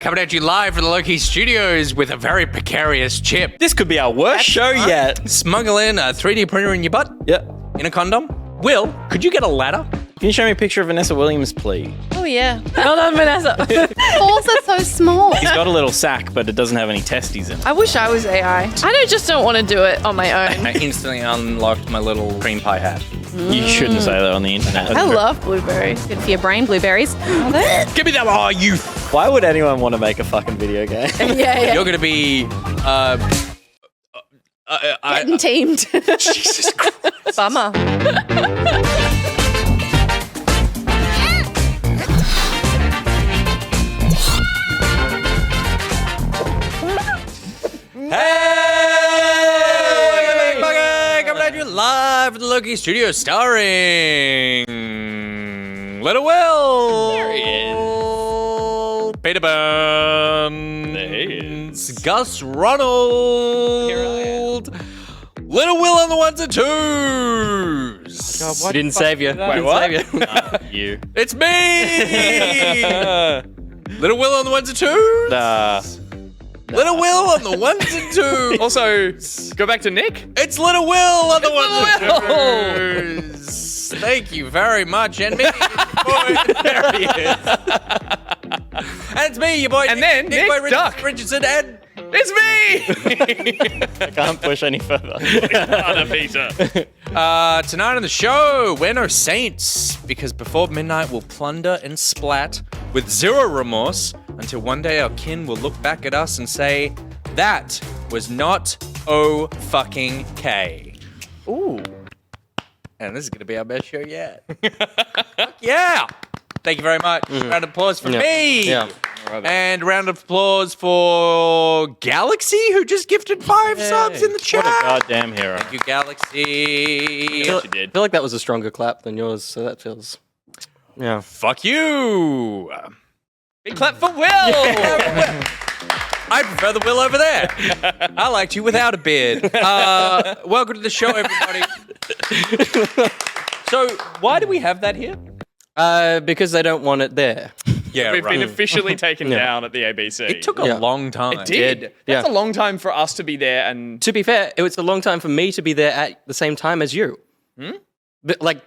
Coming at you live from the Laucat studios with a very precarious chip. This could be our worst show yet. Smuggle in a 3D printer in your butt? Yep. In a condom? Will, could you get a ladder? Can you show me a picture of Vanessa Williams, please? Oh, yeah. Well done, Vanessa. Balls are so small. He's got a little sack, but it doesn't have any testes in it. I wish I was AI. I just don't want to do it on my own. I instantly unlocked my little cream pie hat. You shouldn't say that on the internet. I love blueberries. Good for your brain, blueberries. Are they? Give me that, oh, you. Why would anyone want to make a fucking video game? Yeah. You're gonna be, Getting teamed. Jesus Christ. Bummer. Hey! Coming at you live from the Laucat studio starring Little Will. There he is. Peter Burns. There he is. Gus Ronald. Here I am. Little Will on the ones and twos. We didn't save you. Wait, what? You. It's me! Little Will on the ones and twos. Little Will on the ones and twos. Also, go back to Nick. It's Little Will on the ones and twos. Thank you very much. And me, your boy. There he is. And it's me, your boy. And then Nick Boy Duck. Richardson, and It's me! I can't push any further. Peter. tonight on the show, we're no saints, because before midnight we'll plunder and splat with zero remorse until one day our kin will look back at us and say, that was not O-fucking-K. Ooh. And this is going to be our best show yet. Fuck yeah! Thank you very much. Round of applause for me. Yeah. And round of applause for Galaxy, who just gifted 5 subs in the chat. What a goddamn hero. Thank you, Galaxy. Yes, you did. I feel like that was a stronger clap than yours, so that feels... Yeah. Fuck you. Big clap for Will! I prefer the Will over there. I liked you without a beard. Welcome to the show, everybody. So, why do we have that here? Because they don't want it there. Yeah, We've been officially taken down at the ABC. It took a long time. It did. Yeah. That's a long time for us to be there and... To be fair, it was a long time for me to be there at the same time as you. But, like,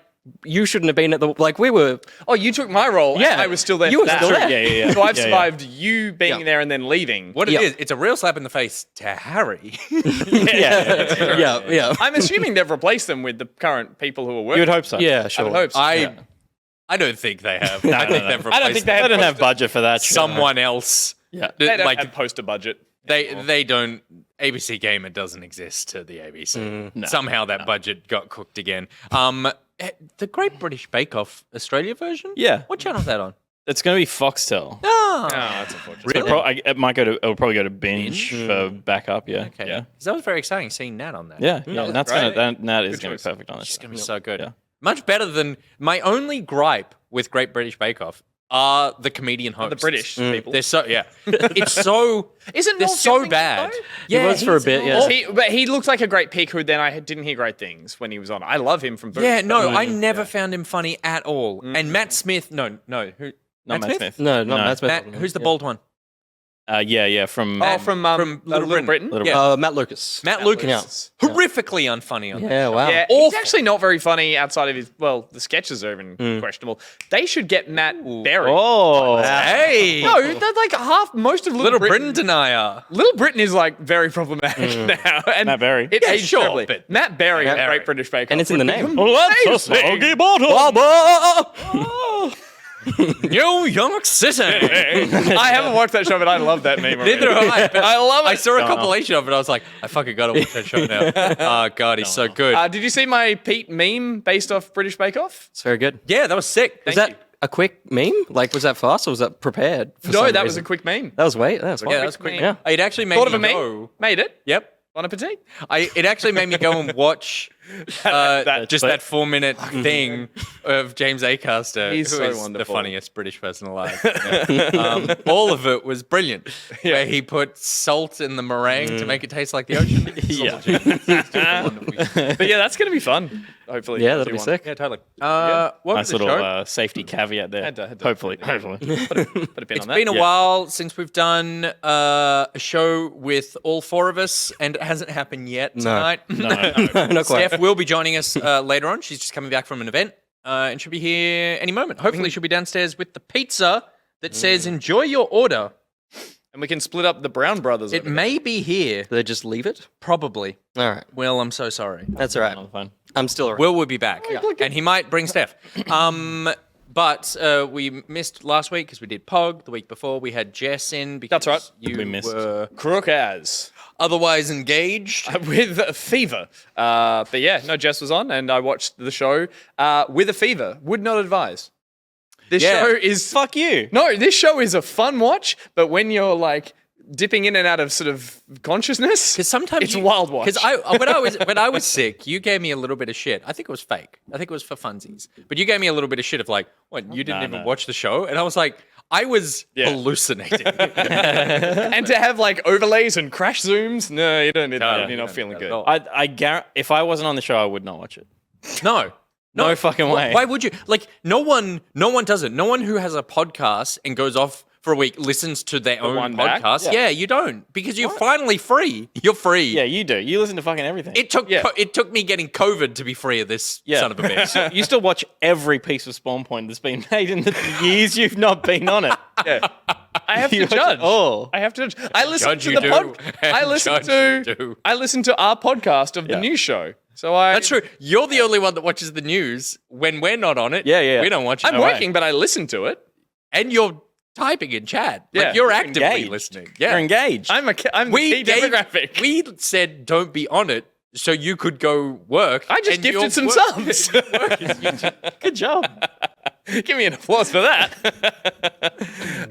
you shouldn't have been at the... Like, we were... Oh, you took my role Yeah. and I was still there You for were that. still there. Yeah. So I've Yeah, survived you being Yeah. there and then leaving. What it Yeah. is, it's a real slap in the face to Harry. Yeah. I'm assuming they've replaced them with the current people who are working. You would hope so. Yeah, I sure. would hope so. I don't think they have. No, I think no. they've replaced I don't think they They have don't have budget for that shit. someone else. Yeah. They don't like have poster budget. they don't. ABC Gamer doesn't exist to the ABC. No. Somehow that budget got cooked again. The Great British Bake Off Australia version. Yeah. What channel is that on? It's going to be Foxtel. Ah, Oh, that's unfortunate. really? It'll probably go to Binge for backup, yeah. Okay. Yeah. 'Cause that was very exciting seeing Nat on that. Yeah, that's that's great. that is Good going to choice. be perfect on this. She's gonna be so good. Yeah. Much better than my only gripe with Great British Bake Off are the comedian hosts. The British people. They're so It's so. Isn't they're Noel so Fielding bad. though? Yeah, was for a he's bit, yeah. awful. But he looks like a great pick who then I didn't hear great things when he was on. I love him from Boots. Yeah, no, I never found him funny at all. And Matt Smith, who? Not Matt Smith. No, not Matt Smith. Matt, who's the bald one? From Oh, from Little Britain? Yeah. Matt Lucas. Matt Lucas. Yeah. Horrifically unfunny on that. Yeah, wow. Yeah, he's actually not very funny outside of his. Well, the sketches are even Hmm. questionable. They should get Matt Berry. Oh. Hey! No, that's like most of Little Britain denier. Little Britain is like very problematic now. And Matt Berry. It Yeah, aged sure, terribly. but- Matt Berry, Matt Berry. Great British Bake Off. And it's in the would be name. Let's amazing. soggy bottom. New York City. I haven't watched that show, but I love that meme. already. Neither have I. But I love it. I saw a compilation of it. I was like, I fucking gotta watch that show now. Oh god, he's so good. Did you see my Pete meme based off British Bake Off? It's very good. Yeah, that was sick. Was Thank that a quick meme? Like, was that fast or was that prepared? For No, some that was reason? a quick meme. That was that was you. Yeah, that was quick quick. meme. Yeah. It actually made Thought of me a meme? go. Made it. Yep. Bon appetit. It actually made me go and watch just that 4-minute thing of James Acaster, He's who so is the wonderful. funniest British person alive. Yeah. All of it was brilliant. Where he put salt in the meringue to make it taste like the ocean. Yeah. But yeah, that's gonna be fun. Hopefully, Yeah, that'll be sick. Yeah, totally. Welcome Nice to the little show. safety caveat there. Had to- Hopefully. Put a pin It's on that. been a while since we've done a show with all 4 of us, and it hasn't happened yet tonight. No. Not quite. Steph will be joining us later on. She's just coming back from an event and she'll be here any moment. Hopefully, she'll be downstairs with the pizza that says "Enjoy your order." And we can split up the Brown Brothers. It may be here, Do they just leave it? probably. All right. Will, I'm so sorry. That's all right. Fine. I'm still around. Will be back, and he might bring Steph. But we missed last week because we did Pog. The week before, we had Jess in because That's right. you We missed. were Crook as otherwise engaged. with a fever. But yeah, no, Jess was on, and I watched the show with a fever. Would not advise. This Yeah. show is Fuck you. no. This show is a fun watch, but when you're like dipping in and out of sort of consciousness, Because sometimes it's a wild watch. Because when I was sick, you gave me a little bit of shit. I think it was fake. I think it was for funsies. But you gave me a little bit of shit of like, what? You didn't even no. watch the show, and I was like, I was hallucinating. and to have like overlays and crash zooms, no, you don't need that. No, You're you not don't feeling need that good. at all. I guarantee if I wasn't on the show, I would not watch it. No. No fucking way. Why would you? Like, no one does it. No one who has a podcast and goes off for a week listens to their own one back? podcast. Yeah, you don't. Because you're finally free. You're free. Yeah, you do. You listen to fucking everything. It took me getting COVID to be free of this son of a bitch. You still watch every piece of Spawn Point that's been made in the years you've not been on it. Yeah. I have to You watch it judge. all. I have to judge. I listen Judge to you the do. pod. I And listen judge to. you do. I listen to our podcast of the news show. So I. That's true. You're the only one that watches the news when we're not on it. Yeah. We don't watch it. I'm working, but I listen to it. And you're typing in chat. Yeah. Like, you're You're actively engaged. listening. Yeah. You're engaged. I'm the key demographic. We said don't be on it so you could go work. I just and your gifted some work- subs. Good job. Give me an applause for that.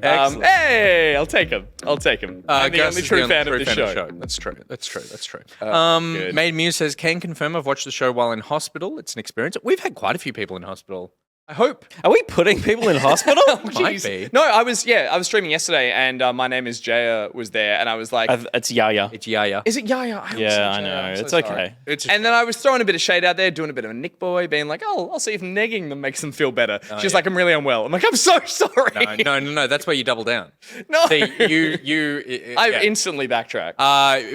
Excellent. Hey, I'll take him. I'm the Gus only is true fan of the show. That's true. That's true. good. Made Muse says, can confirm I've watched the show while in hospital. It's an experience. We've had quite a few people in hospital. I hope. Are we putting people in hospital? Might be. No, I was streaming yesterday, and My Name is Jaya was there, and I was like, It's Yaya. It's Yaya. is it Yaya? I almost said Yeah, I Jaya. know. I'm so It's sorry. okay. And then I was throwing a bit of shade out there, doing a bit of a Nick boy, being like, oh, I'll see if negging them makes them feel better. She's like, I'm really unwell. I'm like, I'm so sorry. No. That's where you double down. No. See, you. I yeah. instantly backtracked.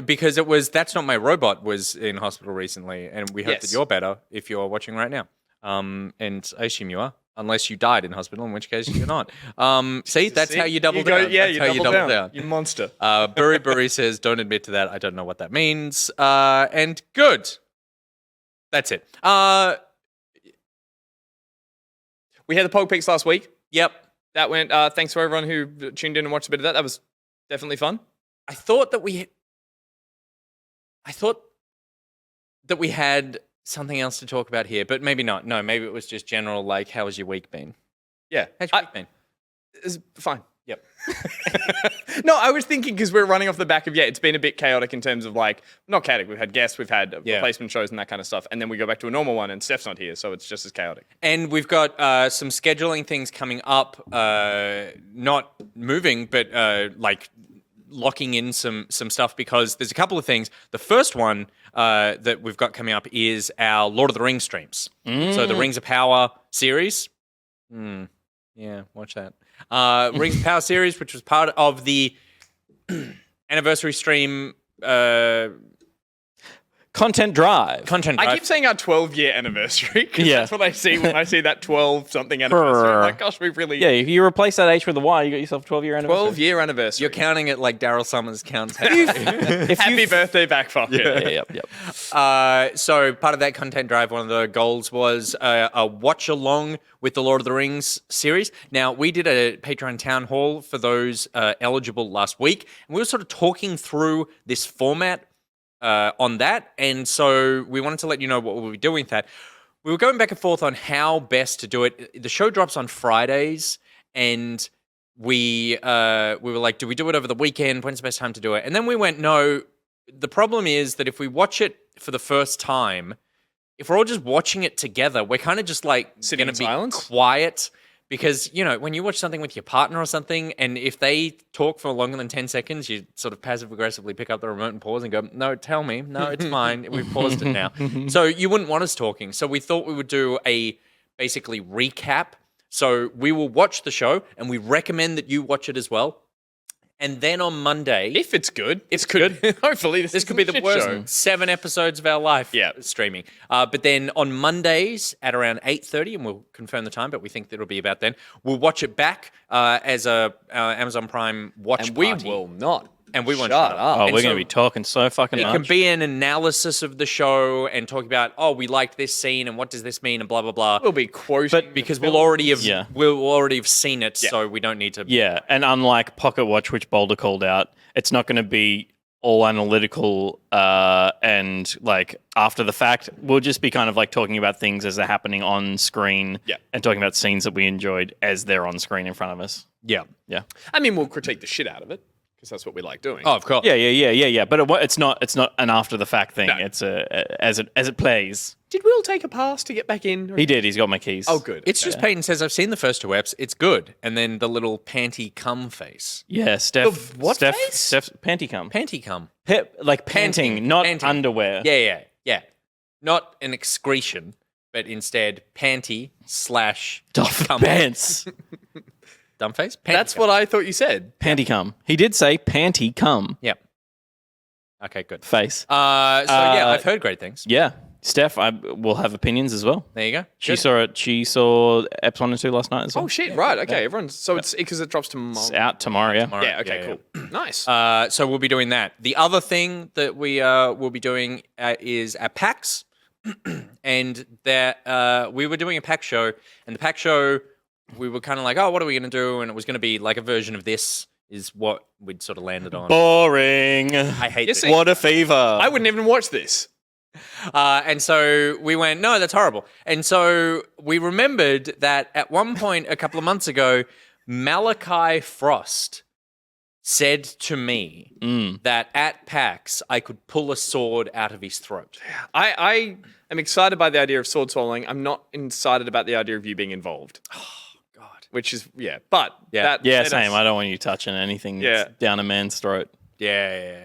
Because it was That's Not My Robot was in hospital recently, and we hope Yes. that you're better if you're watching right now. And I assume you are, unless you died in hospital, in which case you're not. See, that's how you double down. Yeah, That's how you double down. You monster. BuriBuri says, don't admit to that. I don't know what that means. And good. That's it. We had the Pog Picks last week. Yep. That went, thanks for everyone who tuned in and watched a bit of that. That was definitely fun. I thought that we had something else to talk about here, but maybe not. No, maybe it was just general, like, how has your week been? Yeah. How's your week been? It's fine. Yep. No, I was thinking because we're running off the back of, it's been a bit chaotic in terms of like, not chaotic, we've had guests, we've had replacement shows and that kind of stuff. And then we go back to a normal one and Steph's not here, so it's just as chaotic. And we've got some scheduling things coming up, not moving, but like locking in some stuff because there's a couple of things. The first one that we've got coming up is our Lord of the Rings streams. So the Rings of Power series. Yeah, watch that. Rings of Power series, which was part of the anniversary stream. Content drive. I keep saying our 12-year anniversary because Yeah. that's what I see when I see that 12-something anniversary. I'm like, gosh, we've really... Yeah, if you replace that H with a Y, you got yourself a 12-year anniversary. 12-year anniversary. You're counting it like Daryl Summers counts. Happy birthday, back pocket. Yep. So part of that content drive, one of the goals was a watch along with the Lord of the Rings series. Now, we did a Patreon town hall for those eligible last week, and we were sort of talking through this format on that, and so we wanted to let you know what we'll be doing with that. We were going back and forth on how best to do it. The show drops on Fridays, and we were like, do we do it over the weekend? When's the best time to do it? And then we went, no, the problem is that if we watch it for the first time, if we're all just watching it together, we're kind of just like Sitting going in to be silence? quiet. Because, you know, when you watch something with your partner or something, and if they talk for longer than 10 seconds, you sort of passive-aggressively pick up the remote and pause and go, no, tell me. No, it's fine. We've paused it now. So you wouldn't want us talking. So we thought we would do a basically recap. So we will watch the show, and we recommend that you watch it as well. And then on Monday... If it's good. It's good. Hopefully this This could be the shit worst show. 7 episodes of our life streaming. But then on Mondays at around 8:30, and we'll confirm the time, but we think that it'll be about then, we'll watch it back as a Amazon Prime watch And we party. will not. And we won't shut shut up. Oh, And we're so going to be talking so fucking It much. can be an analysis of the show and talk about, oh, we liked this scene and what does this mean and blah, blah, blah. We'll be quoting. Because the we'll already have Yeah. we'll already have seen it, so we don't need to. Yeah, and unlike Pocket Watch, which Boulder called out, it's not going to be all analytical and like after the fact. We'll just be kind of like talking about things as they're happening on screen and talking about scenes that we enjoyed as they're on screen in front of us. Yeah. Yeah. I mean, we'll critique the shit out of it because that's what we like doing. Oh, of course. Yeah. But it's not an after the fact thing. No. It's as it plays. Did Will take a pass to get back in? He did. He's got my keys. Oh, good. It's just Peyton says, I've seen the first 2 eps. It's good. And then the little panty cum face. Yeah, Steph. The what Steph, face? Steph's panty cum. Panty cum. Like panting, not Panting. underwear. Yeah. Not an excretion, but instead panty / Doff cum. pants. Dumb face? Panty That's cum. what I thought you said. Panty cum. He did say panty cum Yep. Okay, good. face. I've heard great things. Yeah. Steph, I will have opinions as well. There you go. She Good. saw it. She saw Eps 1 and 2 last night as well. Oh, shit. Right. Okay. Everyone's. So it's because it drops tomorrow. It's out tomorrow, yeah. Tomorrow. Yeah. Okay. Cool. Nice. So we'll be doing that. The other thing that we will be doing is at PAX, and that we were doing a PAX show, and the PAX show we were kind of like, oh, what are we going to do? And it was going to be like a version of this. Is what we'd sort of landed on. Boring. I hate Yes, this. What a fever. I wouldn't even watch this. And so we went, no, that's horrible. And so we remembered that at one point a couple of months ago, Malachi Frost said to me that at PAX I could pull a sword out of his throat. I am excited by the idea of sword swallowing. I'm not excited about the idea of you being involved. Oh, God. Which is, but. Yeah. That Yeah, led same. us- I don't want you touching anything that's down a man's throat. Yeah.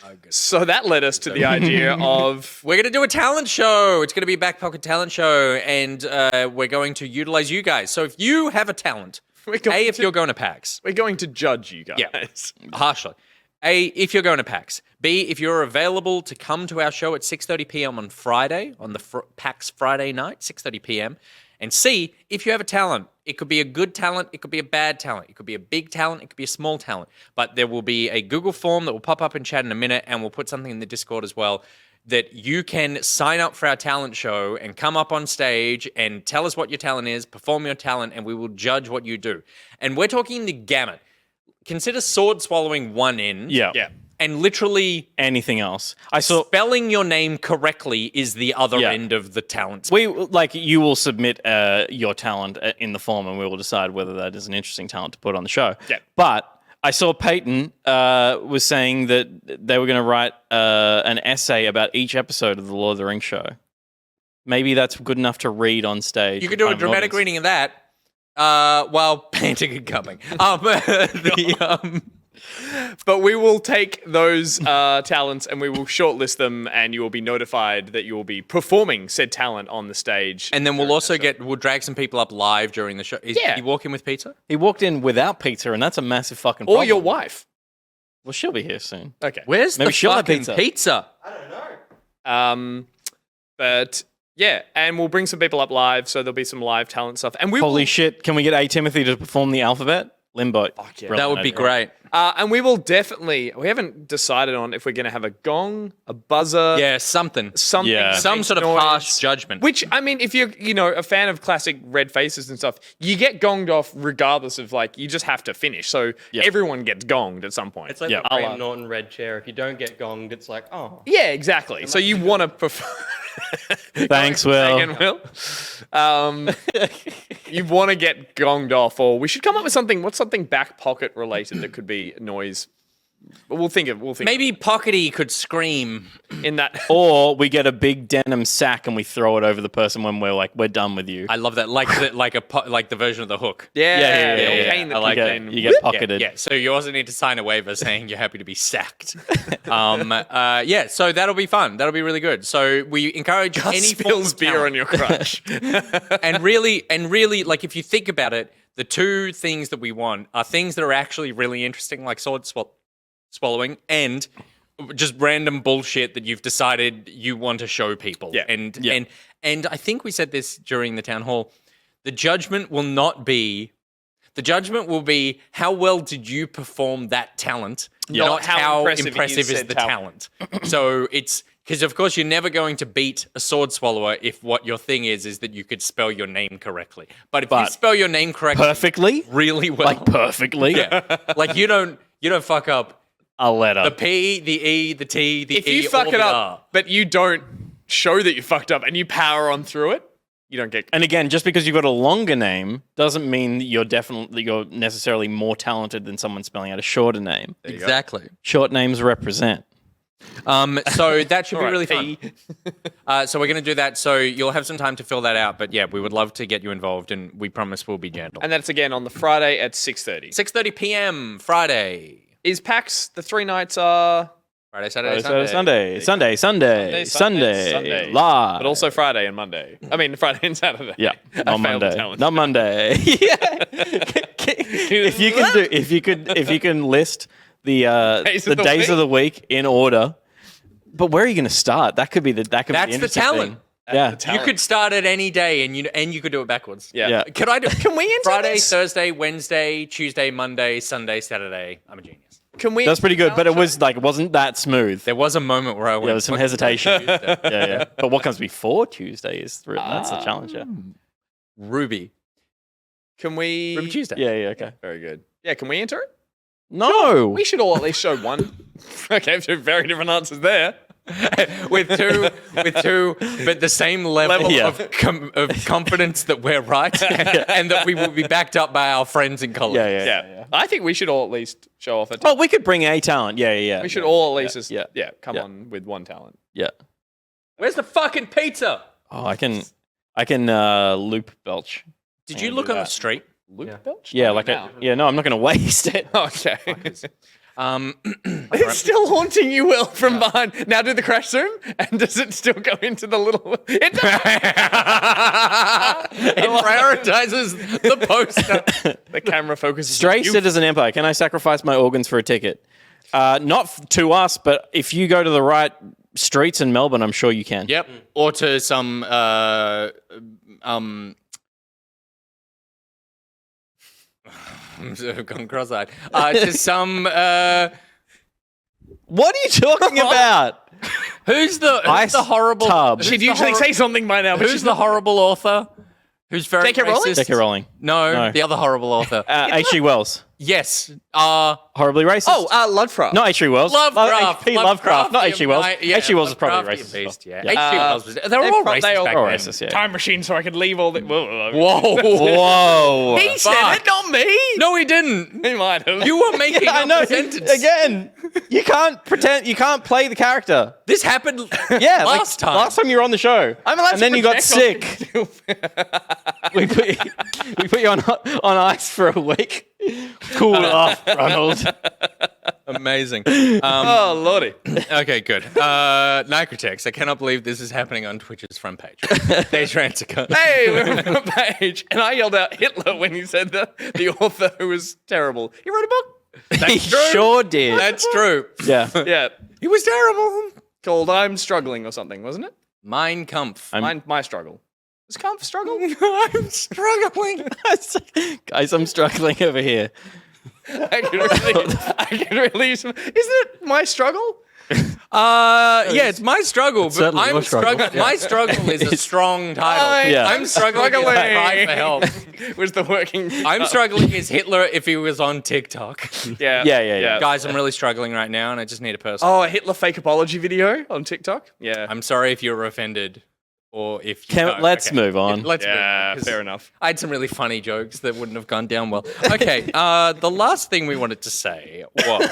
Oh, good. So that led us to the idea of. We're going to do a talent show. It's going to be a back pocket talent show, and we're going to utilize you guys. So if you have a talent, if you're going to PAX, We're going to judge you guys. Yeah. harshly. A, if you're going to PAX. B, if you're available to come to our show at 6:30 p.m. on Friday, on the PAX Friday night, 6:30 p.m. And C, if you have a talent, it could be a good talent, it could be a bad talent, it could be a big talent, it could be a small talent. But there will be a Google form that will pop up in chat in a minute, and we'll put something in the Discord as well, that you can sign up for our talent show and come up on stage and tell us what your talent is, perform your talent, and we will judge what you do. And we're talking the gamut. Consider sword swallowing one end. Yeah. And literally Anything else. I saw. spelling your name correctly is the other Yeah. end of the talent. You will submit your talent in the form, and we will decide whether that is an interesting talent to put on the show. Yeah. But I saw Peyton was saying that they were going to write an essay about each episode of the Lord of the Rings show. Maybe that's good enough to read on stage. You could do a in front of an dramatic audience. reading of that while painting and coming. But we will take those talents and we will shortlist them, and you will be notified that you will be performing said talent on the stage. And then we'll also we'll drag some people up live during the show. Did you walk in with pizza? He walked in without pizza, and that's a massive fucking or problem. your wife. Well, she'll be here soon. Okay. Where's Maybe the she'll have fucking pizza. But yeah, and we'll bring some people up live, so there'll be some live talent stuff. And we Holy will, shit. Can we get A. Timothy to perform the alphabet? Limbo. Fuck yeah. That would be great. and we will definitely. We haven't decided on if we're going to have a gong, a buzzer, Yeah, something. something, Yeah. that Some makes sort of noise. harsh judgment. Which, I mean, if you're, a fan of classic red faces and stuff, you get gonged off regardless of, you just have to finish. So everyone gets gonged at some point. It's like Yeah. the Graham Norton red chair. If you don't get gonged, it's like, oh. Yeah, exactly. So you want to perform. Thanks, Will. Again, Will. You want to get gonged off, or we should come up with something. What's something back pocket related that could be noise But we'll think of. Maybe Pockety could scream. in that. Or we get a big denim sack and we throw it over the person when we're like, we're done with you. I love that, like the version of the hook. Yeah. yeah. I like that. You get pocketed. Yeah, so you also need to sign a waiver saying you're happy to be sacked. So that'll be fun. That'll be really good. So we encourage any form spills of beer talent. on your crotch. and really, like if you think about it, the two things that we want are things that are actually really interesting, like sword swallowing, and just random bullshit that you've decided you want to show people. Yeah. And I think we said this during the town hall. The judgment will be how well did you perform that talent, not how impressive is the talent. So it's because, of course, you're never going to beat a sword swallower if what your thing is that you could spell your name correctly. But if you spell your name correctly, Perfectly? really well, Like perfectly? yeah, like you don't fuck up A letter. the P, the E, the T, the If E, you fuck or it the up, R. but you don't show that you fucked up and you power on through it, you don't get. And again, just because you've got a longer name doesn't mean that you're necessarily more talented than someone spelling out a shorter name. Exactly. Short names represent. So that should be really fun. P. So we're going to do that. So you'll have some time to fill that out. But yeah, we would love to get you involved, and we promise we'll be gentle. And that's again on the Friday at 6:30. 6:30 p.m. Friday. Is PAX the 3 nights are Friday, Saturday, Sunday, live. but also Friday and Monday. I mean Friday and Saturday. Yeah, I not failed the Monday. talent. Not Monday. if you can list the days of the week in order, but where are you going to start? That could be the That's the interesting talent. thing. Yeah, You could start at any day, and you could do it backwards. Yeah. Can I do? Can we enter Friday, this? Thursday, Wednesday, Tuesday, Monday, Sunday, Saturday? I'm a genius. Can we? that's pretty good. But it wasn't that smooth. There was a moment where I went. There was some "What hesitation. Tuesday?" yeah. But what comes before Tuesday is that's the challenge. Yeah. Ruby. Can we? Ruby Tuesday. Yeah. Okay. Very good. Yeah. Can we enter it? No. We should all at least show one. Okay, two very different answers there. with two, but the same level Yeah. of confidence that we're right, and that we will be backed up by our friends in college. Yeah. I think we should all at least show off a Well, we could bring a talent. Yeah. We should all at least come Yeah. on with one talent. Yeah. Where's the fucking pizza? Oh, I can loop belch. Did you look on the street? Luke Belch? Yeah, Not like now. no, I'm not going to waste it. Okay. Um, It's still haunting you, Will, from behind. Now do the crash zoom, and does it still go into the little... It does. it prioritizes the poster. The camera focuses Stray on you. Citizen Empire. Can I sacrifice my organs for a ticket? Not to us, but if you go to the right streets in Melbourne, I'm sure you can. Yep. Or to some I've gone cross-eyed. To some What are you talking about? who's the Ice horrible tub. who's She'd the usually say something by now, but who's she's the horrible author? Who's very J.K. Rowling? racist? J.K. Rowling. No, the other horrible author. H.G. Wells. Yes. Horribly racist. Lovecraft. Not H.G. Wells. Lovecraft. H.P. Lovecraft. Not H.G. Wells. Yeah, H.G. Wells is probably Lovecraft racist. beast, yeah. Yeah. H.G. Wells was. They were all racist they all back Or then. racist, yeah. Time machine so I could leave all the... Whoa. Whoa. Whoa. He said Fuck. it, not me. No, he didn't. He might have. You were making I up know. a sentence. Again, you can't pretend. You can't play the character. This happened Yeah, last time. Last time you were on the show. I'm allowed and to then you got project sick. on- we put you on ice for a week. Cool off, Ronald. Amazing. Oh, lordy. Okay, good. Nicrotex, I cannot believe this is happening on Twitch's front page. Data answer code. Hey, we're on the page. And I yelled out Hitler when he said the author who was terrible. He wrote a book. He sure did. That's true. Yeah. Yeah. He was terrible. Called I'm Struggling or something, wasn't it? Mein Kampf. My Struggle. Was Kampf Struggle? I'm struggling. Guys, I'm struggling over here. I can really use some. Isn't it My Struggle? Yeah, it's my struggle, but certainly I'm your struggle. struggling. My struggle is a strong title. Yeah. I'm struggling. Is cry for help. Was the working. I'm struggling is Hitler if he was on TikTok. Yeah. Guys, I'm really struggling right now, and I just need a person. Oh, a Hitler fake apology video on TikTok? Yeah. I'm sorry if you were offended. or if you don't. Let's Okay. move on. Let's move on. 'Cause fair enough. I had some really funny jokes that wouldn't have gone down well. Okay, the last thing we wanted to say was,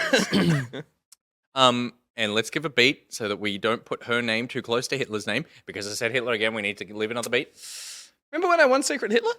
and let's give a beat so that we don't put her name too close to Hitler's name, because I said Hitler again, we need to leave another beat. Remember when I won Secret Hitler?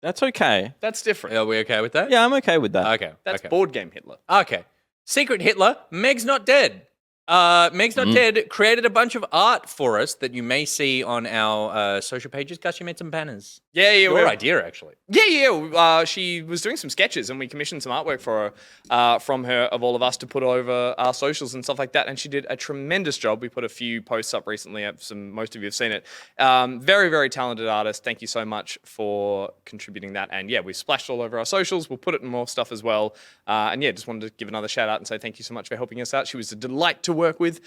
That's okay. That's different. Are we okay with that? Yeah, I'm okay with that. Okay. That's okay. board game Hitler. Okay. Secret Hitler, Meg's not dead. Meg's Not Dead created a bunch of art for us that you may see on our social pages. Gus, you made some banners. Yeah, Your idea, actually. Yeah. She was doing some sketches, and we commissioned some artwork for her, from her, of all of us, to put over our socials and stuff like that. And she did a tremendous job. We put a few posts up recently. Most of you have seen it. Very, very talented artist. Thank you so much for contributing that. And yeah, we've splashed all over our socials. We'll put it in more stuff as well. And yeah, just wanted to give another shout out and say thank you so much for helping us out. She was a delight to work with.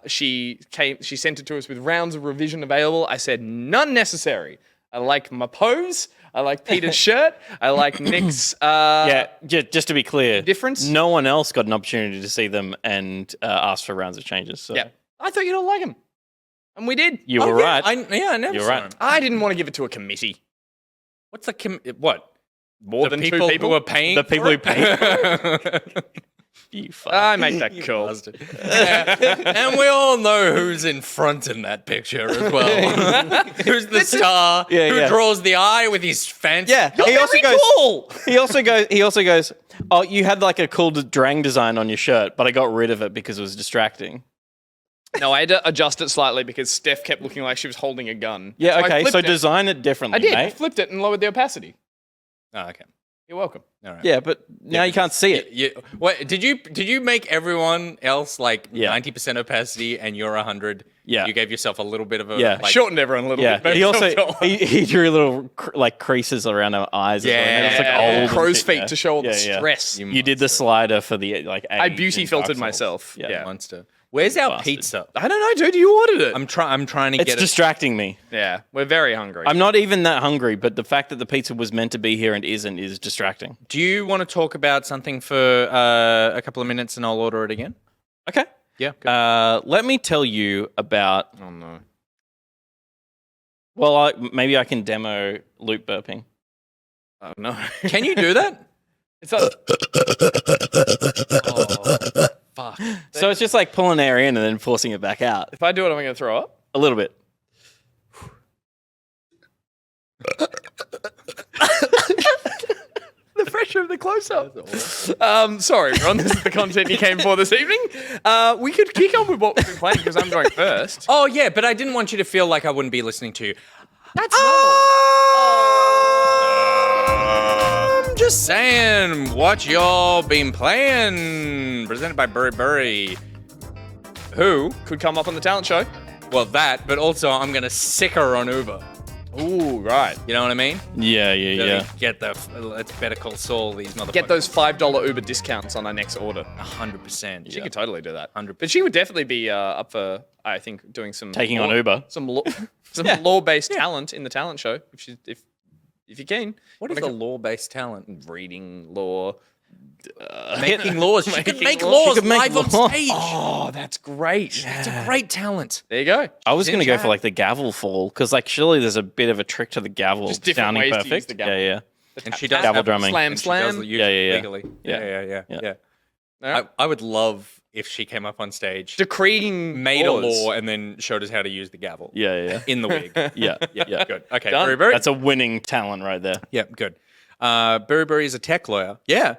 She sent it to us with rounds of revision available. I said none necessary. I like my pose. I like Peter's shirt. I like Nick's. Just to be clear, difference? No one else got an opportunity to see them and ask for rounds of changes. So Yeah, I thought you'd all like him, and we did. you were right. I never You're saw right. him. I didn't want to give it to a committee. What's the what? More The than people two people. who are paying. The people for who it? pay. You fuck. I make that cool. Bastard. And we all know who's in front in that picture as well. Who's the star? Yeah, who yeah. draws the eye with his fancy? Yeah, he also Very goes. cool. He also goes. Oh, you had like a cool drang design on your shirt, but I got rid of it because it was distracting. No, I had to adjust it slightly because Steph kept looking like she was holding a gun. Yeah, I okay. flipped So it. design it differently, I did. I mate. flipped it and lowered the opacity. Oh, okay. You're welcome. All right. Yeah, but now you can't see it. What did you make everyone else like Yeah. 90% opacity and you're 100? Yeah. You gave yourself a little bit of a Yeah. like, Shortened everyone a little Yeah, bit. he also he drew little creases around her eyes. as well. Yeah. It was, like, Yeah, old and crow's shit, feet yeah. to show all the Yeah, yeah. stress. You did the slider for the like. I age beauty in filtered Dark Souls. myself. Yeah. Yeah. monster. Where's our Bastard. pizza? I don't know, dude. You ordered it. I'm trying to It's get it. distracting me. Yeah, we're very hungry. I'm not even that hungry, but the fact that the pizza was meant to be here and isn't is distracting. Do you want to talk about something for a couple of minutes and I'll order it again? Okay. Yeah. Good. Let me tell you about. Oh no. Well, maybe I can demo loop burping. Oh no. Can you do that? It's like, Fuck. So it's just like pulling air in and then forcing it back out if I do it, I'm going to throw up. a little bit. The pressure of the close-up. Sorry, Ron. This is the content you came for this evening. We could kick on with what we've been playing because I'm going first. Oh yeah, but I didn't want you to feel like I wouldn't be listening to you. That's I'm just saying what y'all been playing. Presented by BuriBuri. who could come up on the talent show. Well, that, but also I'm gonna sick her on Uber. Ooh, right. You know what I mean? Yeah, yeah, yeah. Get the let's Better Call Saul these motherfuckers. Get those $5 Uber discounts on our next order. 100%. She could totally do that. 100%. But she would definitely be up for, I think, doing some Taking on Uber. some law-based talent in the talent show. If you can. What is the law-based talent? Reading law. Making laws. She could make laws. laws She could make live on laws. stage. Oh, that's great. It's a great talent. There you go. I was in going to go chat. for like the gavel fall because like surely there's a bit of a trick to the gavel Just different sounding ways to perfect. use the gavel. Yeah, yeah. And she does Gavel have- drumming. Slam, and she slam. does use Yeah, it yeah, yeah. legally. Yeah. Yeah. All right. I would love if she came up on stage, Decreeing made a laws. law, and then showed us how to use the gavel. Yeah, yeah. In the wig. Yeah, Yeah, good. Okay, Done. BuriBuri. That's a winning talent right there. Yeah, good. BuriBuri is a tech lawyer. Yeah.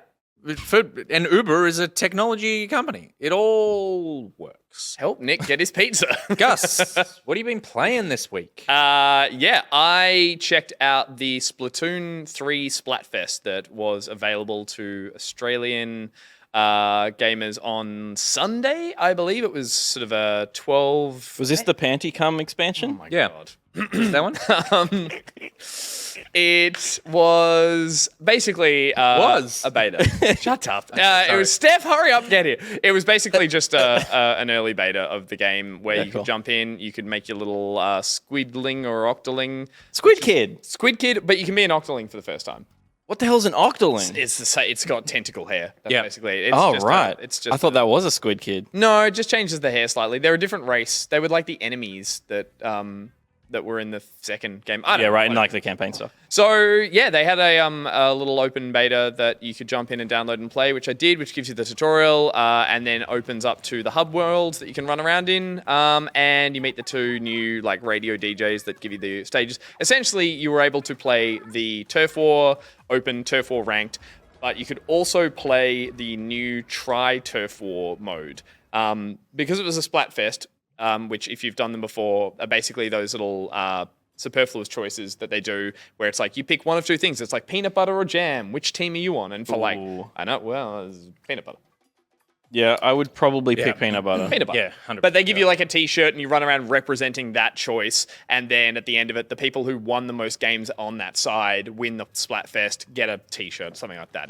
And Uber is a technology company. It all works. Help Nick get his pizza. Gus, what have you been playing this week? Yeah, I checked out the Splatoon 3 Splatfest that was available to Australian gamers on Sunday, I believe. It was sort of a 12... Was this the Panty Cum expansion? Oh my Yeah. God. That one? It was basically a beta. Shut up. It was Steph. Hurry up, get here. It was basically just an early beta of the game where you could cool. jump in, you could make your little squidling or octoling, Squid Kid. squid kid, but you can be an octoling for the first time. What the hell's an octoling? It's got tentacle hair. Yeah. Basically. It's Oh, just right. It's just I thought that was a squid kid. No, it just changes the hair slightly. They're a different race. They were like the enemies that were in the second game. I don't Yeah, know. right, in like the campaign stuff. So yeah, they had a little open beta that you could jump in and download and play, which I did, which gives you the tutorial and then opens up to the hub worlds that you can run around in, and you meet the 2 new like radio DJs that give you the stages. Essentially, you were able to play the Turf War open, Turf War ranked, but you could also play the new Try Turf War mode because it was a Splatfest. Which, if you've done them before, are basically those little superfluous choices that they do, where it's like you pick one of 2 things. It's like peanut butter or jam. Which team are you on? And for like, I know, well, it's peanut butter. Yeah, I would probably pick peanut butter. Peanut butter. Yeah, 100%. But they give you like a T-shirt and you run around representing that choice. And then at the end of it, the people who won the most games on that side win the Splatfest, get a T-shirt, something like that.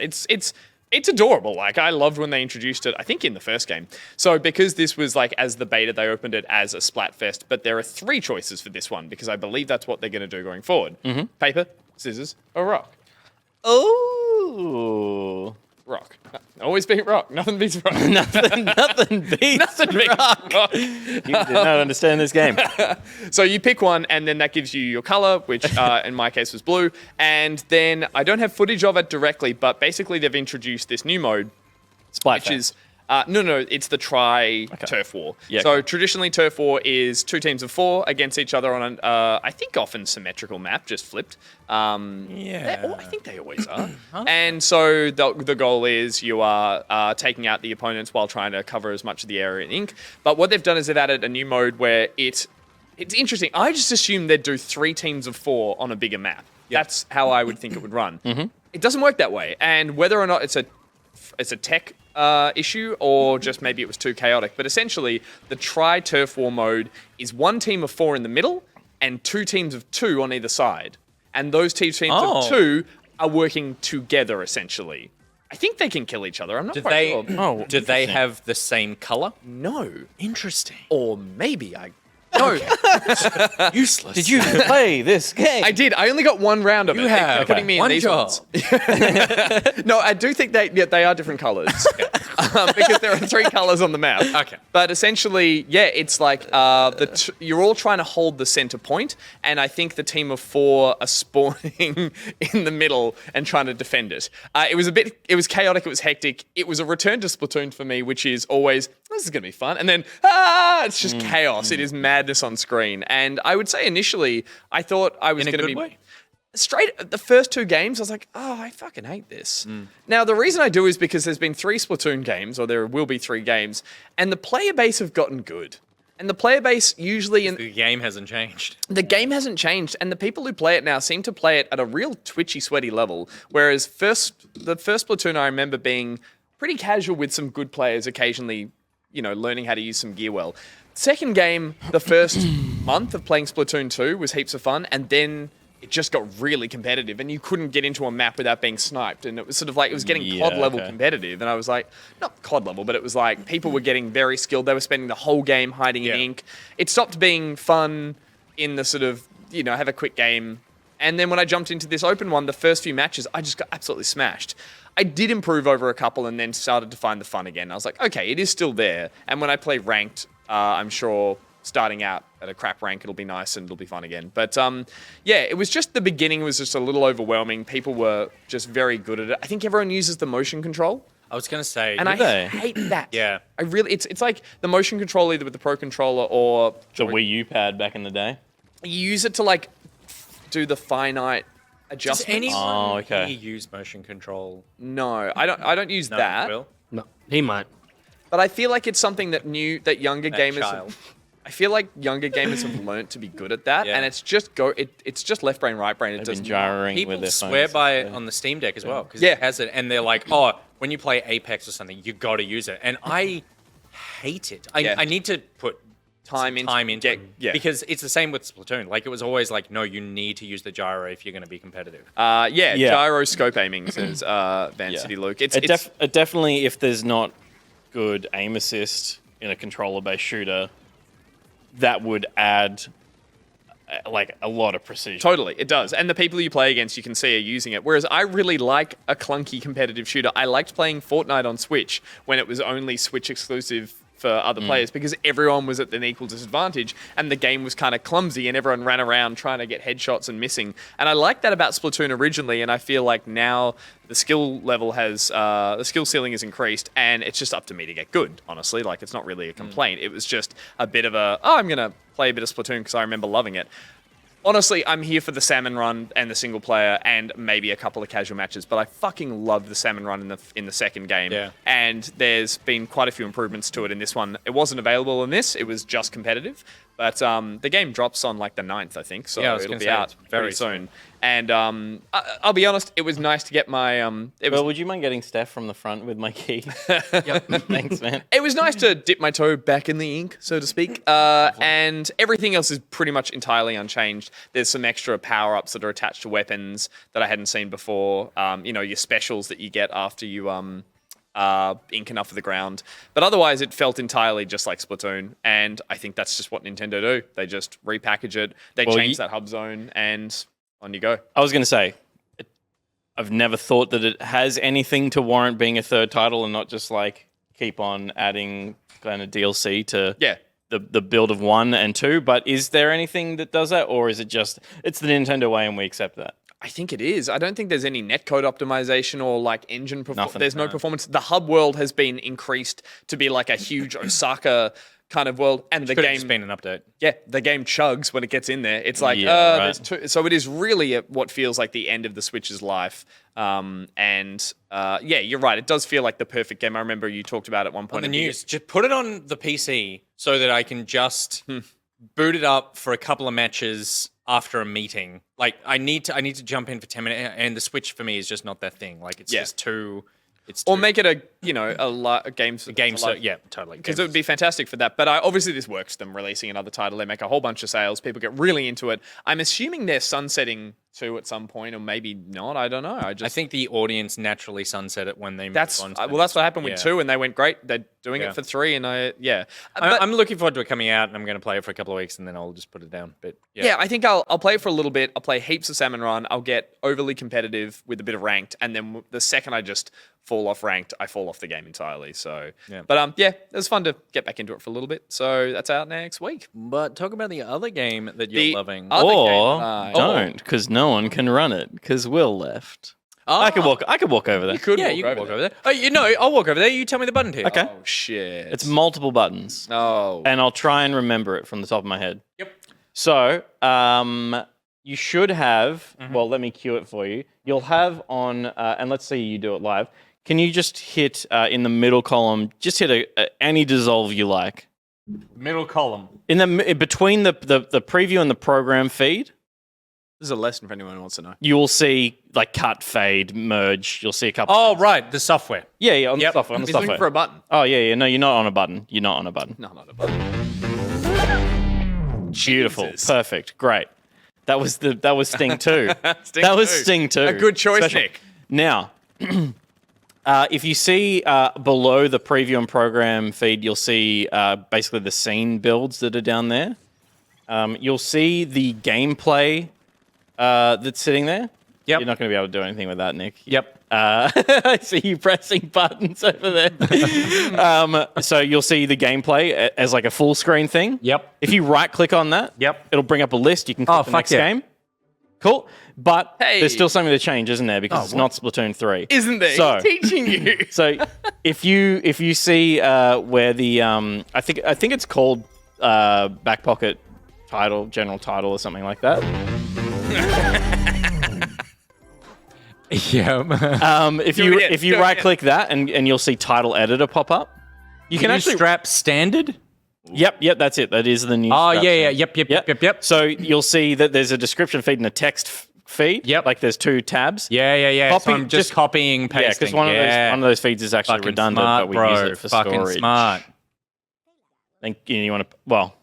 It's adorable. Like, I loved when they introduced it, I think in the first game. So because this was like, as the beta, they opened it as a Splatfest, but there are 3 choices for this one because I believe that's what they're going to do going forward. Paper, scissors, or rock. Oh. Rock. Always beat rock. Nothing beats rock. Nothing beats rock. You did not understand this game. So you pick one, and then that gives you your color, which in my case was blue. And then I don't have footage of it directly, but basically they've introduced this new mode, Splat which is no, it's the Try Turf War. Yeah, so traditionally, Turf War is 2 teams of 4 against each other on an I think often symmetrical map, just flipped. I think they always are. And so the goal is you are taking out the opponents while trying to cover as much of the area in ink. But what they've done is they've added a new mode where it's interesting. I just assumed they'd do 3 teams of 4 on a bigger map. That's how I would think it would run. It doesn't work that way. And whether or not it's a tech issue or just maybe it was too chaotic, but essentially the Try Turf War mode is 1 team of 4 in the middle and 2 teams of 2 on either side. And those 2 teams of 2 are working together, essentially. I think they can kill each other. I'm not quite sure. Do they have the same color? No. Interesting. Or maybe No. Useless. Did you play this game? I did. I only got 1 round of it. have putting me in one these job. ones. No, I do think they are different colors. Because there are 3 colors on the map. Okay. But essentially, yeah, it's like you're all trying to hold the center point, and I think the team of 4 are spawning in the middle and trying to defend it. It was chaotic, it was hectic. It was a return to Splatoon for me, which is always, this is going to be fun. And then, it's just chaos. It is madness on screen. And I would say initially, I thought I was going to be... way? Straight the first 2 games, I was like, oh, I fucking hate this. Now, the reason I do is because there's been 3 Splatoon games, or there will be 3 games, and the player base have gotten good. And the player base usually... The game hasn't changed. The game hasn't changed, and the people who play it now seem to play it at a real twitchy, sweaty level, whereas the first Splatoon I remember being pretty casual with some good players occasionally, learning how to use some gear well. Second game, the first month of playing Splatoon 2 was heaps of fun, and then... it just got really competitive and you couldn't get into a map without being sniped. And it was sort of like, it was getting COD level competitive. And I was like, not COD level, but it was like people were getting very skilled. They were spending the whole game hiding in ink. It stopped being fun in the sort of, have a quick game. And then when I jumped into this open one, the first few matches, I just got absolutely smashed. I did improve over a couple and then started to find the fun again. I was like, okay, it is still there. And when I play ranked, I'm sure... starting out at a crap rank, it'll be nice and it'll be fun again. But it was just the beginning was just a little overwhelming. People were just very good at it. I think everyone uses the motion control. I was going to say... And I hate that. Yeah. I really... It's like the motion control either with the Pro Controller or... The Wii U pad back in the day. You use it to like do the finite Does adjustments. anyone here use motion control? No, I don't use that. Will? No, he might. But I feel like it's something that younger gamers... child. I feel like younger gamers have learned to be good at that, and it's just it's just left brain, right brain. It They've does been gyring People with their swear phones. by it on the Steam Deck as well because it has it, and they're like, "Oh, when you play Apex or something, you got to use it." And I hate it. I need to put time into it because it's the same with Splatoon. Like it was always like, "No, you need to use the gyro if you're going to be competitive." Gyroscope aiming says Van City Luke. It's definitely if there's not good aim assist in a controller-based shooter. That would add like a lot of precision. Totally, it does. And the people you play against, you can see are using it. Whereas I really like a clunky competitive shooter. I liked playing Fortnite on Switch when it was only Switch exclusive for other players because everyone was at an equal disadvantage and the game was kind of clumsy and everyone ran around trying to get headshots and missing. And I liked that about Splatoon originally, and I feel like now the skill level has, the skill ceiling is increased, and it's just up to me to get good, honestly. Like, it's not really a complaint. It was just a bit of I'm going to play a bit of Splatoon because I remember loving it. Honestly, I'm here for the salmon run and the single player and maybe a couple of casual matches, but I fucking love the salmon run in the second game. Yeah. And there's been quite a few improvements to it in this one. It wasn't available in this, it was just competitive. But the game drops on like the 9th, I think, so it'll be out very soon. And I'll be honest, it was nice to get my... Well, would you mind getting Steph from the front with my key? Yep. Thanks, man. It was nice to dip my toe back in the ink, so to speak. And everything else is pretty much entirely unchanged. There's some extra power-ups that are attached to weapons that I hadn't seen before. Your specials that you get after you ink enough of the ground. But otherwise, it felt entirely just like Splatoon. And I think that's just what Nintendo do. They just repackage it. They change that hub zone, and on you go. I was going to say, I've never thought that it has anything to warrant being a third title and not just like keep on adding kind of DLC to the build of 1 and 2. But is there anything that does that, or is it just it's the Nintendo way and we accept that? I think it is. I don't think there's any netcode optimization or like engine performance. There's no No. performance. The hub world has been increased to be like a huge Osaka kind of world, and the Could have game just been an update. Yeah, the game chugs when it gets in there. It's like, Yeah, right. there's two. So it is really what feels like the end of the Switch's life. You're right. It does feel like the perfect game. I remember you talked about it at one point. On the news, just put it on the PC so that I can just boot it up for a couple of matches after a meeting. Like, I need to jump in for 10 minutes, and the Switch for me is just not that thing. Like, it's just too... Or make it a game. Yeah, totally. Because it would be fantastic for that. But obviously this works, them releasing another title. They make a whole bunch of sales. People get really into it. I'm assuming they're sunsetting 2 at some point, or maybe not. I don't know. I think the audience naturally sunset it when they move on to that's what happened with 2, and they went great. They're doing Yeah. it for 3, and I'm looking forward to it coming out, and I'm going to play it for a couple of weeks, and then I'll just put it down. But yeah, I think I'll play it for a little bit. I'll play heaps of Salmon Run. I'll get overly competitive with a bit of ranked, and then the second I just fall off ranked, I fall off the game entirely. So, but it was fun to get back into it for a little bit. So that's out next week. But talk about the other game that you're loving. Or don't, because no one can run it, because Will left. I could walk over there. You could you can walk over there. Oh, I'll walk over there. You tell me the button here. Okay. Oh shit! It's multiple buttons. Oh. And I'll try and remember it from the top of my head. Yep. So, you should have, well, let me cue it for you. You'll have on, and let's see you do it live. Can you just hit in the middle column, just hit any dissolve you like? Middle column. Between the preview and the program feed, This is a lesson for anyone who wants to know. you will see like cut, fade, merge. You'll see a couple. Oh, right. The software. Yeah, on the software. On the He's software. looking for a button. Oh, yeah. No, you're not on a button. You're not on a button. No, not a button. Beautiful. Jesus. Perfect. Great. That was Sting 2. Sting That was 2. Sting 2. A good choice, Special. Nick. Now, if you see below the preview and program feed, you'll see basically the scene builds that are down there. You'll see the gameplay that's sitting there. Yep. You're not going to be able to do anything with that, Nick. Yep. I see you pressing buttons over there. So you'll see the gameplay as like a full screen thing. Yep. If you right click on that, it'll bring up a list. You can click the next game. Cool. But there's still something to change, isn't there? Because it's not Splatoon 3. Isn't there? So, He's teaching you. so if you see where the I think it's called back pocket title, general title, or something like that. Yeah. If Do you it again. if you Do it right again. click that and you'll see title editor pop up. You can actually strap standard. Yep, that's it. That is the new. Oh, strap yeah. thing. Yep. So you'll see that there's a description feed and a text feed. Yep. Like there's 2 tabs. Yeah. Copy- So I'm just copying, pasting. Yeah, because one of those feeds is actually Fucking redundant, smart, but we bro. use it for Fucking storage. smart. Then you want to oh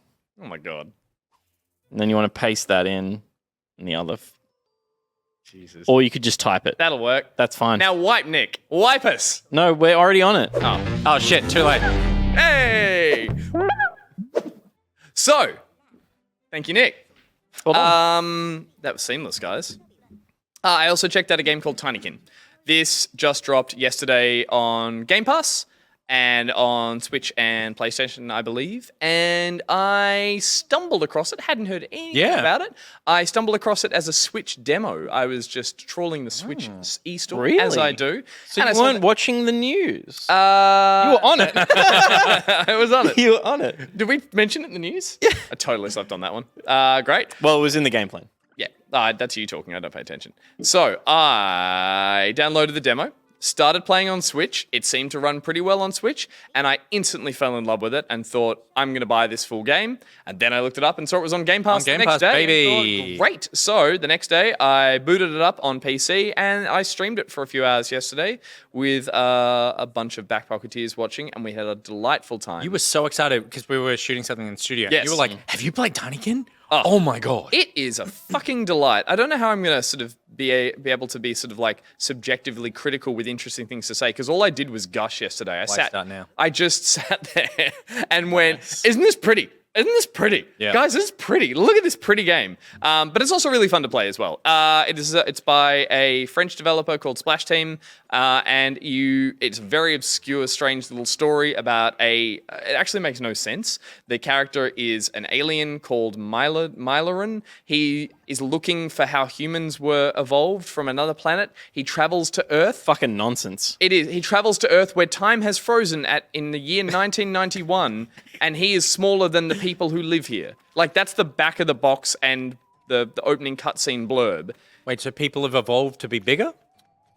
my god. And then you want to paste that in the other. Jesus. Or you could just type it. That'll work. That's fine. Now wipe Nick. Wipe us. No, we're already on it. Oh shit! Too late. Hey. So, thank you, Nick. Well done. That was seamless, guys. I also checked out a game called Tinykin. This just dropped yesterday on Game Pass and on Switch and PlayStation, I believe. And I stumbled across it. Hadn't heard anything about it. I stumbled across it as a Switch demo. I was just trawling the Switch e-store, as I do. So and you weren't watching the news. you were on it. I was on it. You were on it. Did we mention it in the news? Yeah. I totally slept on that one. Great. Well, it was in the game plan. Yeah, that's you talking. I don't pay attention. So I downloaded the demo, started playing on Switch. It seemed to run pretty well on Switch, and I instantly fell in love with it and thought, I'm going to buy this full game. And then I looked it up and saw it was on Game Pass the next day. Baby. Thought, great. So the next day, I booted it up on PC, and I streamed it for a few hours yesterday with a bunch of backpocketeers watching, and we had a delightful time. You were so excited because we were shooting something in the studio. Yes. You were like, have you played Tinykin? Oh my God. It is a fucking delight. I don't know how I'm going to sort of be able to be sort of like subjectively critical with interesting things to say, because all I did was gush yesterday. I just sat there and went, isn't this pretty? Isn't this pretty? Yeah. Guys, this is pretty. Look at this pretty game. But it's also really fun to play as well. It's by a French developer called Splash Team, and it's a very obscure, strange little story about it actually makes no sense. The character is an alien called Mylarin. He is looking for how humans were evolved from another planet. He travels to Earth. Fucking nonsense. It is. He travels to Earth where time has frozen in the year 1991, and he is smaller than the people who live here. Like, that's the back of the box and the opening cutscene blurb. Wait, so people have evolved to be bigger?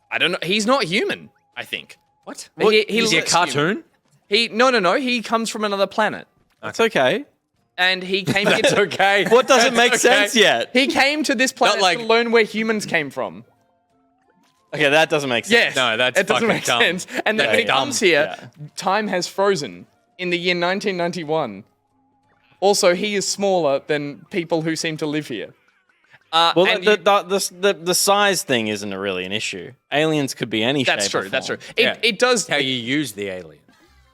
I don't know. He's not human, I think. What? He Is he a looks cartoon? human. No. He comes from another planet. That's okay. And he came here That's okay. What doesn't make sense yet? He came to this planet like- to learn where humans came from. Okay, that doesn't make sense. Yes. No, that's it doesn't fucking make dumb. sense. And then That's when he dumb. comes here, time has frozen in the year 1991. Also, he is smaller than people who seem to live here. Well, and the size thing isn't really an issue. Aliens could be any that's shape true. or That's true. form. It does. How you use the alien.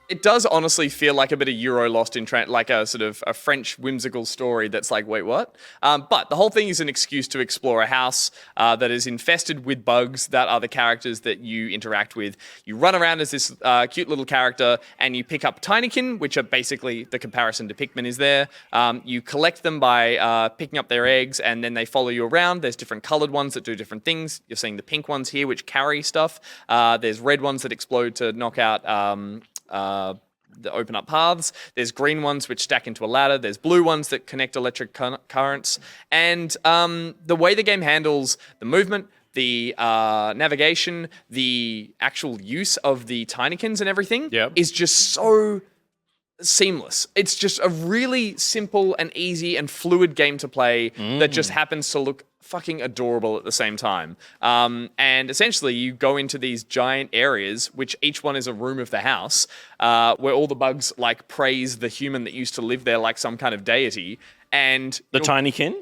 It does honestly feel like a bit of Euro Lost in like a sort of a French whimsical story that's like, wait, what? But the whole thing is an excuse to explore a house that is infested with bugs that are the characters that you interact with. You run around as this cute little character and you pick up Tinykin, which are basically the comparison to Pikmin is there. You collect them by picking up their eggs, and then they follow you around. There's different colored ones that do different things. You're seeing the pink ones here, which carry stuff. There's red ones that explode to knock out that open up paths. There's green ones which stack into a ladder. There's blue ones that connect electric currents. And the way the game handles the movement, the navigation, the actual use of the Tinykins and everything is just so seamless. It's just a really simple and easy and fluid game to play that just happens to look fucking adorable at the same time. And essentially you go into these giant areas, which each one is a room of the house, where all the bugs like praise the human that used to live there like some kind of deity. And The Tinykin?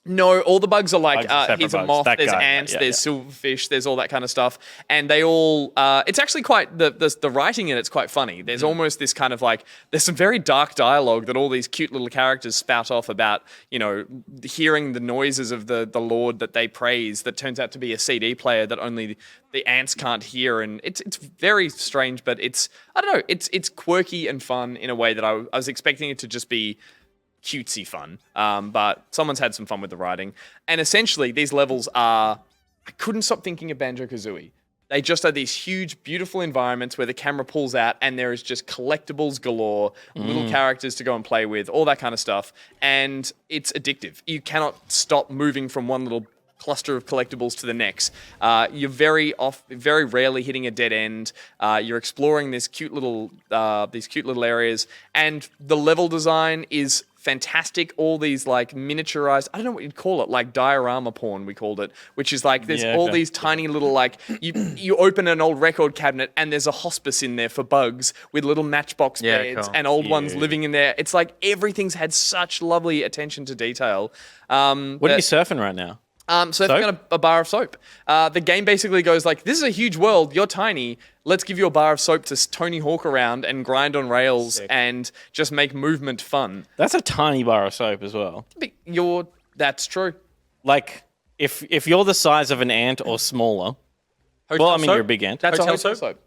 no, all the bugs are like, Bugs are separate here's a bugs. moth, That there's guy, ants, yeah, there's yeah. silverfish, there's all that kind of stuff. And they all, it's actually quite, the writing in it's quite funny. There's almost this kind of like, there's some very dark dialogue that all these cute little characters spout off about, you know, hearing the noises of the Lord that they praise that turns out to be a CD player that only the ants can't hear. And it's very strange, but I don't know, it's quirky and fun in a way that I was expecting it to just be cutesy fun, but someone's had some fun with the writing. And essentially, these levels I couldn't stop thinking of Banjo-Kazooie. They just are these huge, beautiful environments where the camera pulls out and there is just collectibles galore, little characters to go and play with, all that kind of stuff. And it's addictive. You cannot stop moving from one little cluster of collectibles to the next. You're very rarely hitting a dead end. You're exploring these cute little areas, and the level design is fantastic. All these like miniaturized, I don't know what you'd call it, like diorama porn we called it, which is like there's all these tiny little like you open an old record cabinet and there's a hospice in there for bugs with little matchbox beds and old ones living in there. It's like everything's had such lovely attention to detail. What are you surfing right now? So they've got a bar of soap. The game basically goes like, this is a huge world, you're tiny, let's give you a bar of soap to Tony Hawk around and grind on rails and just make movement fun. That's a tiny bar of soap as well. But you're That's true. Like, if you're the size of an ant or smaller, well, I mean, soap? you're a big ant. That's Hotel a hotel soap? soap.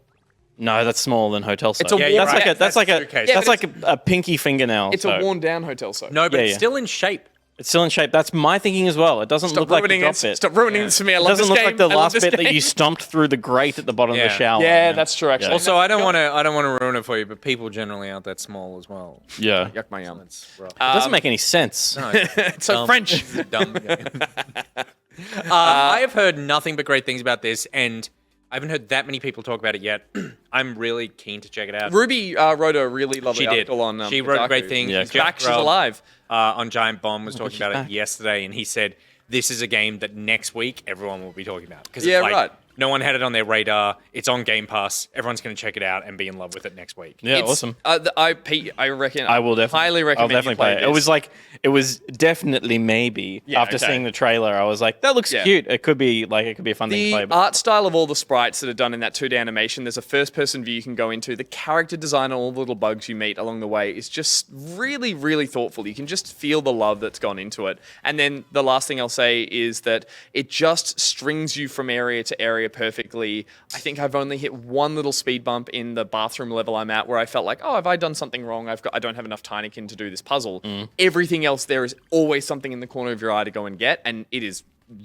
No, that's smaller than hotel soap. It's a Yeah, you're worn- right. That's like suitcase. a pinky fingernail. It's soap. a worn down hotel soap. No, but Yeah, it's yeah. still in shape. It's still in shape. That's my thinking as well. It doesn't Stop look like the ruining drop it. bit. Stop ruining this for me. I It love doesn't this look game. like the I love last this bit that game. you stomped through the grate at the bottom Yeah. of the shower. Yeah, that's true. Actually. Also, I don't want to ruin it for you, but people generally aren't that small as well. Yeah. Yuck my yum. That's rough. It doesn't make any sense. No, It's so dumb. French. It's a dumb game. I have heard nothing but great things about this, and I haven't heard that many people talk about it yet. I'm really keen to check it out. Ruby wrote a really lovely She did. article on. She wrote a great Kotaku. thing. Yeah, She's back. She's alive. On Giant Bomb was talking she's about back. it yesterday, and he said this is a game that next week everyone will be talking about because Yeah, it's like right. no one had it on their radar. It's on Game Pass. Everyone's going to check it out and be in love with it next week. Yeah, It's- awesome. Pete, I reckon. I will definitely. highly recommend. I'll definitely you play play it. It was definitely maybe. Yeah, After okay. seeing the trailer, I was like, that looks Yeah. cute. It could be a fun thing to The play. But art style of all the sprites that are done in that 2D animation, there's a first-person view you can go into. The character design and all the little bugs you meet along the way is just really, really thoughtful. You can just feel the love that's gone into it. And then the last thing I'll say is that it just strings you from area to area perfectly. I think I've only hit one little speed bump in the bathroom level I'm at where I felt like, oh, have I done something wrong? I don't have enough Tinykin to do this puzzle. Everything else, there is always something in the corner of your eye to go and get, and it is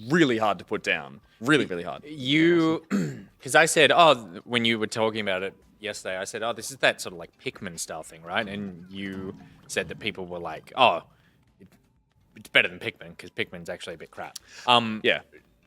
really hard to put down. Really, really hard. You, because I said, when you were talking about it yesterday, I said, this is that sort of like Pikmin style thing, right? And you said that people were like, it's better than Pikmin because Pikmin's actually a bit crap. Yeah.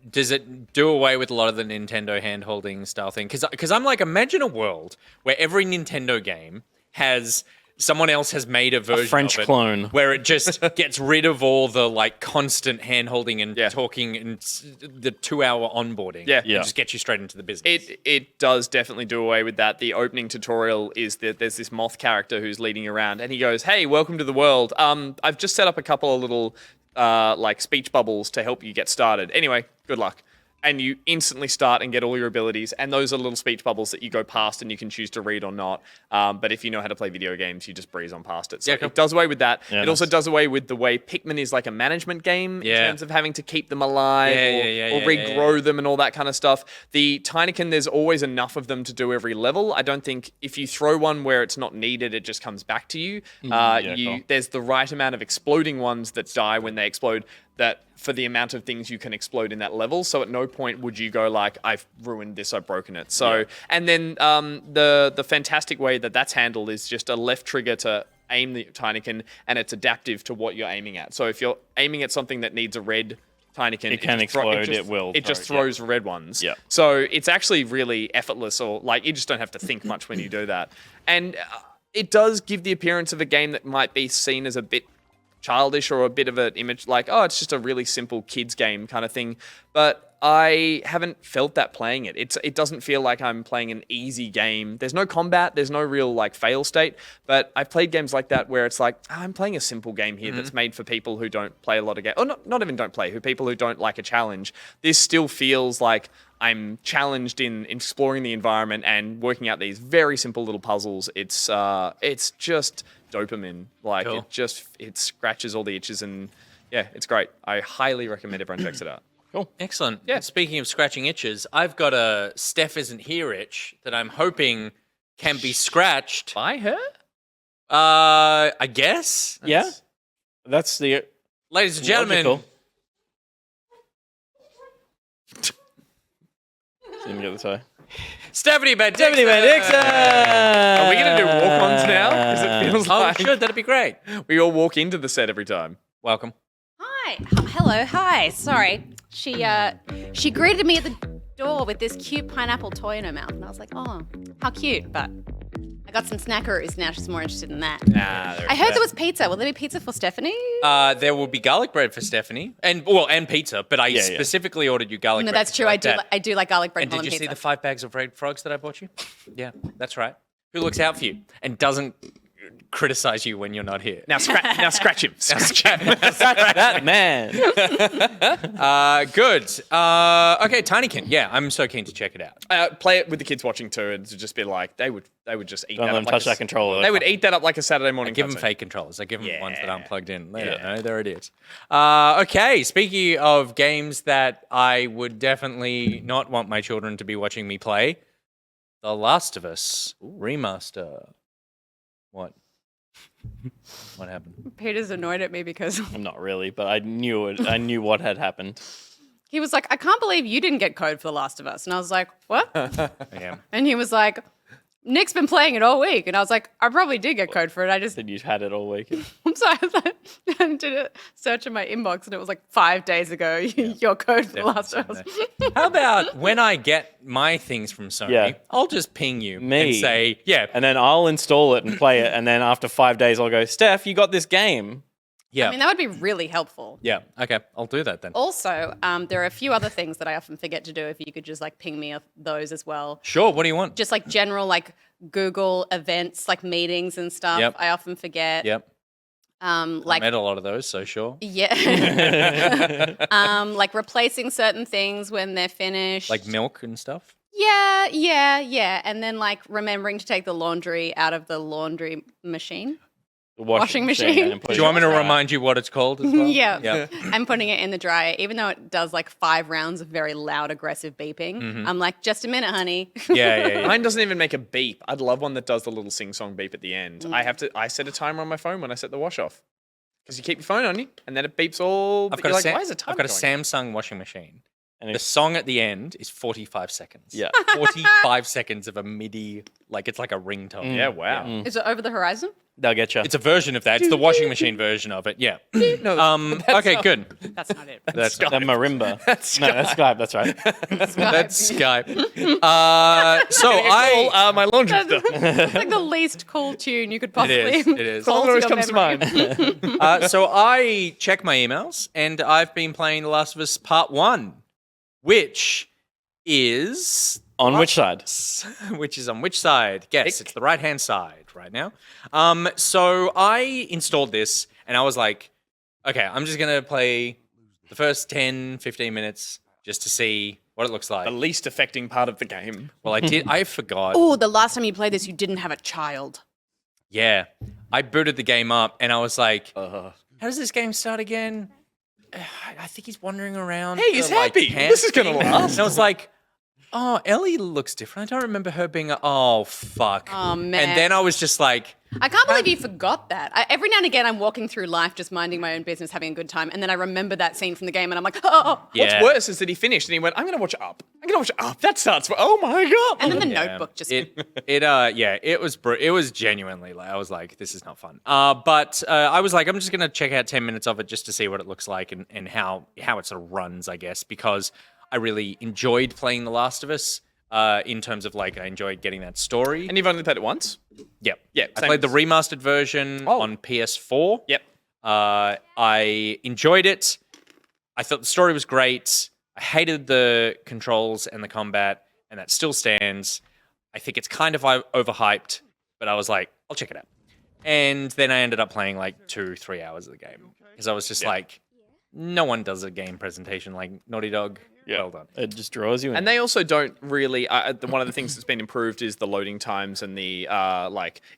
Does it do away with a lot of the Nintendo hand-holding style thing? Because I'm like, imagine a world where every Nintendo game has someone else has made a version French of it clone. where it just gets rid of all the like constant hand-holding and Yeah. talking and the 2-hour onboarding. Yeah. And Yeah. just get you straight into the business. It does definitely do away with that. The opening tutorial is that there's this moth character who's leading you around, and he goes, "Hey, welcome to the world. I've just set up a couple of little like speech bubbles to help you get started. Anyway, good luck." And you instantly start and get all your abilities, and those are little speech bubbles that you go past and you can choose to read or not. But if you know how to play video games, you just breeze on past it. So Yeah, cool. it does away with that. Yeah, it also nice. does away with the way Pikmin is like a management game Yeah. in terms of having to keep them alive or regrow them and all that kind of stuff. The Tinykin, there's always enough of them to do every level. I don't think if you throw one where it's not needed, it just comes back to you. Cool. There's the right amount of exploding ones that die when they explode, that for the amount of things you can explode in that level. So at no point would you go like, I've ruined this, I've broken it. So, and then the fantastic way that that's handled is just a left trigger to aim the Tinykin, and it's adaptive to what you're aiming at. So if you're aiming at something that needs a red Tinykin, It can just explode, it will It just throw it, yeah. throws red ones. Yeah. So it's actually really effortless, or like you just don't have to think much when you do that. And it does give the appearance of a game that might be seen as a bit childish or a bit of an image like, oh, it's just a really simple kids game kind of thing. But I haven't felt that playing it. It doesn't feel like I'm playing an easy game. There's no combat. There's no real like fail state. But I've played games like that where it's like, I'm playing a simple game here that's made for people who don't play a lot of games. Or not even don't play, people who don't like a challenge. This still feels like I'm challenged in exploring the environment and working out these very simple little puzzles. It's just dopamine. Like Cool. it scratches all the itches, and yeah, it's great. I highly recommend everyone checks it out. Excellent. Yeah. Speaking of scratching itches, I've got a Steph isn't here itch that I'm hoping can be scratched. By her? I guess. Yeah, that's the Ladies and gentlemen, logical. Didn't get the tie. Stephanie Van Stephanie Van Dixon! Are we going to do walk-ons now? Because it feels Oh, like sure, that'd be great. we all walk into the set every time. Welcome. Hi. Hello. Hi. Sorry. She greeted me at the door with this cute pineapple toy in her mouth, and I was like, oh, how cute. But I got some snackeroos now. She's more interested in that. I heard there was pizza. Will there be pizza for Stephanie? There will be garlic bread for Stephanie, and pizza. But I specifically ordered you garlic No, bread. that's true. I do like garlic bread And and did you pizza. see the 5 bags of red frogs that I bought you? Yeah, that's right. Who looks out for you and doesn't criticize you when you're not here. Now scratch him. That man. Good. Okay, Tinykin. Yeah, I'm so keen to check it out. Play it with the kids watching too, and to just be like, they would just eat Don't that let up. them touch that controller. They would eat that up like a Saturday morning. I give them cutscene. fake controllers. I give them ones that aren't plugged in. They don't Yeah. know. There it is. Okay, speaking of games that I would definitely not want my children to be watching me play, The Last of Us remaster. What? What happened? Peter's annoyed at me because I'm not really, but I knew it. I knew what had happened. he was like, I can't believe you didn't get code for The Last of Us. And I was like, what? I am. And he was like, Nick's been playing it all week. And I was like, I probably did get code for it. I just, Said you had it all week. I'm sorry. I did a search in my inbox and it was like 5 days ago, your code for The Last of Us. How about when I get my things from Sony, Yeah. I'll just ping you Me. and say, yeah, And then I'll install it and play it. And then after 5 days, I'll go, Steph, you got this game. yeah, I mean, that would be really helpful. yeah. Okay, I'll do that then. Also, there are a few other things that I often forget to do. If you could just like ping me of those as well. Sure. What do you want? Just like general like Google events, like meetings and stuff. Yep. I often forget. Yep. I Like met a lot of those, so sure. yeah. Like replacing certain things when they're finished. Like milk and stuff. Yeah. And then like remembering to take the laundry out of the laundry machine. The Washing machine. and put Do it you want me in to the dryer. remind you what it's called as well? Yeah. Yeah. I'm putting it in the dryer, even though it does like 5 rounds of very loud, aggressive beeping. I'm like, just a minute, honey. Yeah. Mine doesn't even make a beep. I'd love one that does the little sing-song beep at the end. I set a timer on my phone when I set the wash off. Because you keep your phone on you, and then it beeps all. I've But got, you're a like, Sam- why is the timer I've got a going? Samsung washing machine. And The it's, song at the end is 45 seconds. yeah. 45 seconds of a MIDI, like it's like a ringtone. Yeah, wow. Is it over the horizon? They'll get you. It's a version of that. It's the washing machine version of it. Yeah. Okay, good. That's not it. That's the marimba. That's Skype. That's right. That's Skype. So I. My laundry stuff. It's like the least cool tune you could possibly. It is. call Song always your comes to memory. mind. So I check my emails, and I've been playing The Last of Us Part 1, which is On which side? which is on which side? Guess. It's the right-hand side right now. So I installed this, and I was like, okay, I'm just going to play the first 10, 15 minutes just to see what it looks like. The least affecting part of the game. Well, I forgot. Oh, the last time you played this, you didn't have a child. Yeah. I booted the game up, and I was like, how does this game start again? I think he's wandering around. Hey, he's the, like, happy. camp This is gonna thing. last. And I was like, oh, Ellie looks different. I don't remember her being oh, fuck. Oh, man. And then I was just like, I can't believe you forgot that. Every now and again, I'm walking through life just minding my own business, having a good time, and then I remember that scene from the game, and I'm like, oh. yeah. What's worse is that he finished and he went, I'm going to watch Up. I'm going to watch Up. That starts, oh my God. And then the Yeah. notebook just. It was genuinely like I was like, this is not fun. But I was like, I'm just gonna check out 10 minutes of it just to see what it looks like and how it sort of runs, I guess, because I really enjoyed playing The Last of Us. In terms of like, I enjoyed getting that story. And you've only played it once? Yep. Yeah, I same played the as- remastered version on PS4. Yep. I enjoyed it. I thought the story was great. I hated the controls and the combat, and that still stands. I think it's kind of overhyped, but I was like, I'll check it out. And then I ended up playing like 2-3 hours of the game because I was just like, no one does a game presentation like Naughty Dog. Well done. It just draws you in. And they also don't really. One of the things that's been improved is the loading times and the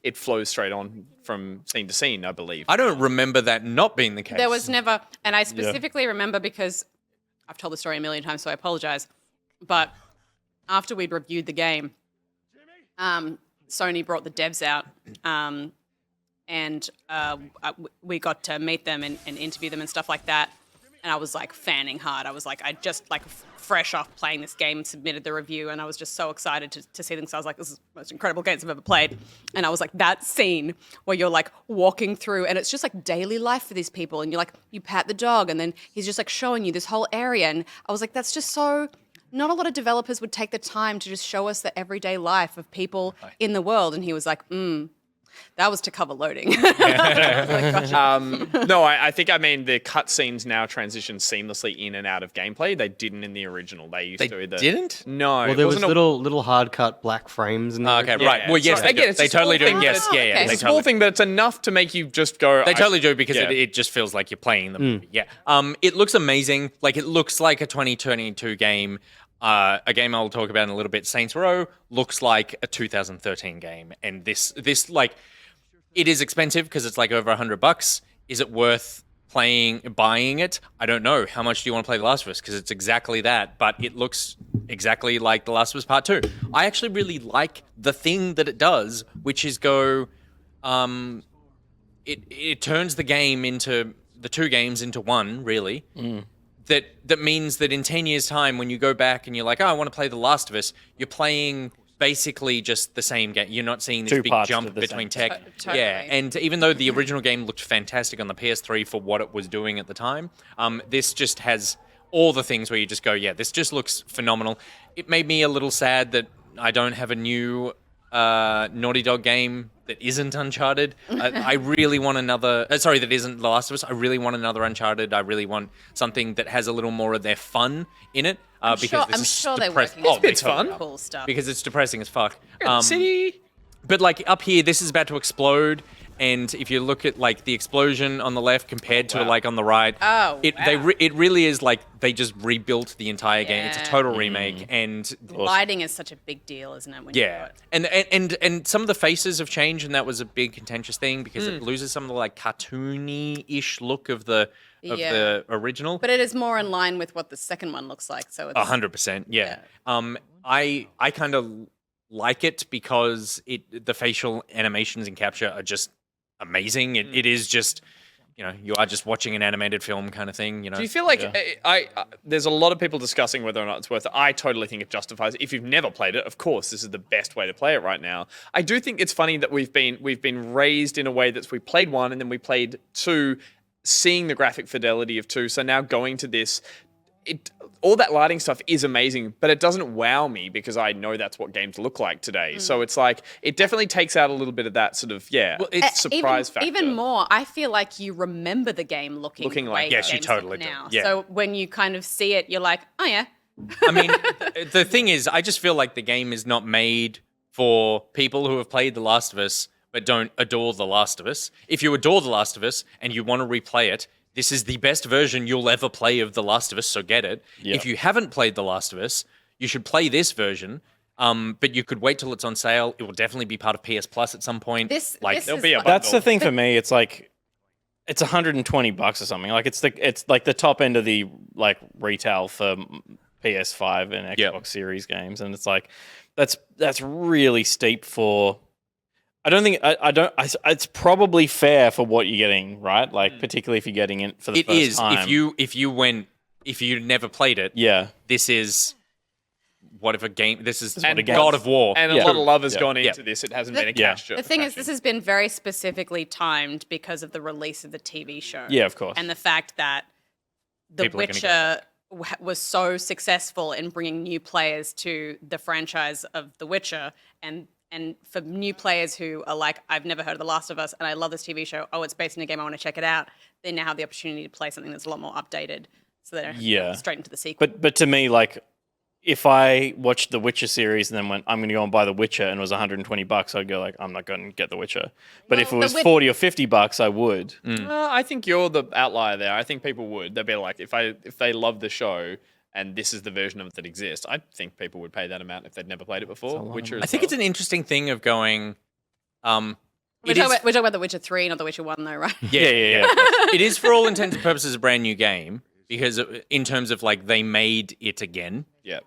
it flows straight on from scene to scene. I believe. I don't remember that not being the case. There was never, and I specifically remember because I've told the story a million times, so I apologize. But after we'd reviewed the game, Sony brought the devs out, and we got to meet them and interview them and stuff like that. And I was like fanning hard. I was like, I just like fresh off playing this game, submitted the review, and I was just so excited to see them. So I was like, this is the most incredible games I've ever played. And I was like, that scene where you're like walking through, and it's just like daily life for these people. And you're like, you pat the dog, and then he's just like showing you this whole area. And I was like, that's just so. Not a lot of developers would take the time to just show us the everyday life of people in the world. And he was like, That was to cover loading. No, I think I mean the cutscenes now transition seamlessly in and out of gameplay. They didn't in the original. They used to either didn't? No, Well, it there was wasn't a- little hard cut black frames and Okay, Yeah, right. Well, yes, so again, it's they a small totally do. thing, Yes, but yeah, yeah. okay. They It's a small totally, thing, but it's enough to make you just go. they totally do because yeah. it just feels like you're playing the movie. Yeah. It looks amazing. Like it looks like a 2022 game. A game I'll talk about in a little bit. Saints Row looks like a 2013 game, and this like it is expensive because it's like over $100. Is it worth buying it? I don't know. How much do you want to play The Last of Us? Because it's exactly that, but it looks exactly like The Last of Us Part 2. I actually really like the thing that it does, which is go. It turns the game into the two games into one, really. That means that in 10 years' time, when you go back and you're like, oh, I want to play The Last of Us, you're playing basically just the same game. You're not seeing this Two big parts jump of the between same. tech. Totally. Yeah, and even though the original game looked fantastic on the PS3 for what it was doing at the time, this just has all the things where you just go, yeah, this just looks phenomenal. It made me a little sad that I don't have a new Naughty Dog game that isn't Uncharted. I really want another. Sorry, that isn't The Last of Us. I really want another Uncharted. I really want something that has a little more of their fun in it. Because this I'm is sure they're depressing. working on It's fun. cool stuff. Because it's depressing as fuck. City. But like up here, this is about to explode. And if you look at like the explosion on the left compared to like on the right, it really is like they just rebuilt the entire game. It's a total remake, and Lighting is such a big deal, isn't it? When you do it? and some of the faces have changed, and that was a big contentious thing because it loses some of the like cartoony-ish look of the original. But it is more in line with what the second one looks like. So it's 100%, yeah. I kind of like it because the facial animations and capture are just amazing. It is just, you are just watching an animated film kind of thing. Do you feel like there's a lot of people discussing whether or not it's worth it? I totally think it justifies it. If you've never played it, of course, this is the best way to play it right now. I do think it's funny that we've been raised in a way that we played 1 and then we played 2, seeing the graphic fidelity of 2. So now going to this, all that lighting stuff is amazing, but it doesn't wow me because I know that's what games look like today. So it's like, it definitely takes out a little bit of that sort of, it's surprise factor. Even more, I feel like you remember the game looking Looking the like- way Yes, you games totally look do. now. Yeah. So when you kind of see it, you're like, oh yeah. I mean, the thing is, I just feel like the game is not made for people who have played The Last of Us but don't adore The Last of Us. If you adore The Last of Us and you want to replay it, this is the best version you'll ever play of The Last of Us, so get it. Yeah. If you haven't played The Last of Us, you should play this version, but you could wait till it's on sale. It will definitely be part of PS Plus at some point. This there'll is be a like- That's the thing for me. It's like it's $120 or something. Like it's like the top end of the like retail for PS5 and Xbox Series games, and it's like that's really steep for. I don't think it's probably fair for what you're getting, right? Like particularly if you're getting it for the It first is. time. If you never played it, yeah. this is what if a game. This is And God of War. And a Yeah. lot of love has Yeah. gone into this. It hasn't been a Yeah. cash The thing is, this has been very specifically timed because of the release of the TV show. Yeah, of course. And the fact that The People are gonna Witcher was so successful in bringing new players to the franchise of The Witcher, and for new players who are like, I've never heard of The Last of Us and I love this TV show. Oh, it's based in a game. I want to check it out. They now have the opportunity to play something that's a lot more updated, so they don't have to go straight into the sequel. But to me, like, if I watched the Witcher series and then went, I'm going to go and buy the Witcher, and it was $120, I'd go like, I'm not going to get the Witcher. But if it Well, was the $40 or $50, I would. I think you're the outlier there. I think people would. They'd be like, if they love the show and this is the version of it that exists, I think people would pay that amount if they'd never played it before. Witcher. I think it's an interesting thing of going. We're It talking, is, about, we're talking about The Witcher 3, not The Witcher 1 though, right? yeah. It is for all intents and purposes a brand new game because in terms of like they made it again. Yeah.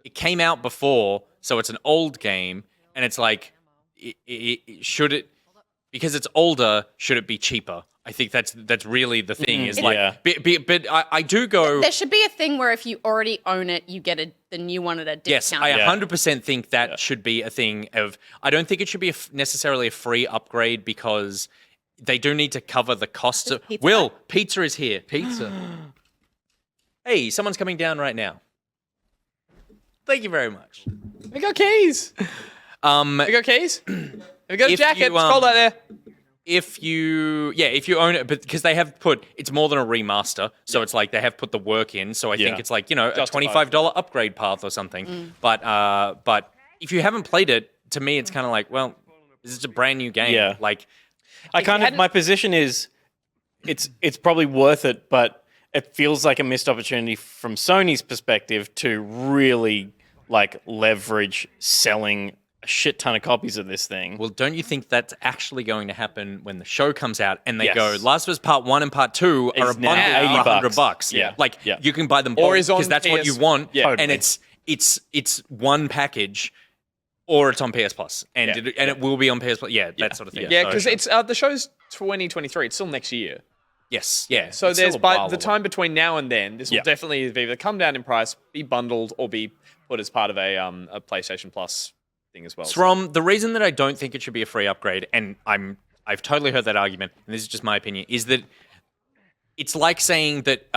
It came out before, so it's an old game, and it's like, should it, because it's older, should it be cheaper? I think that's really the thing. Is like, Yeah. but I do go. There should be a thing where if you already own it, you get the new one at a Yes, discount. I 100% think that should be a thing of. I don't think it should be necessarily a free upgrade because they do need to cover the costs of. pizza Will, pizza is here. Pizza. Hey, someone's coming down right now. Thank you very much. They got keys. Have you got keys? Have you got a If jacket? you, It's cold out there. if you own it, but because they have put, it's more than a remaster, so it's like they have put the work in. So I think it's like, a Justified. $25 upgrade path or something. But if you haven't played it, to me, it's kind of like, well, this is a brand new game. Yeah. Like, my position is, it's probably worth it, but it feels like a missed opportunity from Sony's perspective to really like leverage selling a shit ton of copies of this thing. well, don't you think that's actually going to happen when the show comes out and they Yes. go, Last of Us Part 1 and Part 2 are a It's now bundle for $80. $100? Yeah. Like, Yeah. you can buy them Or both is on because that's what you PS want. Yeah. And Totally. it's one package, or it's on PS Plus, and it will be on PS Plus. Yeah, that sort of thing. Yeah, So- because it's the show's 2023. It's still next year. yes, yeah. So it's there's still a while by the away. time between now and then, this will Yeah. definitely either come down in price, be bundled, or be put as part of a PlayStation Plus thing as well. From the reason that I don't think it should be a free upgrade, and I've totally heard that argument, and this is just my opinion, is that it's like saying that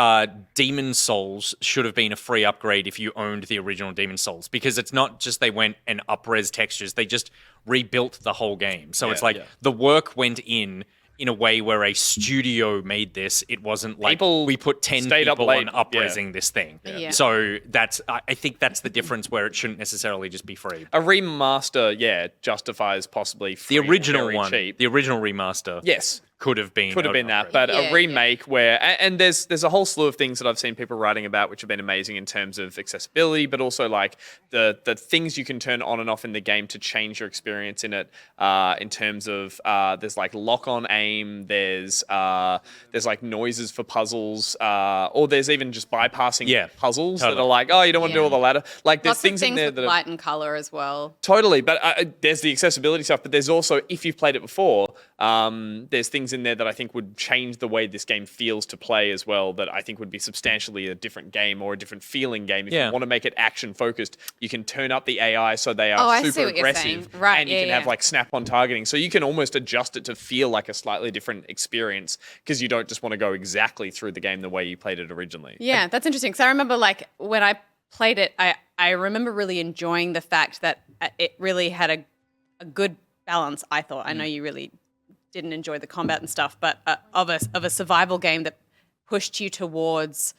Demon Souls should have been a free upgrade if you owned the original Demon Souls, because it's not just they went and up-res textures, they just rebuilt the whole game. So it's like the work went in a way where a studio made this. It wasn't like People we put 10 stayed up people late, on up-resing this thing. Yeah. So I think that's the difference where it shouldn't necessarily just be free. a remaster, justifies possibly free, The original very one, cheap. the original remaster, Yes. could have been That, upgrade. but Yeah, a remake where and there's a whole slew of things that I've seen people writing about which have been amazing in terms of accessibility, but also like the things you can turn on and off in the game to change your experience in it. In terms of there's like lock on aim, there's like noises for puzzles, or there's even just bypassing puzzles that are like, oh, you don't want to do all the ladder. Like there's Lots things of in things there with that are light and color as well. totally, but there's the accessibility stuff, but there's also, if you've played it before, there's things in there that I think would change the way this game feels to play as well, that I think would be substantially a different game or a different feeling game. If you want to make it action focused, you can turn up the AI so they are I see super what you're saying. aggressive, Right, and you can have like snap-on targeting. So you can almost adjust it to feel like a slightly different experience because you don't just want to go exactly through the game the way you played it originally. Yeah, that's interesting. Because I remember, like, when I played it, I remember really enjoying the fact that it really had a good balance, I thought. I know you really didn't enjoy the combat and stuff, but of a survival game that pushed you towards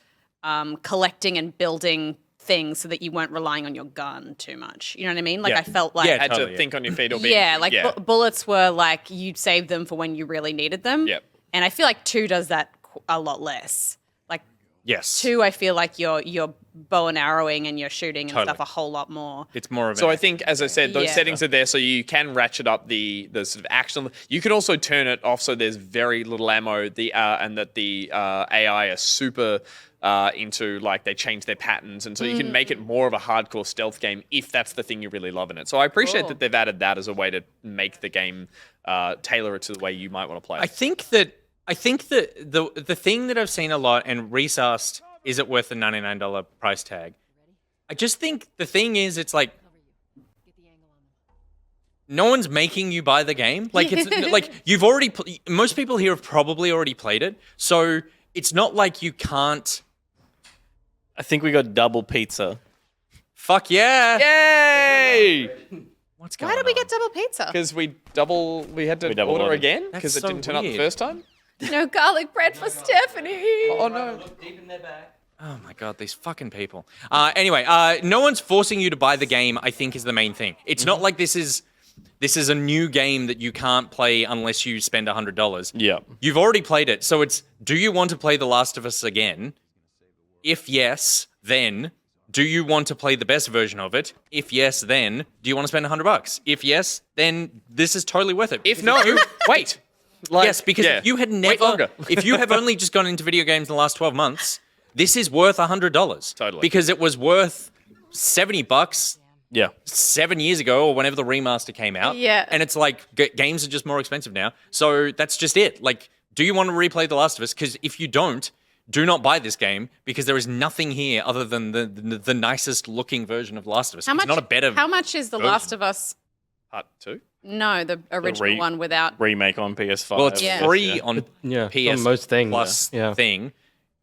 collecting and building things so that you weren't relying on your gun too much. You know what I mean? Like, I felt like... Had to think on your feet or be... bullets were like, you'd save them for when you really needed them. Yep. And I feel like 2 does that a lot less. Like, Yes. 2, I feel like you're bow and arrowing and you're shooting and stuff a whole lot more. It's more of So I think, as I said, those Yeah. settings are there so you can ratchet up the sort of action. You can also turn it off so there's very little ammo, and that the AI are super into, like, they change their patterns. And so you can make it more of a hardcore stealth game if that's the thing you really love in it. So I appreciate that they've added that as a way to make the game tailor it to the way you might want to play it. I think that the thing that I've seen a lot, and Reese asked, is it worth the $99 price tag? I just think the thing is, it's like, no one's making you buy the game. Like, it's like you've already. Most people here have probably already played it, so it's not like you can't. I think we got double pizza. Fuck yeah! Yay! What's going Why on? did we get double pizza? Because we had to double order ordered. again because That's it so didn't turn up the weird. first time. No garlic bread for Stephanie. Oh no! Oh my god, these fucking people. Anyway, no one's forcing you to buy the game, I think, is the main thing. It's not like this is a new game that you can't play unless you spend $100. Yeah. You've already played it, so it's, do you want to play The Last of Us again? If yes, then do you want to play the best version of it? If yes, then do you want to spend $100? If yes, then this is totally worth it. If no, wait. Like, Yes, because if you had Wait never, longer. if you have only just gone into video games in the last 12 months, this is worth $100. Totally. Because it was worth $70 Yeah. 7 years ago or whenever the remaster came out. Yeah. And it's like, games are just more expensive now. So that's just it. Like, do you want to replay The Last of Us? Because if you don't, do not buy this game because there is nothing here other than the nicest looking version of The Last of Us. It's not a better How much is The Last of Us? Part 2. No, the original one without. Remake on PS5. Well, it's Yeah. free on Yeah, PS on most things. Plus Yeah. thing.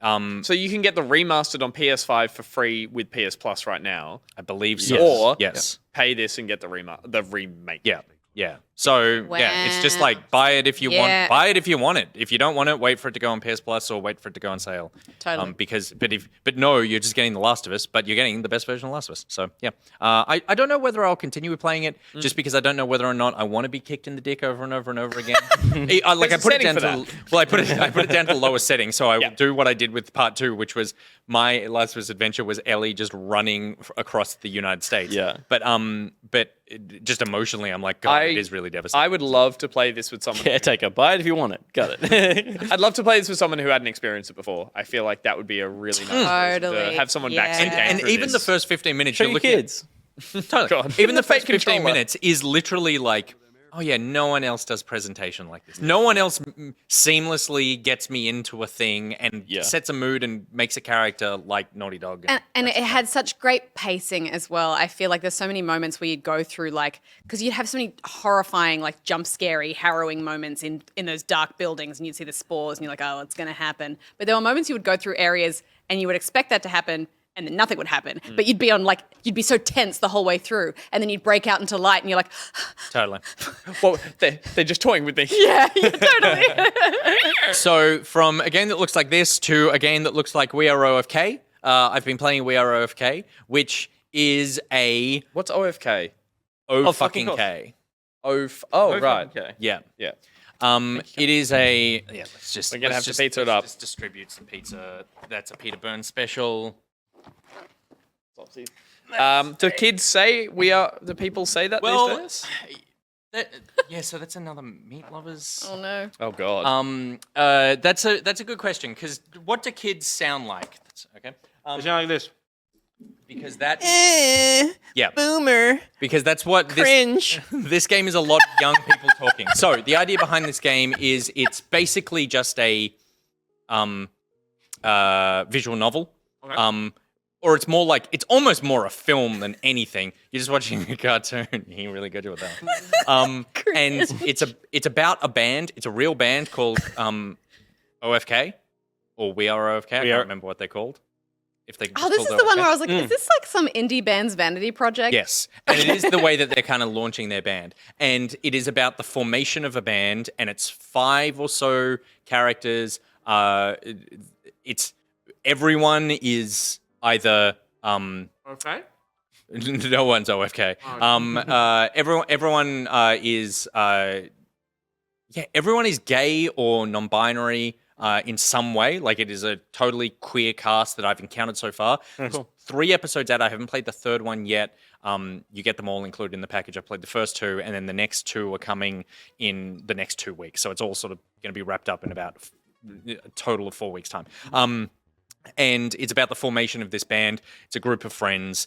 So you can get the remastered on PS5 for free with PS Plus right now. I believe so. Or yes. pay this and get the remake. Yeah. Yeah. So yeah, it's just like buy it if you want. Buy it if you want it. If you don't want it, wait for it to go on PS Plus or wait for it to go on sale. Totally. But no, you're just getting The Last of Us, but you're getting the best version of The Last of Us. So yeah, I don't know whether I'll continue playing it just because I don't know whether or not I want to be kicked in the dick over and over and over again. I put it down to I put it down to the lowest setting. So I will do what I did with part 2, which was my Last of Us adventure was Ellie just running across the United States. Yeah. But just emotionally, I'm like, God, it is really devastating. I would love to play this with someone. Caretaker, buy it if you want it. Got it. I'd love to play this with someone who hadn't experienced it before. I feel like that would be a really nice to Totally. have someone Yeah. backstage. And even the first 15 minutes, Show you're your looking kids. Totally. God. Even the The fake first 15 controller. minutes is literally like, oh yeah, no one else does presentation like this. No one else seamlessly gets me into a thing and sets a mood and makes a character like Naughty Dog. And it had such great pacing as well. I feel like there's so many moments where you'd go through because you'd have so many horrifying, jump scary, harrowing moments in those dark buildings, and you'd see the spores and you're like, oh, it's going to happen. But there were moments you would go through areas and you would expect that to happen and then nothing would happen. But you'd be you'd be so tense the whole way through, and then you'd break out into light and you're like, Totally. Well, they're just toying with me. yeah, totally. So from a game that looks like this to a game that looks like We Are OFK, I've been playing We Are OFK, which is a What's OFK? fucking K. Right. Okay. Yeah. Yeah. It is a let's just We're gonna have to just, pizza it let's up. Just distribute some pizza. That's a Peter Burns special. Do kids say do people say that Well, these days? So that's another Meat Lovers. Oh no. Oh God. That's a good question because what do kids sound like? Okay. It's not like this. Because that Boomer. because that's what Cringe. this game is a lot of young people talking. So the idea behind this game is it's basically just a visual novel. Okay. Or it's almost more a film than anything. You're just watching a cartoon. You're really good with that. And it's about a band. It's a real band called OFK or We Are OFK. I can't remember what they're called. If they Oh, this is the one where I was like, is this some indie band's vanity project? Yes. And it is the way that they're kind of launching their band. And it is about the formation of a band, and it's 5 or so characters. It's everyone is either Okay. no one's OFK. Everyone is everyone is gay or non-binary. In some way, it is a totally queer cast that I've encountered so far. Cool. 3 episodes out. I haven't played the 3rd one yet. You get them all included in the package. I played the first 2, and then the next 2 are coming in the next 2 weeks. So it's all sort of going to be wrapped up in about a total of 4 weeks' time. And it's about the formation of this band. It's a group of friends.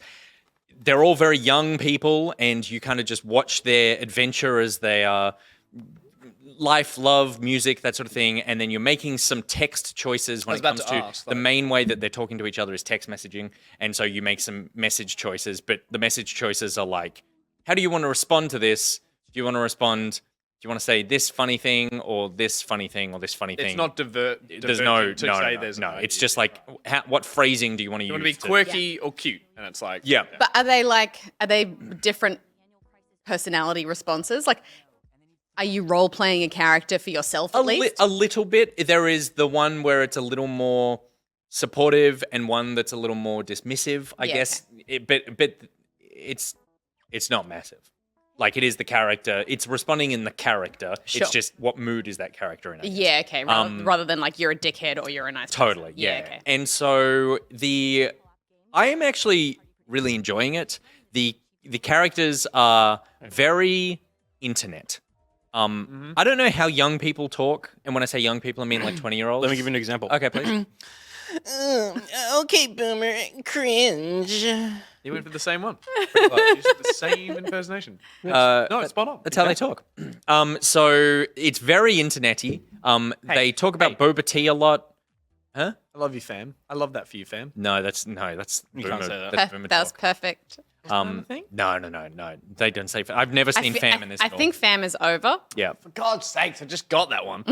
They're all very young people, and you kind of just watch their adventure as they are. Life, love, music, that sort of thing, and then you're making some text choices when it comes to the main way that they're talking to each other is text messaging, and so you make some message choices, but the message choices are like, how do you want to respond to this? Do you want to say this funny thing or this funny thing or this funny thing? It's not There's no. It's just what phrasing do you want to use? You want to be quirky or cute, and it's like Yeah. But are they different personality responses? Are you role playing a character for yourself at least? A little bit. There is the one where it's a little more supportive and one that's a little more dismissive, I guess. But it's not massive. It is the character. It's responding in the character. Sure. It's just what mood is that character in? Yeah, okay. Rather than you're a dickhead or you're a nice person. Totally, yeah. Okay. And so I am actually really enjoying it. The characters are very internet. I don't know how young people talk, and when I say young people, I mean 20-year-olds. Let me give you an example. Okay, please. Okay, Boomer. Cringe. you went for the same one. Pretty close. You said the same impersonation. No, it's spot on. That's how they talk. So it's very internety. They talk about boba tea a lot. Huh? I love you, fam. I love that for you, fam. No, that's You boomer. can't say that. That's boomer That was talk. perfect. No. They don't say. I've never seen fam in this. I think fam is over. Yeah. For God's sakes, I just got that one.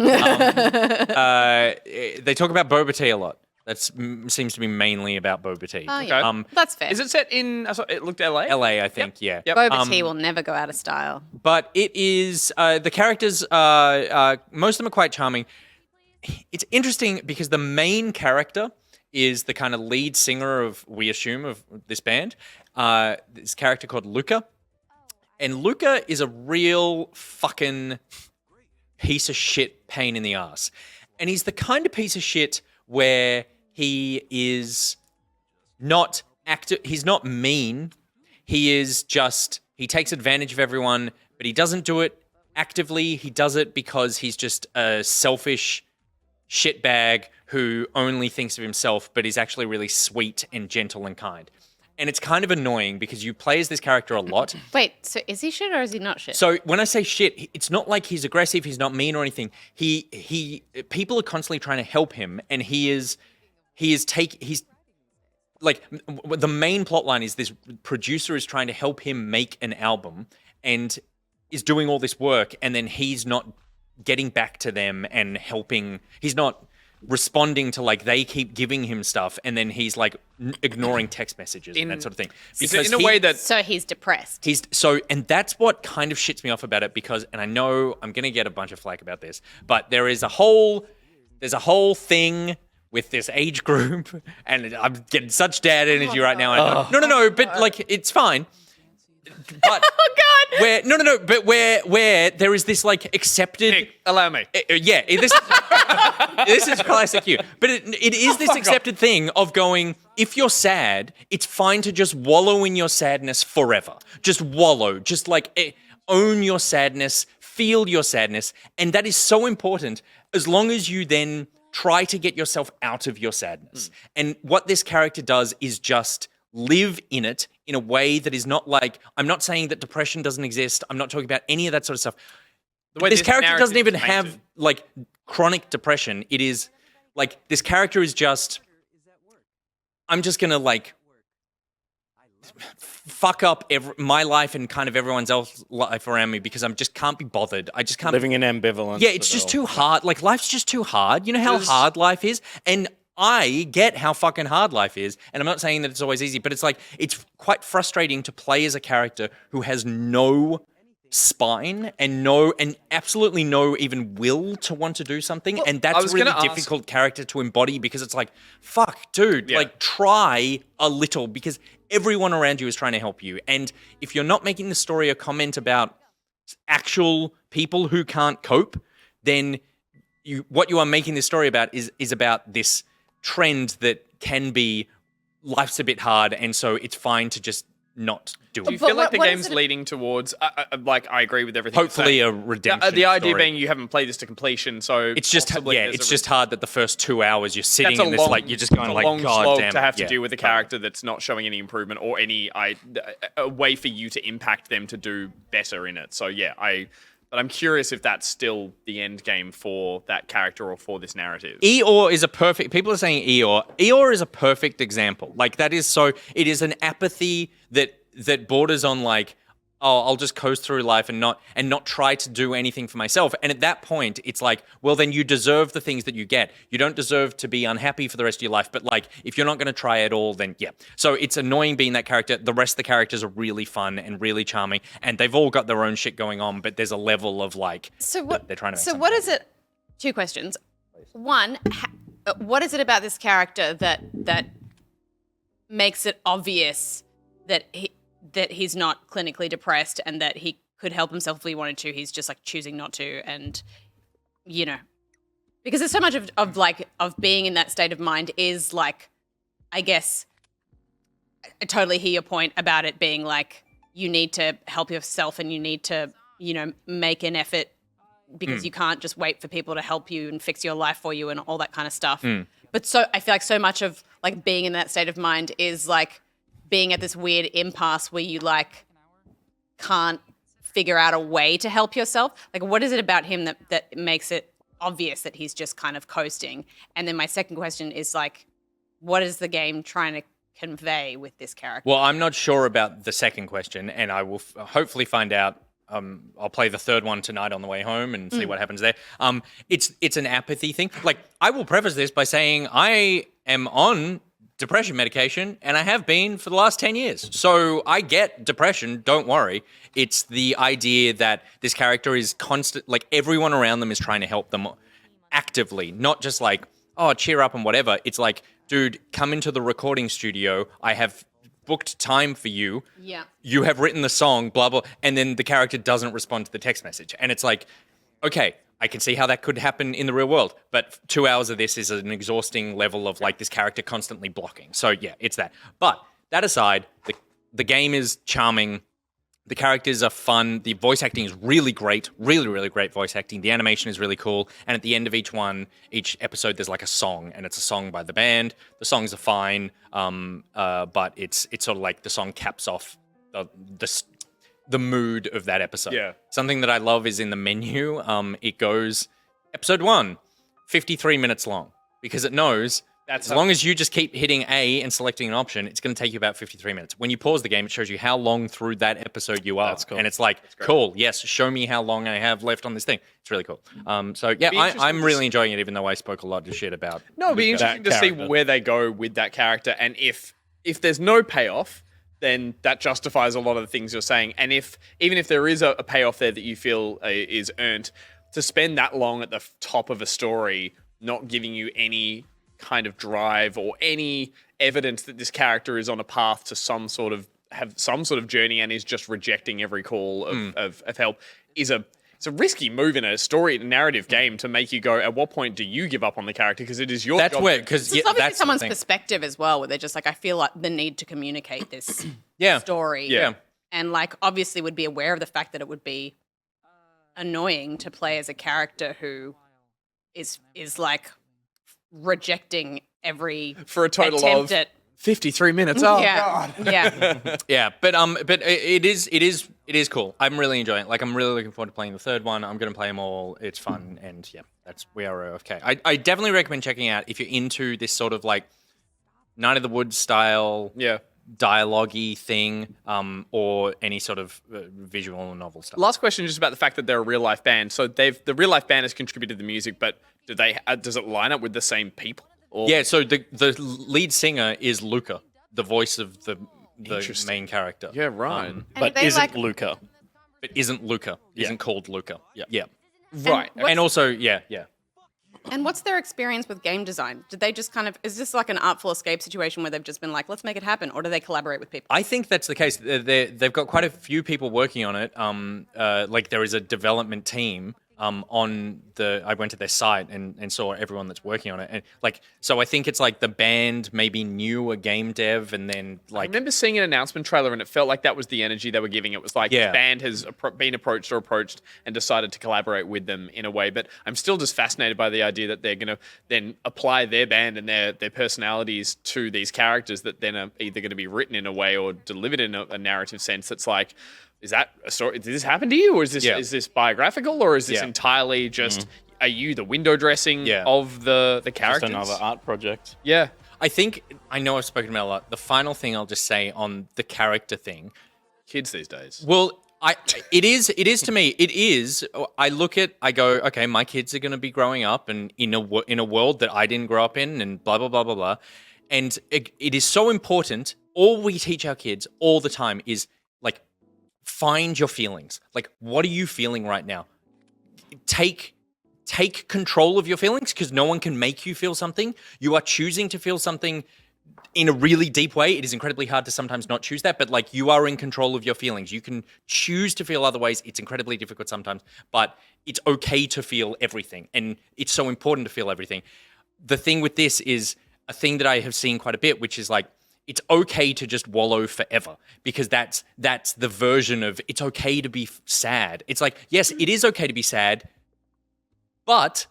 They talk about boba tea a lot. seems to be mainly about boba tea. Oh, yeah. That's fair. Is it set in? It looked LA. LA, I think. Yeah. Yep. Boba tea will never go out of style. But it is the characters. Most of them are quite charming. It's interesting because the main character is the kind of lead singer of, we assume, of this band. This character called Luca, and Luca is a real fucking piece of shit pain in the ass, and he's the kind of piece of shit where he is not active. He's not mean. He is just, he takes advantage of everyone, but he doesn't do it actively. He does it because he's just a selfish shitbag who only thinks of himself, but is actually really sweet and gentle and kind. And it's kind of annoying because you play as this character a lot. Wait, so is he shit or is he not shit? So when I say shit, it's not like he's aggressive, he's not mean or anything. People are constantly trying to help him, and he's like, the main plot line is this producer is trying to help him make an album and is doing all this work, and then he's not getting back to them and helping. He's not responding to, like, they keep giving him stuff, and then he's like ignoring text messages and that sort of thing. Because in a way that So he's depressed. And that's what kind of shits me off about it, because, and I know I'm gonna get a bunch of flack about this, but there's a whole thing with this age group, and I'm getting such dad energy right now. No, but like, it's fine. But Oh, God! where there is this, like, accepted. Nick, allow me. This is classic you. But it is this accepted thing of going, if you're sad, it's fine to just wallow in your sadness forever. Just wallow. Just like own your sadness, feel your sadness, and that is so important. As long as you then try to get yourself out of your sadness. And what this character does is just live in it in a way that is not like, I'm not saying that depression doesn't exist. I'm not talking about any of that sort of stuff. The way This character narrative doesn't even is have, painted. like, chronic depression. It is like, this character is just, I'm just gonna, like, fuck up my life and kind of everyone's else life around me because I just can't be bothered. I just can't. Living in ambivalence. Yeah, it's just too hard. Like, life's just too hard. You know how hard life is? And I get how fucking hard life is. And I'm not saying that it's always easy, but it's like, it's quite frustrating to play as a character who has no spine and absolutely no even will to want to do something. And that's was a really gonna ask- difficult character to embody, because it's like, fuck, dude, Yeah. like, try a little, because everyone around you is trying to help you. And if you're not making the story a comment about actual people who can't cope, then what you are making this story about is about this trend that can be, life's a bit hard, and so it's fine to just not do Do you it. feel like the what is game's it- leading towards, like, I agree with everything. Hopefully you're a saying. redemption The idea story. being you haven't played this to completion, so It's just, possibly there's it's a just hard that the first 2 hours you're sitting that's in this, like, you're just going a like, long God slog damn to have to yeah. do with a character that's not showing any improvement or any a way for you to impact them to do better in it. So yeah, but I'm curious if that's still the end game for that character or for this narrative. Eeyore is a perfect, people are saying Eeyore. Eeyore is a perfect example. Like, that is so, it is an apathy that borders on, like, oh, I'll just coast through life and not try to do anything for myself. And at that point, it's like, well, then you deserve the things that you get. You don't deserve to be unhappy for the rest of your life. But, like, if you're not going to try at all, then yeah. So it's annoying being that character. The rest of the characters are really fun and really charming, and they've all got their own shit going on. But there's a level of, like, So what? they're trying to make So something what out is it? Two questions. One, what is it about this character that makes it obvious that he's not clinically depressed and that he could help himself if he wanted to? He's just, like, choosing not to, and you know, because there's so much of being in that state of mind is, like, I guess I totally hear your point about it being like, you need to help yourself and you need to, you know, make an effort because you can't just wait for people to help you and fix your life for you and all that kind of stuff. But so I feel like so much of, like, being in that state of mind is, like, being at this weird impasse where you, like, can't figure out a way to help yourself. Like, what is it about him that makes it obvious that he's just kind of coasting? And then my second question is, like, what is the game trying to convey with this character? Well, I'm not sure about the second question, and I will hopefully find out. I'll play the third one tonight on the way home and see what happens there. It's an apathy thing. Like, I will preface this by saying I am on depression medication, and I have been for the last 10 years. So I get depression, don't worry. It's the idea that this character is constant, like everyone around them is trying to help them actively, not just like, oh, cheer up and whatever. It's like, dude, come into the recording studio. I have booked time for you. Yeah. You have written the song, blah, blah. And then the character doesn't respond to the text message. And it's like, okay, I can see how that could happen in the real world, but 2 hours of this is an exhausting level of like this character constantly blocking. So yeah, it's that. But that aside, the game is charming. The characters are fun. The voice acting is really great. Really, really great voice acting. The animation is really cool. And at the end of each episode, there's like a song, and it's a song by the band. The songs are fine, but it's sort of like the song caps off the mood of that episode. Yeah. Something that I love is in the menu. It goes episode 1, 53 minutes long, because it knows as long as you just keep hitting A and selecting an option, it's going to take you about 53 minutes. When you pause the game, it shows you how long through that episode you are. That's cool. And it's like, cool, yes, show me how long I have left on this thing. It's really cool. So yeah, I'm really enjoying it, even though I spoke a lot of shit about. No, it'd be interesting to see where they go with that character, and if there's no payoff, then that justifies a lot of the things you're saying. And even if there is a payoff there that you feel is earned, to spend that long at the top of a story, not giving you any kind of drive or any evidence that this character is on a path to some sort of journey and is just rejecting every call of help, is it's a risky move in a story narrative game to make you go, at what point do you give up on the character? Because it is your job. That's where, because It's obviously someone's perspective as well, where they're just like, I feel like the need to communicate this story. Yeah. And like, obviously would be aware of the fact that it would be annoying to play as a character who is like rejecting every for a total attempt of at 53 minutes. Oh yeah, God. yeah. Yeah, but it is cool. I'm really enjoying it. Like, I'm really looking forward to playing the third one. I'm going to play them all. It's fun, and yeah, we are okay. I definitely recommend checking out if you're into this sort of like Night of the Woods style, dialogue-y thing, or any sort of visual novel stuff. Last question, just about the fact that they're a real life band. So the real life band has contributed the music, but does it line up with the same people? Or? Yeah, so the lead singer is Luca, the voice of the main character. Yeah, right. But isn't Luca. But isn't Luca. Isn't called Luca. Yeah. Right. And also, yeah. And what's their experience with game design? Did they just is this like an artful escape situation where they've just been like, let's make it happen? Or do they collaborate with people? I think that's the case. They've got quite a few people working on it. Like there is a development team I went to their site and saw everyone that's working on it. And like, so I think it's like the band maybe knew a game dev, and then like, I remember seeing an announcement trailer and it felt like that was the energy they were giving. It was like the band has been approached and decided to collaborate with them in a way. But I'm still just fascinated by the idea that they're going to then apply their band and their personalities to these characters that then are either going to be written in a way or delivered in a narrative sense that's like, is that a story? Did this happen to you, or is this biographical, or is this entirely just? Are you the window dressing of the characters? Just another art project. Yeah, I know I've spoken about a lot. The final thing I'll just say on the character thing, kids these days. Well, it is to me. It is. I go, okay, my kids are going to be growing up and in a world that I didn't grow up in, and blah blah blah blah blah. And it is so important. All we teach our kids all the time is like, find your feelings. Like, what are you feeling right now? Take control of your feelings, because no one can make you feel something. You are choosing to feel something in a really deep way. It is incredibly hard to sometimes not choose that, but like, you are in control of your feelings. You can choose to feel other ways. It's incredibly difficult sometimes, but it's okay to feel everything. And it's so important to feel everything. The thing with this is a thing that I have seen quite a bit, which is like, it's okay to just wallow forever, because that's the version of it's okay to be sad. It's like, yes, it is okay to be sad, but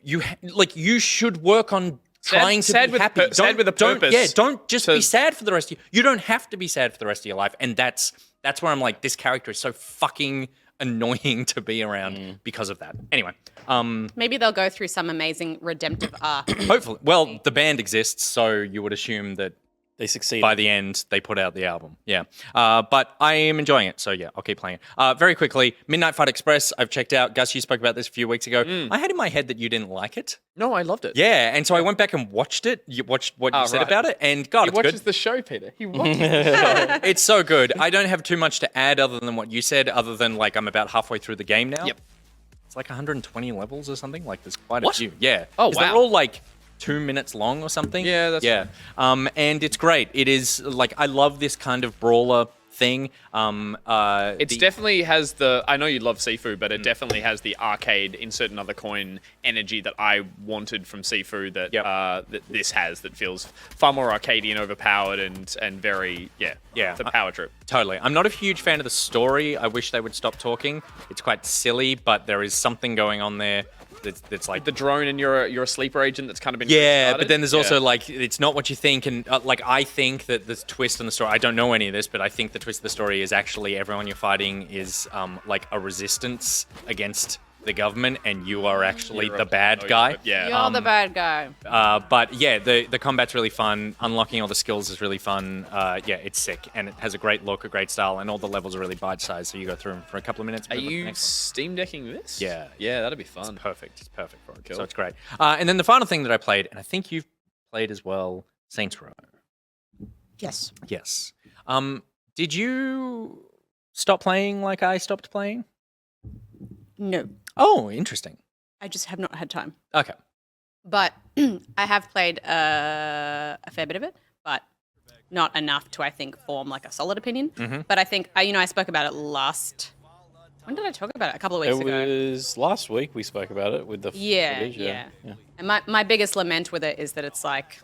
you should work on trying to be happy. Sad with a purpose. Don't just be sad for the rest of you don't have to be sad for the rest of your life. And that's where I'm like, this character is so fucking annoying to be around because of that. Anyway, maybe they'll go through some amazing redemptive arc. hopefully. Well, the band exists, so you would assume that They succeeded. by the end, they put out the album. Yeah. But I am enjoying it. So, yeah, I'll keep playing it. Very quickly, Midnight Fight Express, I've checked out. Gus, you spoke about this a few weeks ago. I had in my head that you didn't like it. No, I loved it. Yeah. And so I went back and watched it. You watched what you said right. about it. And, God, He it's watches good. the show, Peter. He watches the show. It's so good. I don't have too much to add other than what you said, other than, like, I'm about halfway through the game now. Yep. It's like 120 levels or something. Like, there's quite a few. Yeah. Oh, 'Cause they're wow. all, like, 2 minutes long or something. Yeah, that's And it's great. It is like I love this kind of brawler thing. It definitely has the. I know you love Sifu, but it definitely has the arcade insert another coin energy that I wanted from Sifu. That that this has. That feels far more arcadey and overpowered and very It's a power trip. Totally. I'm not a huge fan of the story. I wish they would stop talking. It's quite silly, but there is something going on there that's like The drone and you're a sleeper agent that's kind of been but then there's also like it's not what you think, and like I think that the twist in the story. I don't know any of this, but I think the twist of the story is actually everyone you're fighting is like a resistance against the government, and you are actually the bad guy. Yeah. You're the bad guy. But yeah, the combat's really fun. Unlocking all the skills is really fun. Yeah, it's sick, and it has a great look, a great style, and all the levels are really bite-sized. So you go through them for a couple of minutes. Are move on to the you next one. Steam decking this? Yeah. Yeah, that'd be fun. It's perfect. It's perfect for it. Cool. So it's great. And then the final thing that I played, and I think you've played as well, Saints Row. Yes. Yes. Did you stop playing like I stopped playing? No. Oh, interesting. I just have not had time. Okay. But I have played a fair bit of it, but not enough to, I think, form like a solid opinion. But I think, I spoke about it last... When did I talk about it? A couple of weeks ago. It was last week we spoke about it with the footage. Yeah. And my biggest lament with it is that it's like,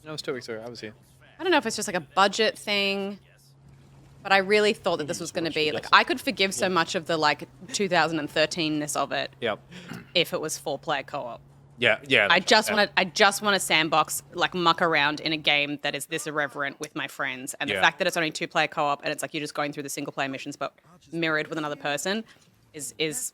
No, it was 2 weeks ago. I was here. I don't know if it's just like a budget thing, but I really thought that this was going to be like, I could forgive so much of the like 2013ness of it Yep. if it was 4-player co-op. Yeah. Yeah. I just want to sandbox, like muck around in a game that is this irreverent with my friends. And the fact that it's only 2-player co-op and it's like you're just going through the single-player missions but mirrored with another person is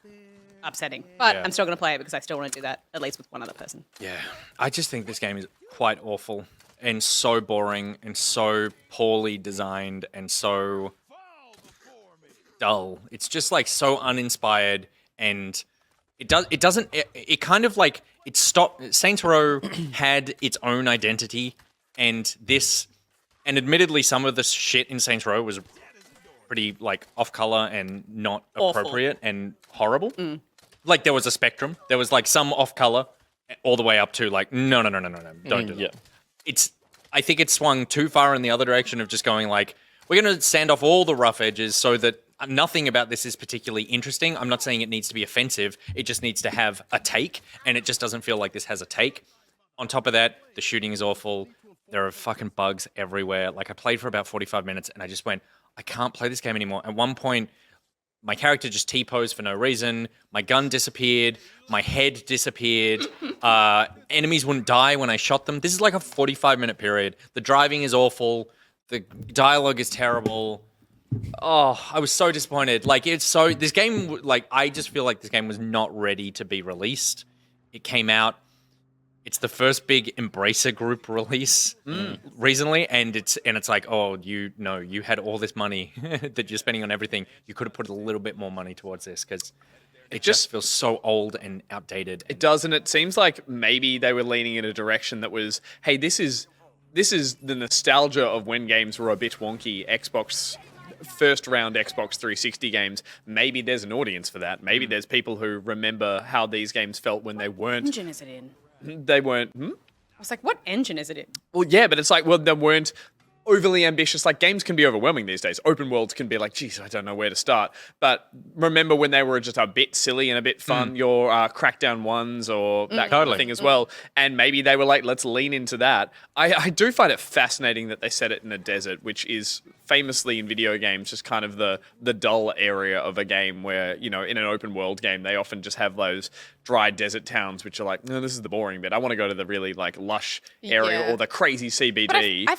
upsetting. But I'm still going to play it because I still want to do that, at least with one other person. Yeah. I just think this game is quite awful and so boring and so poorly designed and so dull. It's just like so uninspired, and it kind of like it stopped. Saints Row had its own identity, and admittedly some of the shit in Saints Row was pretty like off color and not appropriate and horrible. Like there was a spectrum. There was like some off color all the way up to like no, don't do that. I think it swung too far in the other direction of just going like, we're going to sand off all the rough edges so that nothing about this is particularly interesting. I'm not saying it needs to be offensive. It just needs to have a take, and it just doesn't feel like this has a take. On top of that, the shooting is awful. There are fucking bugs everywhere. Like I played for about 45 minutes and I just went, I can't play this game anymore. At one point, my character just T-posed for no reason. My gun disappeared. My head disappeared. Enemies wouldn't die when I shot them. This is like a 45-minute period. The driving is awful. The dialogue is terrible. Oh, I was so disappointed. Like, this game, like, I just feel like this game was not ready to be released. It came out. It's the first big Embracer Group release recently, and it's like, oh, you had all this money that you're spending on everything. You could have put a little bit more money towards this because it just feels so old and outdated. It does, and it seems like maybe they were leaning in a direction that was, hey, this is the nostalgia of when games were a bit wonky. Xbox first round Xbox 360 games. Maybe there's an audience for that. Maybe there's people who remember how these games felt when they weren't. Engine is it in? They weren't. I was like, what engine is it in? Well, yeah, but it's like, well, they weren't overly ambitious. Like, games can be overwhelming these days. Open worlds can be like, geez, I don't know where to start. But remember when they were just a bit silly and a bit fun, your Crackdown 1s or that kind of thing as well. And maybe they were like, let's lean into that. I do find it fascinating that they set it in a desert, which is famously in video games just kind of the dull area of a game where, in an open world game, they often just have those dry desert towns, which are like, no, this is the boring bit. I want to go to the really like lush area or the crazy CBD. But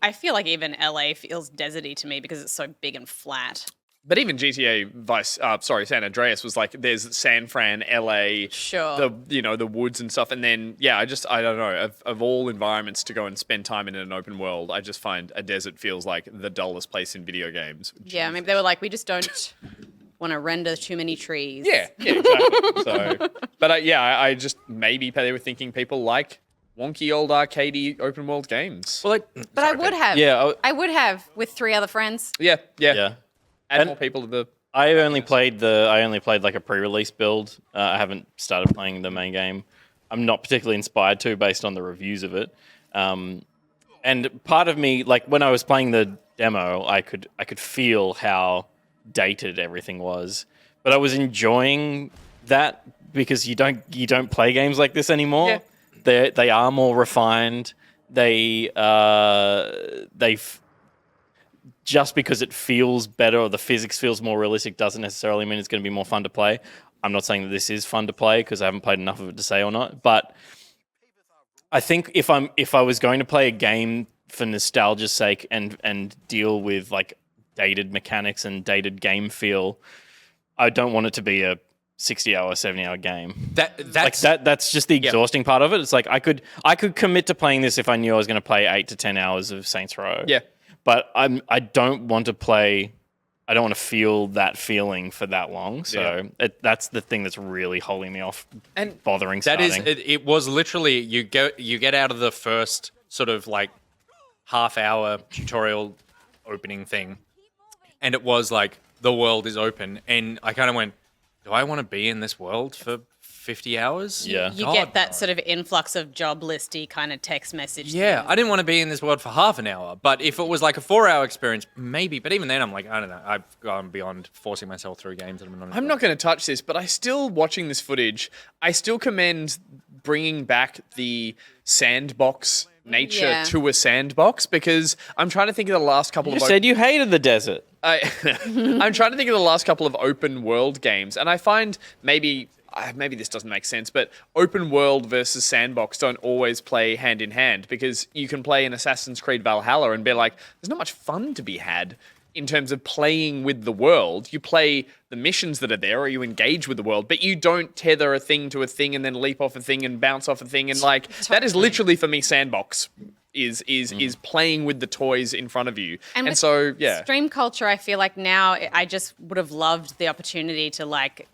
I feel like even LA feels deserty to me because it's so big and flat. But even GTA San Andreas was like, there's San Fran, LA, Sure. the woods and stuff, and then I don't know, of all environments to go and spend time in an open world, I just find a desert feels like the dullest place in video games. Yeah, maybe they were like, we just don't want to render too many trees. Yeah, exactly. So, but I just maybe they were thinking people like wonky old arcadey open world games. Well, But I would have. Yeah, I would have with 3 other friends. Yeah. Yeah. Add And- more people to the. I only played like a pre-release build. I haven't started playing the main game. I'm not particularly inspired to based on the reviews of it. And part of me, like when I was playing the demo, I could feel how dated everything was. But I was enjoying that because you don't play games like this anymore. Yeah. They are more refined. Just because it feels better or the physics feels more realistic doesn't necessarily mean it's going to be more fun to play. I'm not saying that this is fun to play because I haven't played enough of it to say or not. But I think if I was going to play a game for nostalgia's sake and deal with like dated mechanics and dated game feel, I don't want it to be a 60-hour, 70-hour game. That's just the exhausting part of it. It's like I could commit to playing this if I knew I was going to play 8 to 10 hours of Saints Row. Yeah. But I don't want to play. I don't want to feel that feeling for that long. So that's the thing that's really holding me off and bothering starting. That is, it was literally you get out of the first sort of like half-hour tutorial opening thing, and it was like the world is open, and I kind of went, do I want to be in this world for 50 hours? Yeah. You get that sort of influx of job listy kind of text message. Yeah, thing. I didn't want to be in this world for half an hour. But if it was like a 4-hour experience, maybe. But even then, I'm like, I don't know. I've gone beyond forcing myself through games. I'm not going to touch this, but watching this footage, I still commend bringing back the sandbox nature to a sandbox, because I'm trying to think of the last couple You said you hated the desert. I'm trying to think of the last couple of open world games, and I find maybe this doesn't make sense, but open world versus sandbox don't always play hand in hand, because you can play in Assassin's Creed Valhalla and be like, there's not much fun to be had in terms of playing with the world. You play the missions that are there, or you engage with the world, but you don't tether a thing to a thing and then leap off a thing and bounce off a thing. And like, that is literally for me sandbox. Is playing with the toys in front of you. And so, yeah. Stream culture, I feel like now I just would have loved the opportunity to like,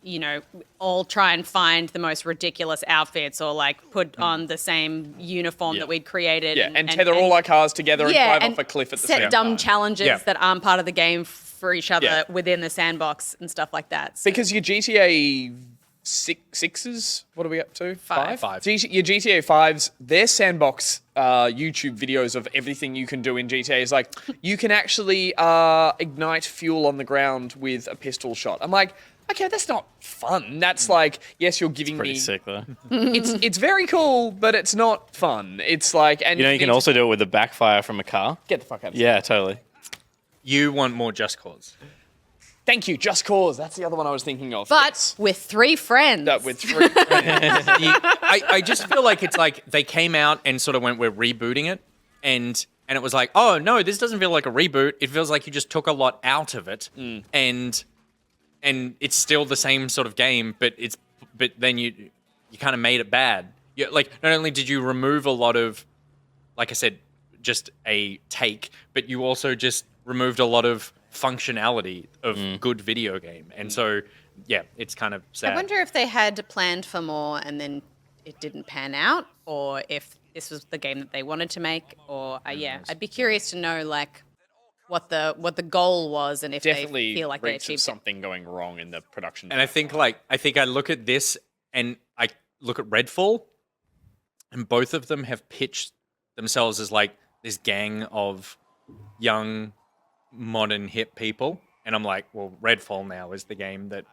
all try and find the most ridiculous outfits or like put on the same uniform that we'd created. Yeah, and tether all our cars together and drive off a cliff at the same time. Set dumb challenges that aren't part of the game for each other within the sandbox and stuff like that. So. Because your GTA sixes, what are we up to? Five. Your GTA 5s, their sandbox YouTube videos of everything you can do in GTA is like, you can actually ignite fuel on the ground with a pistol shot. I'm like, okay, that's not fun. That's like, yes, you're giving Pretty me... sick though. It's very cool, but it's not fun. It's like... and You can also do it with the backfire from a car. Get the fuck out of here. Yeah, totally. You want more Just Cause. Thank you, Just Cause. That's the other one I was thinking of. But with 3 friends. With 3 friends. I just feel like it's like they came out and sort of went, we're rebooting it. And it was like, oh, no, this doesn't feel like a reboot. It feels like you just took a lot out of it. And it's still the same sort of game, but then you kind of made it bad. Like, not only did you remove a lot of, like I said, just a take, but you also just removed a lot of functionality of good video game. And so, yeah, it's kind of sad. I wonder if they had planned for more and then it didn't pan out, or if this was the game that they wanted to make, or I'd be curious to know like what the goal was, and if Definitely they feel like they reeks of achieved something going wrong in the production. And I think I look at this and I look at Redfall, and both of them have pitched themselves as like this gang of young, modern, hip people. And I'm like, well, Redfall now is the game that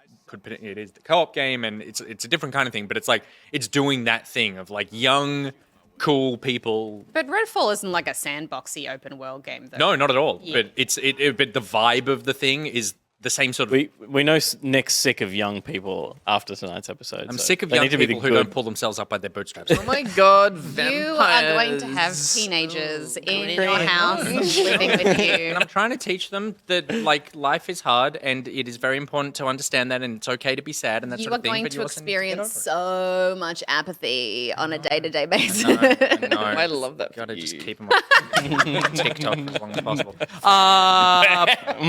it is the co-op game, and it's a different kind of thing, but it's like, it's doing that thing of like young, cool people. But Redfall isn't like a sandboxy open world game though. No, not at all. Yeah. But but the vibe of the thing is the same sort of. We know Nick's sick of young people after tonight's episode. I'm so sick of they young need to be people the who good- don't pull themselves up by their bootstraps. Oh my god, You are going to have teenagers in your house living with you. And I'm trying to teach them that like life is hard and it is very important to understand that, and it's okay to be sad and that You sort are of thing. going but to you also need get experience over so much apathy on a day-to-day basis. it. No, I love that. Gotta for just you. keep them on TikTok as long as possible.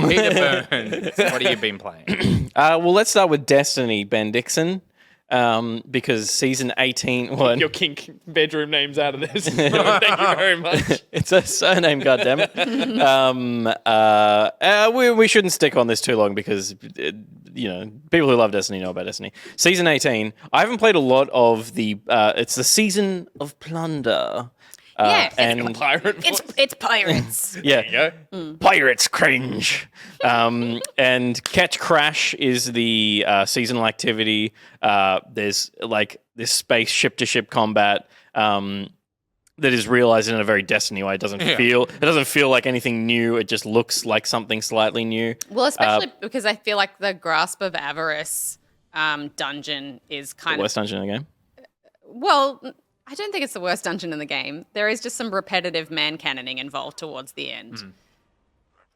Peter Burns, what have you been playing? Well, let's start with Destiny, Ben Dixon, because season 18. What? Your kink bedroom names out of this. Thank you very much. It's a surname, goddammit. We shouldn't stick on this too long because, people who love Destiny know about Destiny. Season 18. I haven't played a lot of the. It's the season of plunder. Yeah, and Pirate. it's pirates. yeah, pirates cringe. And Catch Crash is the seasonal activity. There's like this space ship to ship combat. That is realized in a very Destiny way. It doesn't feel like anything new. It just looks like something slightly new. Well, especially because I feel like the Grasp of Avarice dungeon is kind The worst dungeon in the game. Well, I don't think it's the worst dungeon in the game. There is just some repetitive man cannoning involved towards the end.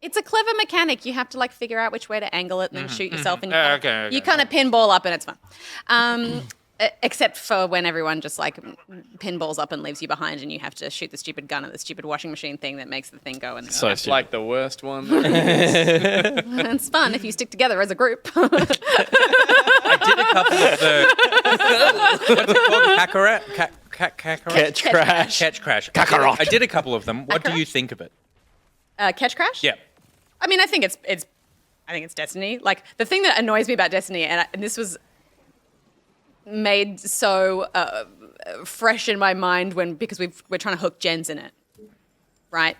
It's a clever mechanic. You have to like figure out which way to angle it and then shoot yourself, and you kind of pinball up, and it's fun. Except for when everyone just like pinballs up and leaves you behind, and you have to shoot the stupid gun at the stupid washing machine thing that makes the thing go. And So It's like the worst one. it's fun if you stick together as a group. I did a couple of the what's it called? Catch Crash. Catch Crash. Kakarot. I did a couple of them. What do you think of it? Catch Crash? Yeah. I mean, I think it's Destiny. Like the thing that annoys me about Destiny, and this was made so fresh in my mind because we're trying to hook gens in it, right?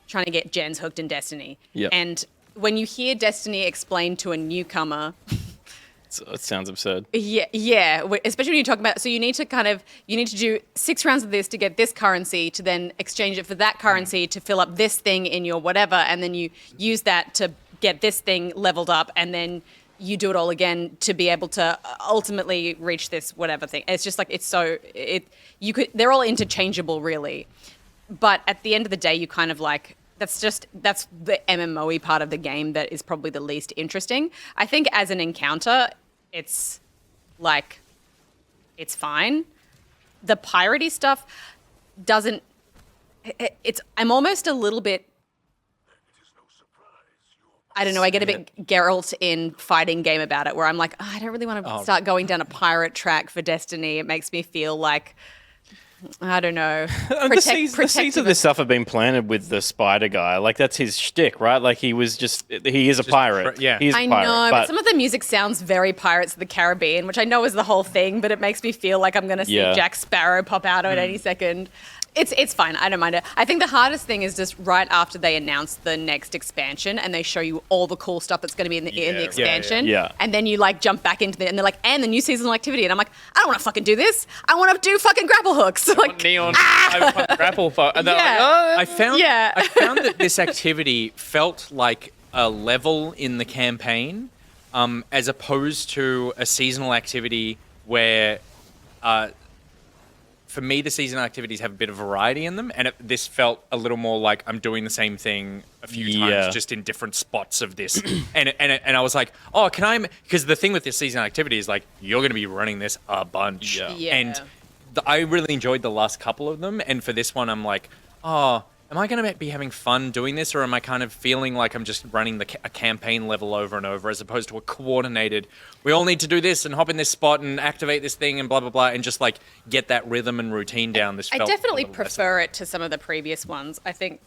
Trying to get gens hooked in Destiny. Yep. And when you hear Destiny explained to a newcomer, It sounds absurd. yeah, especially when you talk about, so you need to do 6 rounds of this to get this currency, to then exchange it for that currency to fill up this thing in your whatever, and then you use that to get this thing leveled up, and then you do it all again to be able to ultimately reach this whatever thing. It's just like, they're all interchangeable really. But at the end of the day, you kind of like, that's the MMO-y part of the game that is probably the least interesting. I think as an encounter, it's fine. The piratey stuff doesn't, I'm almost a little bit, I don't know, I get a bit Geralt in fighting game about it, where I'm like, I don't really want to start going down a pirate track for Destiny. It makes me feel like, I don't know. The seeds of this stuff have been planted with the spider guy. Like, that's his shtick, right? Like, he is a pirate. yeah. He is a I pirate. know, but some of the music sounds very Pirates of the Caribbean, which I know is the whole thing, but it makes me feel like I'm going to see Jack Sparrow pop out at any second. It's fine. I don't mind it. I think the hardest thing is just right after they announce the next expansion and they show you all the cool stuff that's going to be in the expansion. Yeah. And then you like jump back into and they're like, and the new seasonal activity. And I'm like, I don't want to fucking do this. I want to do fucking grapple hooks. Like, Neon grapple fo- and they're Yeah. like, oh, I found Yeah. I found that this activity felt like a level in the campaign, as opposed to a seasonal activity where, for me, the seasonal activities have a bit of variety in them, and this felt a little more like I'm doing the same thing a few times, just in different spots of this. and I was like, oh, can I? Because the thing with this seasonal activity is like you're going to be running this a bunch, Yeah. and I really enjoyed the last couple of them, and for this one, I'm like, oh, am I going to be having fun doing this, or am I kind of feeling like I'm just running a campaign level over and over, as opposed to a coordinated, we all need to do this and hop in this spot and activate this thing and blah, blah, blah, and just like get that rhythm and routine down. This I felt definitely a little prefer it to some of the previous ones. I think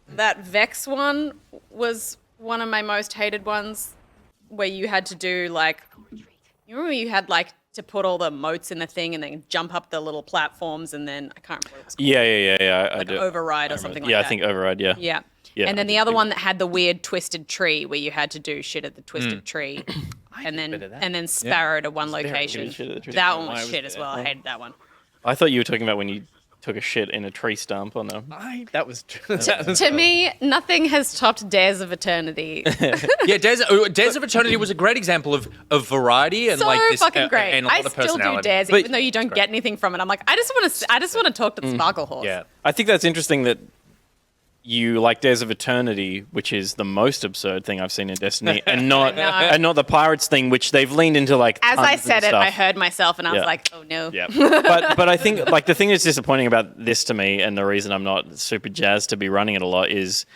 that Vex one was one of my most hated ones, where you had to do like, you remember you had like to put all the motes in the thing and then jump up the little platforms, and then I can't remember what it was called. Yeah. I Like do. override or something like Yeah, that. I think override. Yeah. Yeah. Yeah, And then I the did other do one that had the weird twisted tree, where you had to do shit at the twisted tree, and then Sparrow to one location. shit at the tree. That one was shit as well. I hated that one. I thought you were talking about when you took a shit in a tree stump on a. That was To me, nothing has topped Dares of Eternity. Yeah, Dares of Eternity was a great example of variety and So like this fucking great. and a lot I of still do personality. Dares, even though you don't get anything from it. I'm like, I just want to talk to the Sparkle Horse. Yeah. I think that's interesting that you like Days of Eternity, which is the most absurd thing I've seen in Destiny, and not the Pirates thing, which they've leaned into like. As I said it, stuff. I heard myself, and I was Yeah. like, oh no. Yeah, but I think like the thing that's disappointing about this to me, and the reason I'm not super jazzed to be running it a lot is,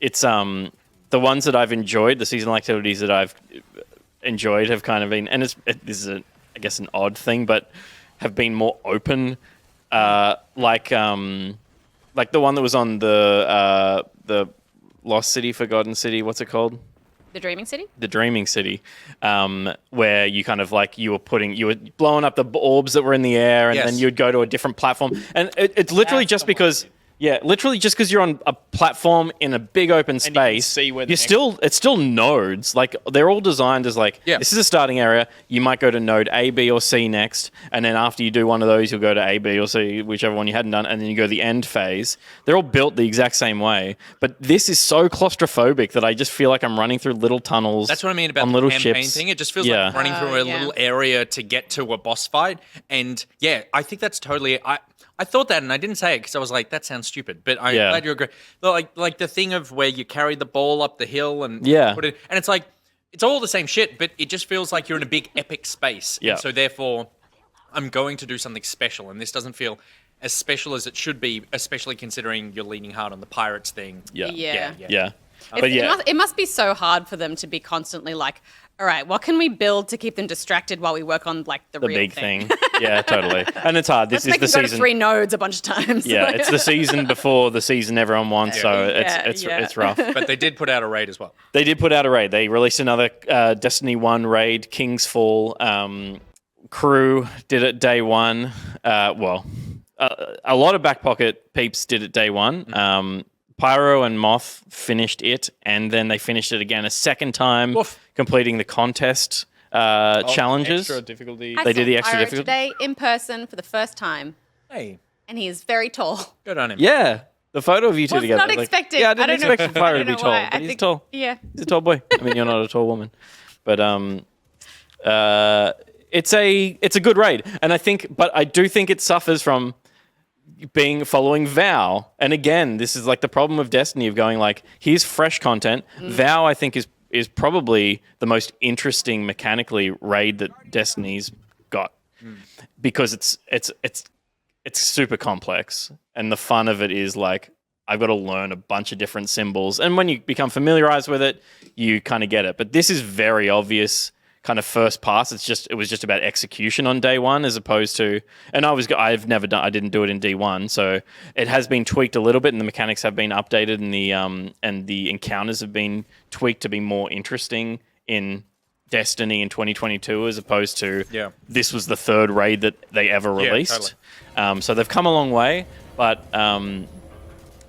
it's the ones that I've enjoyed, the seasonal activities that I've enjoyed have kind of been, and this is I guess an odd thing, but have been more open, like the one that was on the Lost City, Forgotten City. What's it called? The Dreaming City? The Dreaming City, where you kind of like you were blowing up the orbs that were in the air, and Yes. then you'd go to a different platform, and it's literally That's just the because. Yeah, literally just because you're on a platform in a big open you can space, see where the it's still nodes. Like they're all designed as like, Yeah. this is a starting area. You might go to node A, B, or C next, and then after you do one of those, you'll go to A, B, or C, whichever one you hadn't done, and then you go to the end phase. They're all built the exact same way, but this is so claustrophobic that I just feel like I'm running through little tunnels. That's what I mean about on the little campaign ships. thing. It just feels Yeah. like running through a little area to get to a boss fight. And yeah, I think that's totally. I thought that, and I didn't say it because I was like, that sounds stupid. But I'm Yeah. glad you agree. Like the thing of where you carry the ball up the hill and Yeah. put it, and it's like it's all the same shit, but it just feels like you're in a big epic space. Yeah. And so therefore, I'm going to do something special, and this doesn't feel as special as it should be, especially considering you're leaning hard on the pirates thing. Yeah. Yeah. Yeah. It's- But yeah. it must be so hard for them to be constantly like, all right, what can we build to keep them distracted while we work on like the The real big thing? thing. Yeah, totally. And it's hard. This Let's is make the them go to season. 3 nodes a bunch of times. Yeah, it's the season before the season everyone wants, so Yeah. it's rough. But they did put out a raid as well. They did put out a raid. They released another Destiny 1 raid, King's Fall. Crew did it day one. A lot of back pocket peeps did it day one. Pyro and Moth finished it, and then they finished it again a second time, Woof. completing the contest challenges. Extra difficulty. I They did saw the extra Pyro difficult- today in person for the first time, Hey, and he is very tall. good on him. Yeah, the photo of you two Was together. not expecting. Yeah, I didn't don't know- expect Pyro I to don't be know tall, why. but I he's think- tall. Yeah. He's a tall boy. I mean, you're not a tall woman, but it's a good raid, and I do think it suffers from following Vow. And again, this is like the problem of Destiny of going like, here's fresh content. Vow, I think, is probably the most interesting mechanically raid that Destiny's got because it's super complex, and the fun of it is like, I've got to learn a bunch of different symbols, and when you become familiarized with it, you kind of get it. But this is very obvious kind of first pass. It was just about execution on day one, as opposed to, and I didn't do it in D1, so it has been tweaked a little bit, and the mechanics have been updated, and the encounters have been tweaked to be more interesting in Destiny in 2022, as opposed to this was the third raid that they ever released. Totally. So they've come a long way, but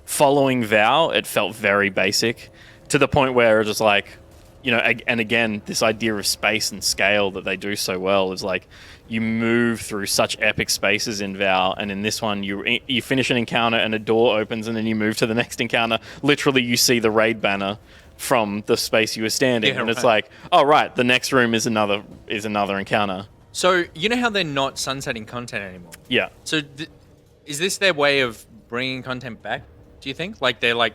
following Vow, it felt very basic to the point where it was like, you know, and again, this idea of space and scale that they do so well is like, you move through such epic spaces in Vow, and in this one, you finish an encounter and a door opens, and then you move to the next encounter. Literally, you see the raid banner from the space you were standing, and it's like, oh right, the next room is another encounter. So you know how they're not sunsetting content anymore? Yeah. So is this their way of bringing content back, do you think? Like they're like,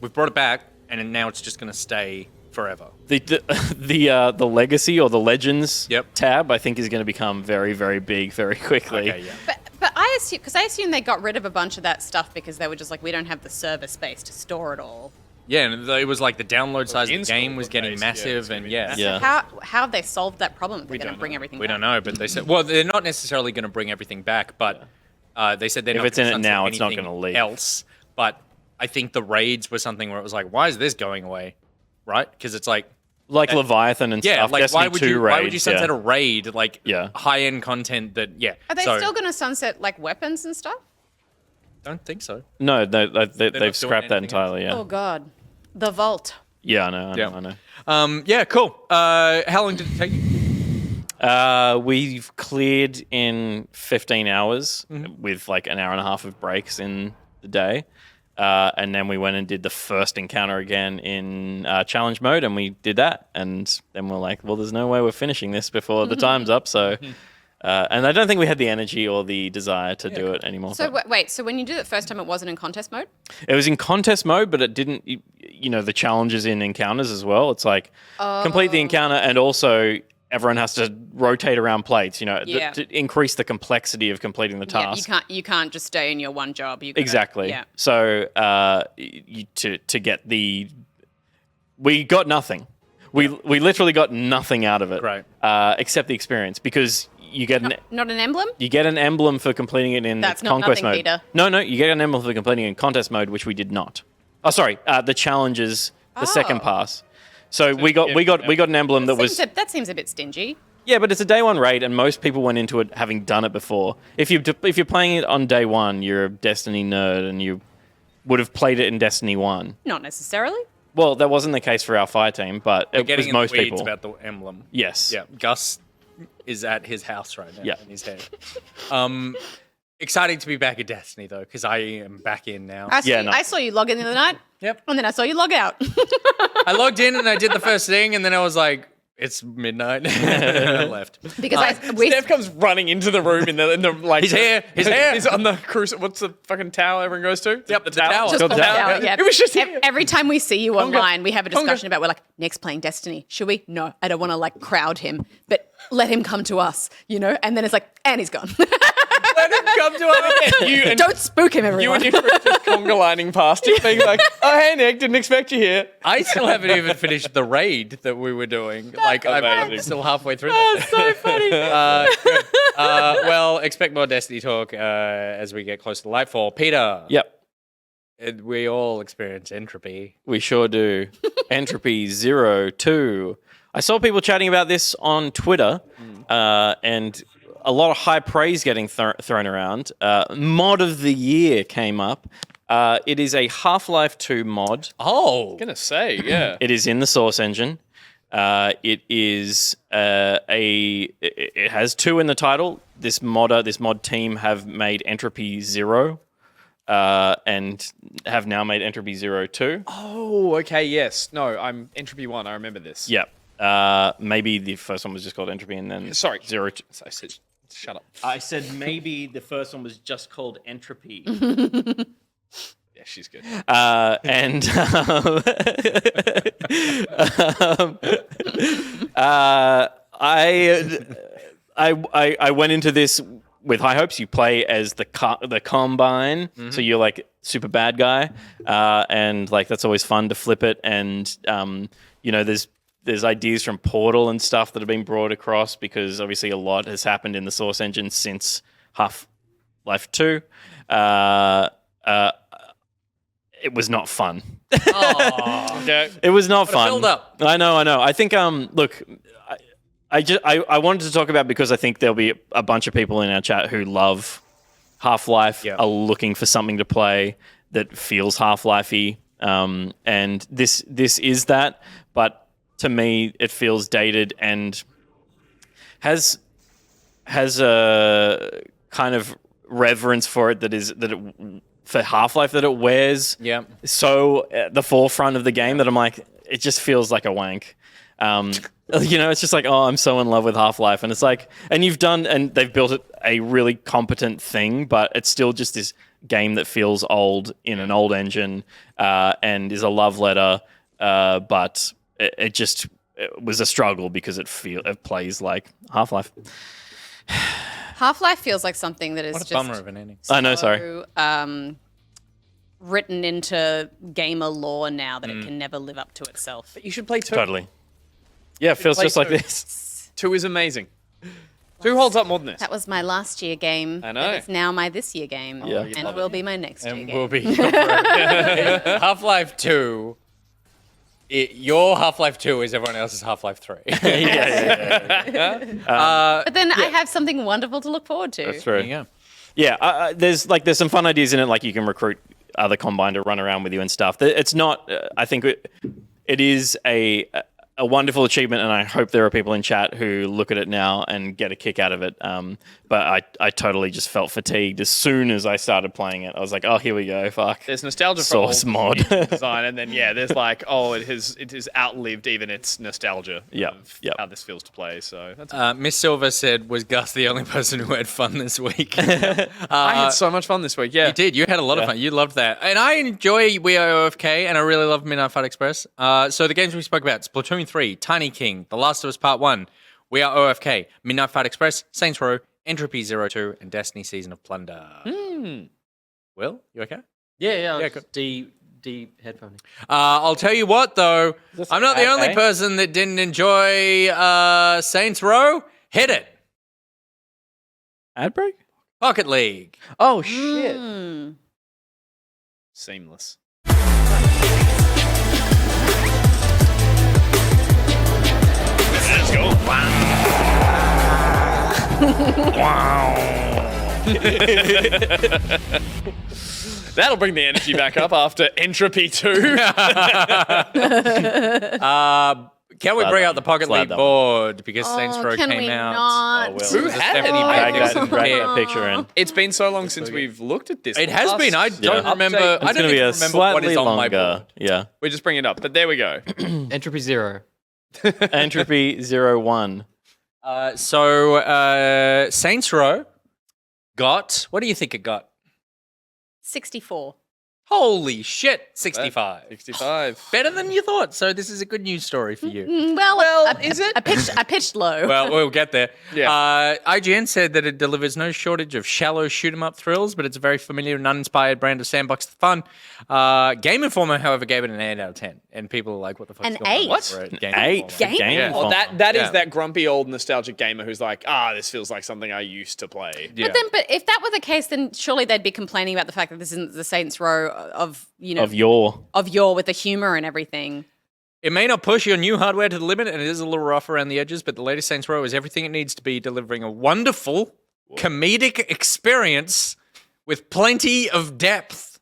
we've brought it back, and now it's just going to stay forever. The legacy or the legends Yep. tab, I think, is going to become very, very big very quickly. Okay, yeah. But I assume they got rid of a bunch of that stuff because they were just like, we don't have the server space to store it all. Yeah, and it was like the download size of the install game was getting base, yeah, massive, it's gonna and be yeah. massive. Yeah. How have they solved that problem if they're going to bring everything We back? don't know, but they said, well, they're not necessarily going to bring everything back, but they said they're If not it's in gonna it sunset now, it's not anything gonna leak. else. But I think the raids were something where it was like, why is this going away? Right? Because it's like, Like Leviathan and yeah, stuff. like Destiny why would 2 you raids, why would you sunset yeah. a raid like high-end content that Are they so, still going to sunset like weapons and stuff? Don't think so. No, they've doing scrapped that anything entirely. Yeah. Oh God, the vault. Yeah, I know. I know. Yeah, cool. How long did it take you? We've cleared in 15 hours with like an hour and a half of breaks in the day. And then we went and did the first encounter again in challenge mode, and we did that. And then we're like, well, there's no way we're finishing this before the time's up. So, and I don't think we had the energy or the desire to do it anymore. So wait, so when you did it first time, it wasn't in contest mode? It was in contest mode, but it didn't, the challenges in encounters as well. It's like complete the encounter, and also everyone has to rotate around plates, to increase the complexity of completing the task. Yeah, you can't just stay in your one job. You gotta, Exactly. Yeah. So to get we got nothing. We literally got nothing out of it, Right. Except the experience, because you get Not an emblem? you get an emblem for completing it in That's the not conquest nothing, mode. Peter. No, you get an emblem for completing it in contest mode, which we did not. Oh, sorry, the challenges, the second pass. So we got an emblem that was That seems a bit stingy. yeah, but it's a day one raid, and most people went into it having done it before. If you're playing it on day one, you're a Destiny nerd, and you would have played it in Destiny 1. Not necessarily. Well, that wasn't the case for our fire team, but it Getting was in most the weeds people. about the emblem. Yes. Yeah, Gus is at his house right now Yeah. in his head. Exciting to be back at Destiny though, because I am back in now. I saw you log in the other night. Yep. And then I saw you log out. I logged in and I did the first thing, and then I was like, "It's midnight." And I left. Because Steph comes running into the room in the like. He's here. He's here. He's on the cruise. What's the fucking tower everyone goes to? Yep, the tower. just Called popped out, yeah. It was just here. Every time we see you online, we have a discussion about, we're like, next playing Destiny. Should we? No, I don't want to like crowd him, but let him come to us, And then it's like, and he's gone. Let him come to us again. You and Don't spook him, everyone. you and your friends just conga lining past it, being like, "Oh, hey Nick, didn't expect you here." I still haven't even finished the raid that we were doing. Like, I'm amazing. still halfway through that. so funny. Good. Well, expect more Destiny talk as we get closer to Lightfall. Peter. Yep. We all experience entropy. We sure do. Entropy 02. I saw people chatting about this on Twitter, and a lot of high praise getting thrown around. Mod of the year came up. It is a Half-Life 2 mod. Oh. Gonna say, yeah. It is in the Source engine. It is it has 2 in the title. This mod team have made Entropy 0. And have now made Entropy 02. Oh, okay, yes. No, I'm Entropy 1. I remember this. Yep. Maybe the first one was just called Entropy, and then Sorry. 02. I said, shut up. I said maybe the first one was just called Entropy. Yeah, she's good. And I went into this with high hopes. You play as the Combine, so you're like super bad guy, and like that's always fun to flip it. And there's ideas from Portal and stuff that have been brought across, because obviously a lot has happened in the Source engine since Half-Life 2. It was not fun. It was not fun. filled up. I know. I think look, I wanted to talk about, because I think there'll be a bunch of people in our chat who love Half-Life, are looking for something to play that feels Half-Life-y, and this is that, but to me it feels dated and has a kind of reverence for it for Half-Life that it wears so at the forefront of the game that I'm like, it just feels like a wank. It's just like, oh, I'm so in love with Half-Life, and it's like, and they've built it a really competent thing, but it's still just this game that feels old in an old engine, and is a love letter, but it was a struggle because it plays like Half-Life. Half-Life feels like something that is What a just bummer of an ending. I know, sorry. Written into gamer lore now that it can never live up to itself. But you should play 2. Totally. Yeah, it feels play just like 2. this. 2 is amazing. 2 holds up more than this. That was my last year game. I know. And it's now my this year game. Yeah. And will be my next year And game. we'll be Half-Life 2. Your Half-Life 2 is everyone else's Half-Life 3. But then I have something wonderful to look forward to. That's true. Yeah. Yeah, there's some fun ideas in it, like you can recruit other Combine to run around with you and stuff. It's not. I think it is a a wonderful achievement, and I hope there are people in chat who look at it now and get a kick out of it. But I totally just felt fatigued as soon as I started playing it. I was like, oh, here we go, fuck. There's nostalgia for Source old mod. design, and then there's like, oh, it has outlived even its nostalgia. Yep, Of yep. how this feels to play. So that's Miss Silver said, was Gus the only person who had fun this week? I had so much fun this week. Yeah, You did. You had a lot of fun. You loved that. And I enjoy We Are OFK, and I really love Midnight Fight Express. So the games we spoke about, Splatoon 3, Tiny King, The Last of Us Part 1, We Are OFK, Midnight Fight Express, Saints Row, Entropy 02, and Destiny Season of Plunder. Will, you okay? Yeah, Yeah, just deep headphoning. I'll tell you what, though. I'm not the only person that didn't enjoy Saints Row. Hit it. Ad break? Pocket League. Oh, shit. seamless. Let's go. That'll bring the energy back up after Entropy 2. Can we bring out the Pocket Slide League that board because Saints Row can came we out? not? Who had any Drag bags? that picture in. It's been so long since we've looked at this. It has been. I don't remember. Update. I It's don't going to be even a remember what is slightly on my longer. board. Yeah. We just bring it up, but there we go. Entropy 0. Entropy 01. So Saints Row got. What do you think it got? 64. Holy shit! 65. 65. Better than you thought. So this is a good news story for you. Well, is it? I pitched low. Well, we'll get there. Yeah. IGN said that it delivers no shortage of shallow shoot-'em-up thrills, but it's a very familiar and uninspired brand of sandbox fun. Game Informer, however, gave it an 8 out of 10, and people are like, "What the fuck's An going on?" 8? What? for Game Game? Yeah. Informer. Oh, that is Yeah. that grumpy old nostalgic gamer who's like, this feels like something I used to play. Yeah. But if that were the case, then surely they'd be complaining about the fact that this isn't the Saints Row of Of your. yore with the humor and everything. It may not push your new hardware to the limit, and it is a little rough around the edges, but the latest Saints Row is everything it needs to be, delivering a wonderful comedic experience with plenty of depth.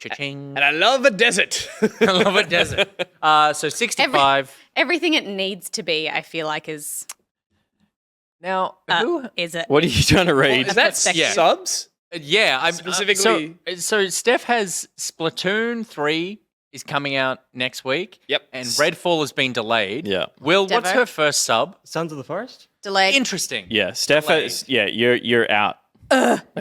Cha-ching. And I love a desert. I love a desert. So 65. Everything it needs to be, I feel like, is Now, is it? What are you trying to read? Is that Yeah. subs? Yeah, I'm Specifically- So Steph has Splatoon 3 is coming out next week. Yep. And Redfall has been delayed. Yeah. Will, what's Devo? her first sub? Sons of the Forest? Delayed. Interesting. Yeah. Steph has. Yeah, you're out.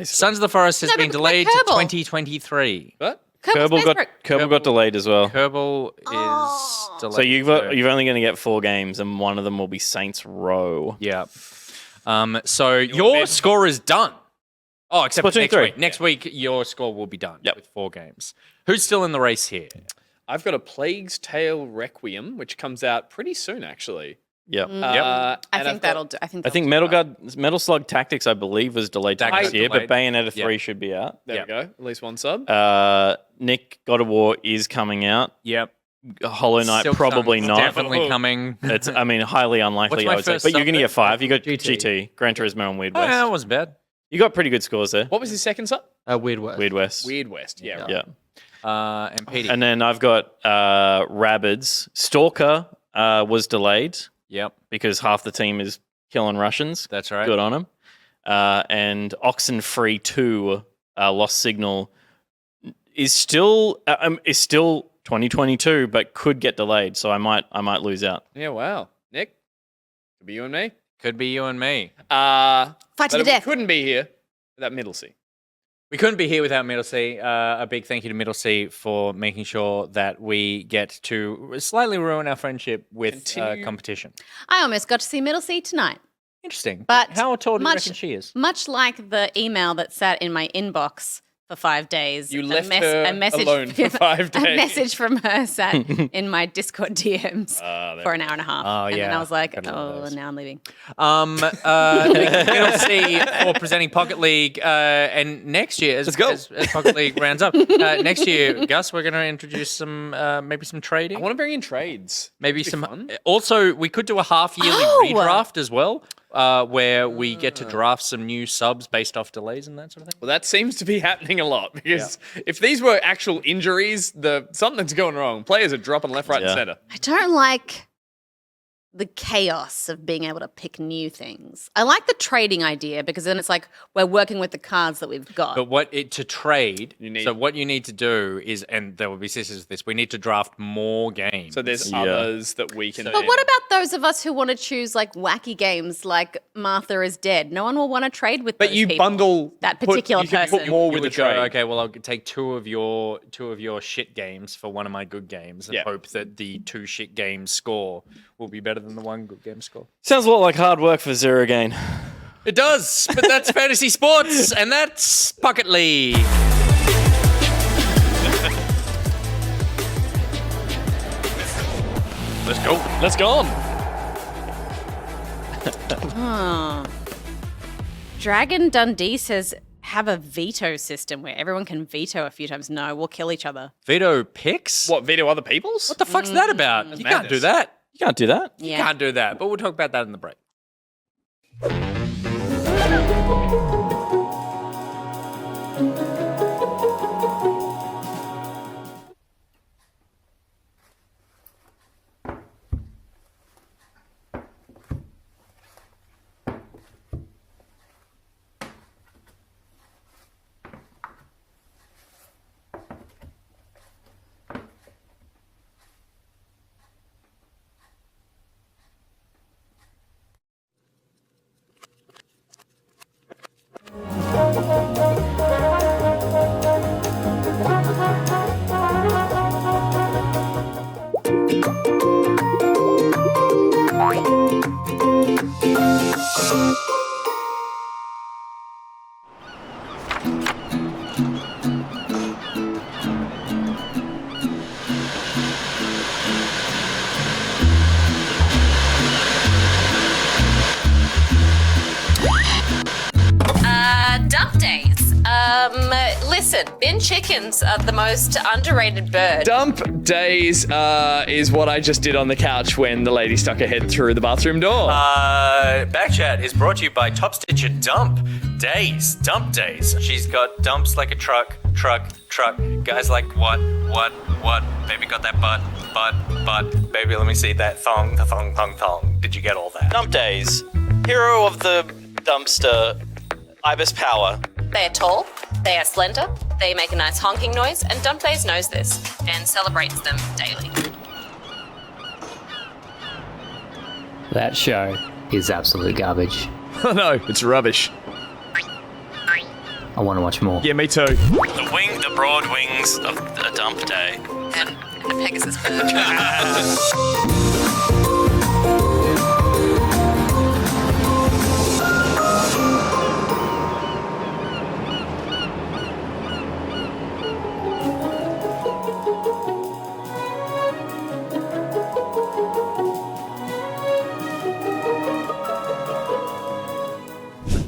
Sons of the Forest has No, been but delayed to Kerbal. 2023. What? Kerbal got delayed as well. Kerbal is delayed. So you're only going to get 4 games, and one of them will be Saints Row. Yeah. So your score is done. Oh, except Splatoon next 3. week. Next week, your score will be done Yep. with 4 games. Who's still in the race here? I've got a Plague's Tale Requiem, which comes out pretty soon, actually. Yep. I and think that'll do. I think I that'll think do Metal Slug Tactics, I believe, was delayed to Tactics next year, delayed. but Bayonetta 3 Yep. should be out. There we go. At least one sub. Nick God of War is coming out. Yep. Hollow Knight Silk probably Song's not. definitely coming. It's, I mean, highly unlikely, What's my I would say. first But you're sub going to there? get 5. You got GT. GT, Gran Turismo, and Weird Oh, West. yeah, that wasn't bad. You got pretty good scores there. What was his second sub? Weird West. Weird West. Weird West. Yeah, right. Yeah. And Petey. And then I've got Rabbids. Stalker was delayed Yep, because half the team is killing Russians. that's right. Good on him. And Oxenfree 2, Lost Signal, is still 2022, but could get delayed. So I might lose out. Yeah, wow. Nick? Could be you and me. Could be you and me. Fight But to the we death. couldn't be here without MiddleCee. We couldn't be here without MiddleCee. A big thank you to MiddleCee for making sure that we get to slightly ruin our friendship with Continue. competition. I almost got to see MiddleCee tonight. Interesting. But how tall do you much- reckon she is? Much like the email that sat in my inbox for 5 days. You left her alone for 5 days. A message from her sat in my Discord DMs for an hour and a half. Oh, and then yeah. I was like, Gotta love oh, those. now I'm leaving. Thank you, MiddleCee, for presenting Pocket League. And next year, as Pocket League rounds up, next year, Gus, we're going to introduce some, maybe some trading. I want to bring in trades. Maybe That'd be some. fun. Also, we could do a half-yearly Oh! redraft as well. where we get to draft some new subs based off delays and that sort of thing? Well, that seems to be happening a lot because if these were actual injuries, something's going wrong. Players are dropping left, right, and center. I don't like the chaos of being able to pick new things. I like the trading idea because then it's like we're working with the cards that we've got. But to trade, so what you need to do is, and there will be sisters with this, we need to draft more games. So there's others that we can. But what about those of us who want to choose like wacky games like Martha is Dead? No one will want to trade with those people. Bundle that particular you can person. put more You with the would go, trade. okay, well, I'll take two of your shit games for one of my good games and hope that the 2 shit games score will be better than the 1 good game score. Sounds a lot like hard work for Zero Gain. It does, but that's fantasy sports, and that's Pocket League. Let's go. Let's go on. Dragon Dundee says have a veto system where everyone can veto a few times. No, we'll kill each other. Veto picks? What, veto other people's? What the fuck's that about? You can't do that. You can't do that. You can't do that, but we'll talk about that in the break. DumpDaze. Listen, bin chickens are the most underrated bird. DumpDaze is what I just did on the couch when the lady stuck her head through the bathroom door. Backchat is brought to you by Top Stitcher DumpDaze. DumpDaze. She's got dumps like a truck. Guys like what? Baby got that butt. Baby, let me see that thong. Did you get all that? DumpDaze, hero of the dumpster, Ibis Power. They are tall, they are slender, they make a nice honking noise, and DumpDaze knows this and celebrates them daily. That show is absolute garbage. Oh no, it's rubbish. I want to watch more. Yeah, me too. The broad wings of a dump day. And a Pegasus bird.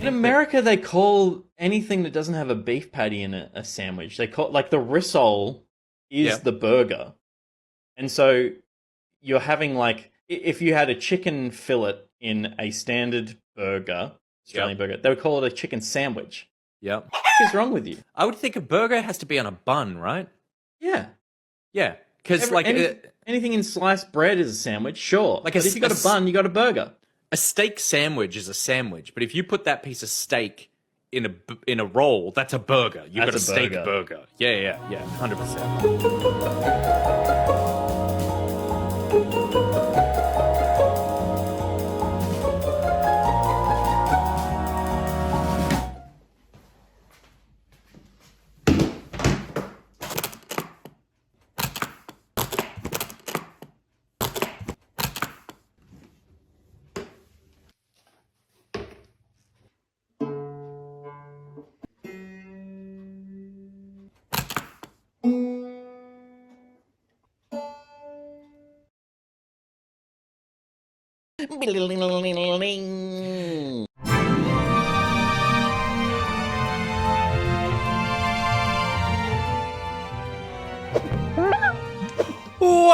In America, they call anything that doesn't have a beef patty in it a sandwich. They call like the rissole is the burger, and so you're having like if you had a chicken fillet in a standard burger, Australian burger, they would call it a chicken sandwich. Yep. What is wrong with you? I would think a burger has to be on a bun, right? Yeah, Yeah, because anything in sliced bread is a sandwich, sure. Like But if you got a bun, you got a burger. a steak sandwich is a sandwich, but if you put that piece of steak in a roll, that's a burger. You got a That's a steak burger. burger. Yeah, 100%.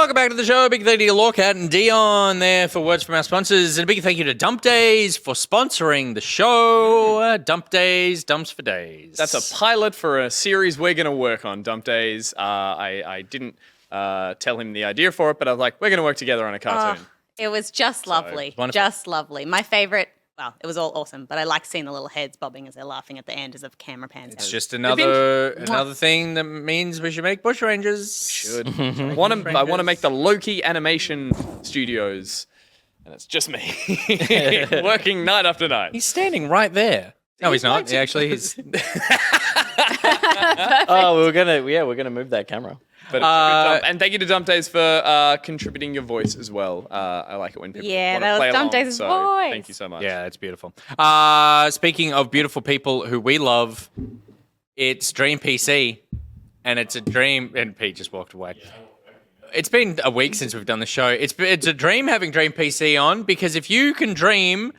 Welcome back to the show. Big thank you to Laucat and Dion there for words from our sponsors. And a big thank you to DumpDaze for sponsoring the show. DumpDaze, dumps for days. That's a pilot for a series we're going to work on, DumpDaze. I didn't tell him the idea for it, but I was like, we're going to work together on a cartoon. It was just lovely. wonderful. Just lovely. My favorite. Well, it was all awesome, but I like seeing the little heads bobbing as they're laughing at the end as the camera pans out. It's just another thing that means we should make bush rangers. Should. I want to make the Loki animation studios, and it's just me working night after night. He's standing right there. No, he's not. Actually, he's. Oh, we're gonna move that camera. But it's a good jump. And thank you to DumpDaze for contributing your voice as well. I like it when people Yeah, want that to was play along. DumpDaze's So voice. thank you so much. Yeah, it's beautiful. Speaking of beautiful people who we love, it's Dream PC, and it's a dream. And Pete just walked away. It's been a week since we've done the show. It's a dream having Dream PC on, because if you can dream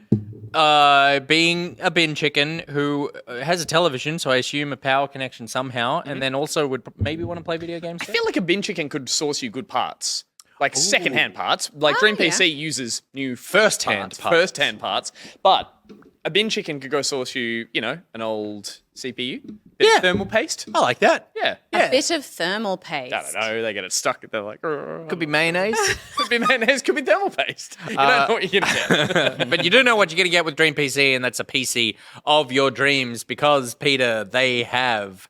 being a bin chicken who has a television, so I assume a power connection somehow, and then also would maybe want to play video games. I feel like a bin chicken could source you good parts. Like second-hand parts. Like Dream PC uses new First-hand parts. But a bin chicken could go source you, an old CPU. Bit of thermal paste. I like that. Yeah. A bit of thermal paste. I don't know. They get it stuck. They're like, Could be mayonnaise. could be mayonnaise, could be thermal paste. You don't know what you're going to get. But you do know what you're going to get with Dream PC, and that's a PC of your dreams, because, Peter, they have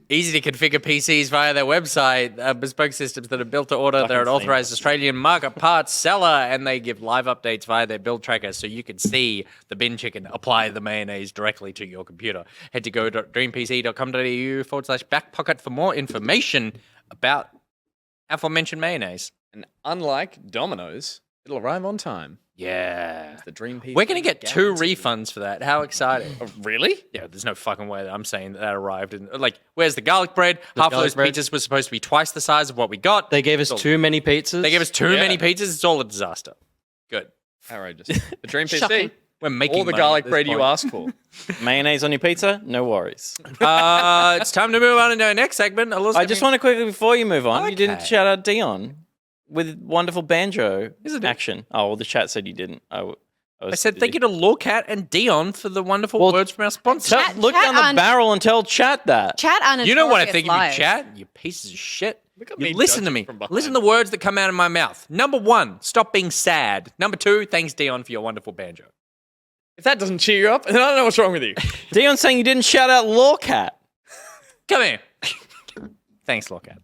easy to configure PCs via their website, bespoke systems that are built to order. They're an authorized Australian market parts seller, and they give live updates via their build tracker, so you can see the bin chicken apply the mayonnaise directly to your computer. Head to go.dreampc.com.au/backpocket for more information about aforementioned mayonnaise. And unlike Domino's, it'll arrive on time. Yeah. The Dream PC. We're going to get 2 refunds for that. How exciting. Oh, really? Yeah, there's no fucking way that I'm saying that arrived. And where's the garlic bread? Half of garlic those bread. pizzas were supposed to be twice the size of what we got. They gave us too many pizzas. They gave us too many pizzas. It's all a disaster. Good. Outrageous. The Dream PC. Shocking. We're making All the money garlic at this bread you point. ask for. Mayonnaise on your pizza? No worries. It's time to move on into our next segment. I just want to quickly, before you move on, you didn't Okay. shout out Dion with wonderful banjo Yes, I did. action. Oh, well, the chat said you didn't. I said thank you to Laucat and Dion for the wonderful words from our sponsors. Look Chat down the on- barrel and tell chat that. Chat on You know what I think of you, chat? You pieces of shit. at You me listen to judging me. from behind. Listen to the words that come out of my mouth. Number 1, stop being sad. Number 2, thanks, Dion, for your wonderful banjo. If that doesn't cheer you up, then I don't know what's wrong with you. Dion's saying you didn't shout out Laucat. Come here. Thanks, Laucat.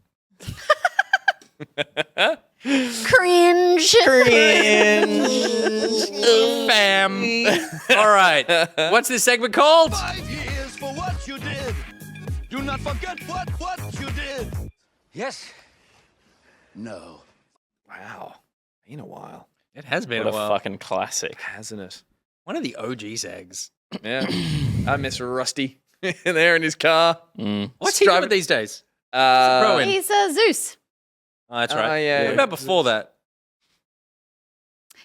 Cringe. Fam. All right. What's this segment called? 5 years for what you did. Do not forget what you did. Yes. No. Wow. Been a while, It has been What a a while. fucking classic. hasn't it? One of the OG's eggs. Yeah. I miss Rusty there in his car. What's he Driving- doing these days? Uh, Pro in. He's Zeus. Oh, that's right. yeah. What about before that?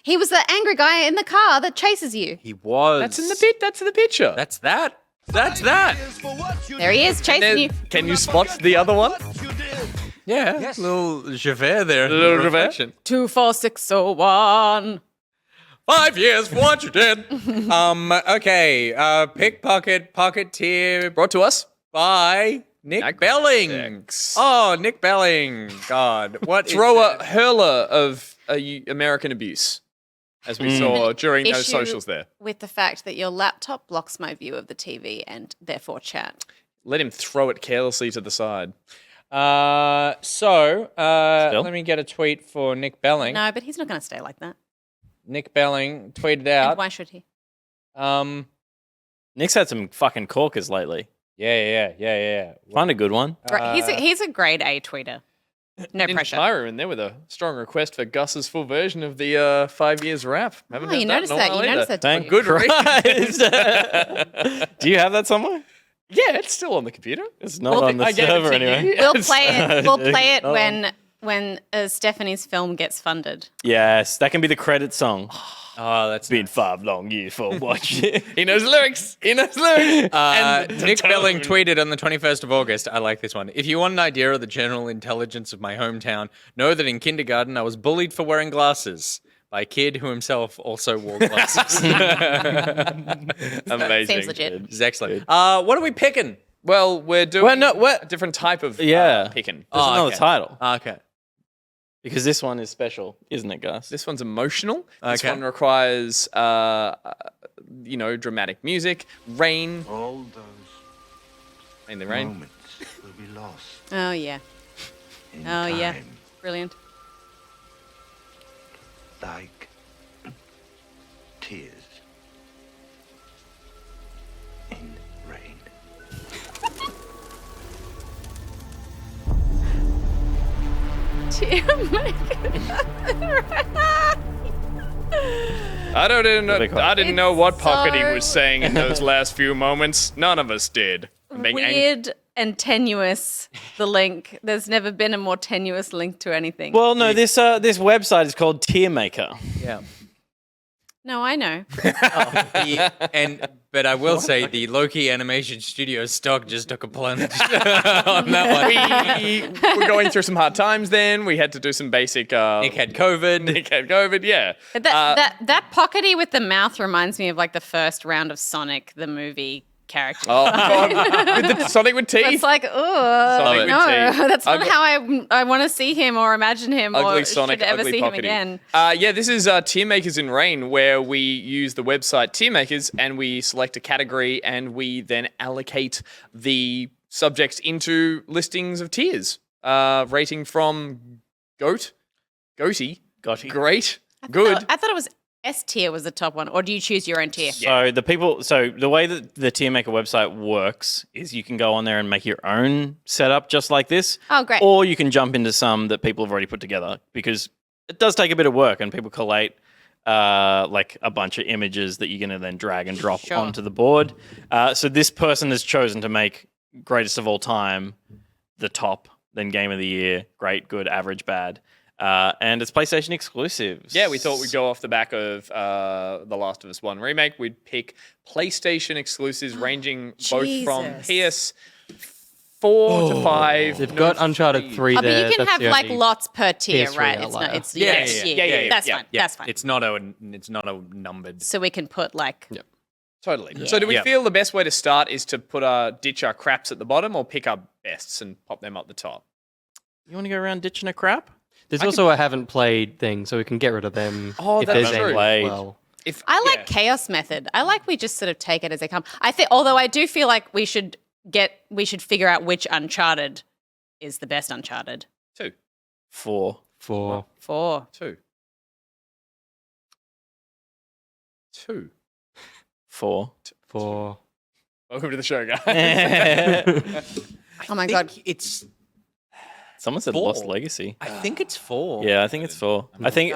He was the angry guy in the car that chases you. He was. That's in the bit. That's in the picture. That's that. That's that. There he is, chasing you. Can you spot the other one? Yeah. Yes. Little Javert there. Little Javert. Reflection. 24601. 5 years for what you did. Okay. Pickpocket Pocketeer Brought to us. by Nick Belling. Nicrotex. Oh, Nick Belling. God. What is Thrower, that? hurler of American abuse, as we saw during those Issue socials there. with the fact that your laptop blocks my view of the TV and therefore chat. Let him throw it carelessly to the side. So, let me get a tweet for Nick Belling. No, but he's not going to stay like that. Nick Belling tweeted And out. why should he? Nick's had some fucking corkers lately. Yeah. Find a good one. He's a grade A tweeter. No Ninja pressure. Pyro in there with a strong request for Gus's full version of the 5 years rap. Haven't Oh, heard you that noticed in a that. while You noticed either. that. Thank didn't you? Good Christ. Do you have that somewhere? Yeah, it's still on the computer. It's not on the I gave it server to anyway. you. We'll play it. We'll play it Oh. when Stephanie's film gets funded. Yes, that can be the credit song. Oh, that's Been 5 long years for watching. He knows lyrics. He knows lyrics. Nick Belling tweeted on the 21st of August, I like this one. If you want an idea of the general intelligence of my hometown, know that in kindergarten I was bullied for wearing glasses by a kid who himself also wore glasses. Amazing. Seems legit. This is excellent. What are we picking? Well, we're doing a different type of picking. There's another title. Okay. Because this one is special, isn't it, Gus? This one's emotional. This Okay. one requires, dramatic music, rain. All those Mainly rain. moments will be lost Oh, yeah. in Oh, time, yeah. Brilliant. like tears in rain. I didn't know what pocket he so- was saying in those last few moments. None of us did. I'm being Weird and tenuous, the link. There's never been a more tenuous link to anything. Well, no, this website is called Tiermaker. Yeah. No, I know. But I will say the Loki Animation Studio stock just took a plunge on that one. We're going through some hard times then. We had to do some basic... Nick had COVID. Yeah. That pockety with the mouth reminds me of like the first round of Sonic, the movie character. Oh, God. With the Sonic with teeth. It's like, oh, Sonic with no, teeth. that's not how I want to see him or imagine him Ugly or Sonic, should ever ugly see pockety. him again. This is Tiermakers in Rain, where we use the website Tiermakers and we select a category and we then allocate the subjects into listings of tiers, rating from goatee, great, good. I thought it was S tier was the top one, or do you choose your own tier? So the way that the Tiermaker website works is you can go on there and make your own setup just like this. Oh, great. Or you can jump into some that people have already put together because it does take a bit of work and people collate like a bunch of images that you're going to then drag and drop Sure. onto the board. So this person has chosen to make greatest of all time the top, then game of the year, great, good, average, bad. And it's PlayStation exclusives. Yeah, we thought we'd go off the back of The Last of Us 1 Remake. We'd pick PlayStation exclusives ranging both from PS4 to 5. They've got Uncharted 3 Oh, there. but you can That's have the like only lots per tier, PS3 right? It's outlier. not. It's Yeah. That's fine. That's fine. It's not a numbered. So we can put like. Yep. Totally. Yeah. So do we Yeah. feel the best way to start is to put ditch our craps at the bottom or pick our bests and pop them up the top? You want to go around ditching a crap? There's also a haven't played thing, so we can get rid of them. Oh, if that's there's true. any Played. as well. I like chaos method. I like we just sort of take it as they come. I think, although I do feel like we should figure out which Uncharted is the best Uncharted. 2. 4. 4. 4. 2. 2. 4. 4. Welcome to the show, guys. Oh my god. It's. Someone said 4. Lost Legacy. I think it's 4. Yeah, I think it's 4. I think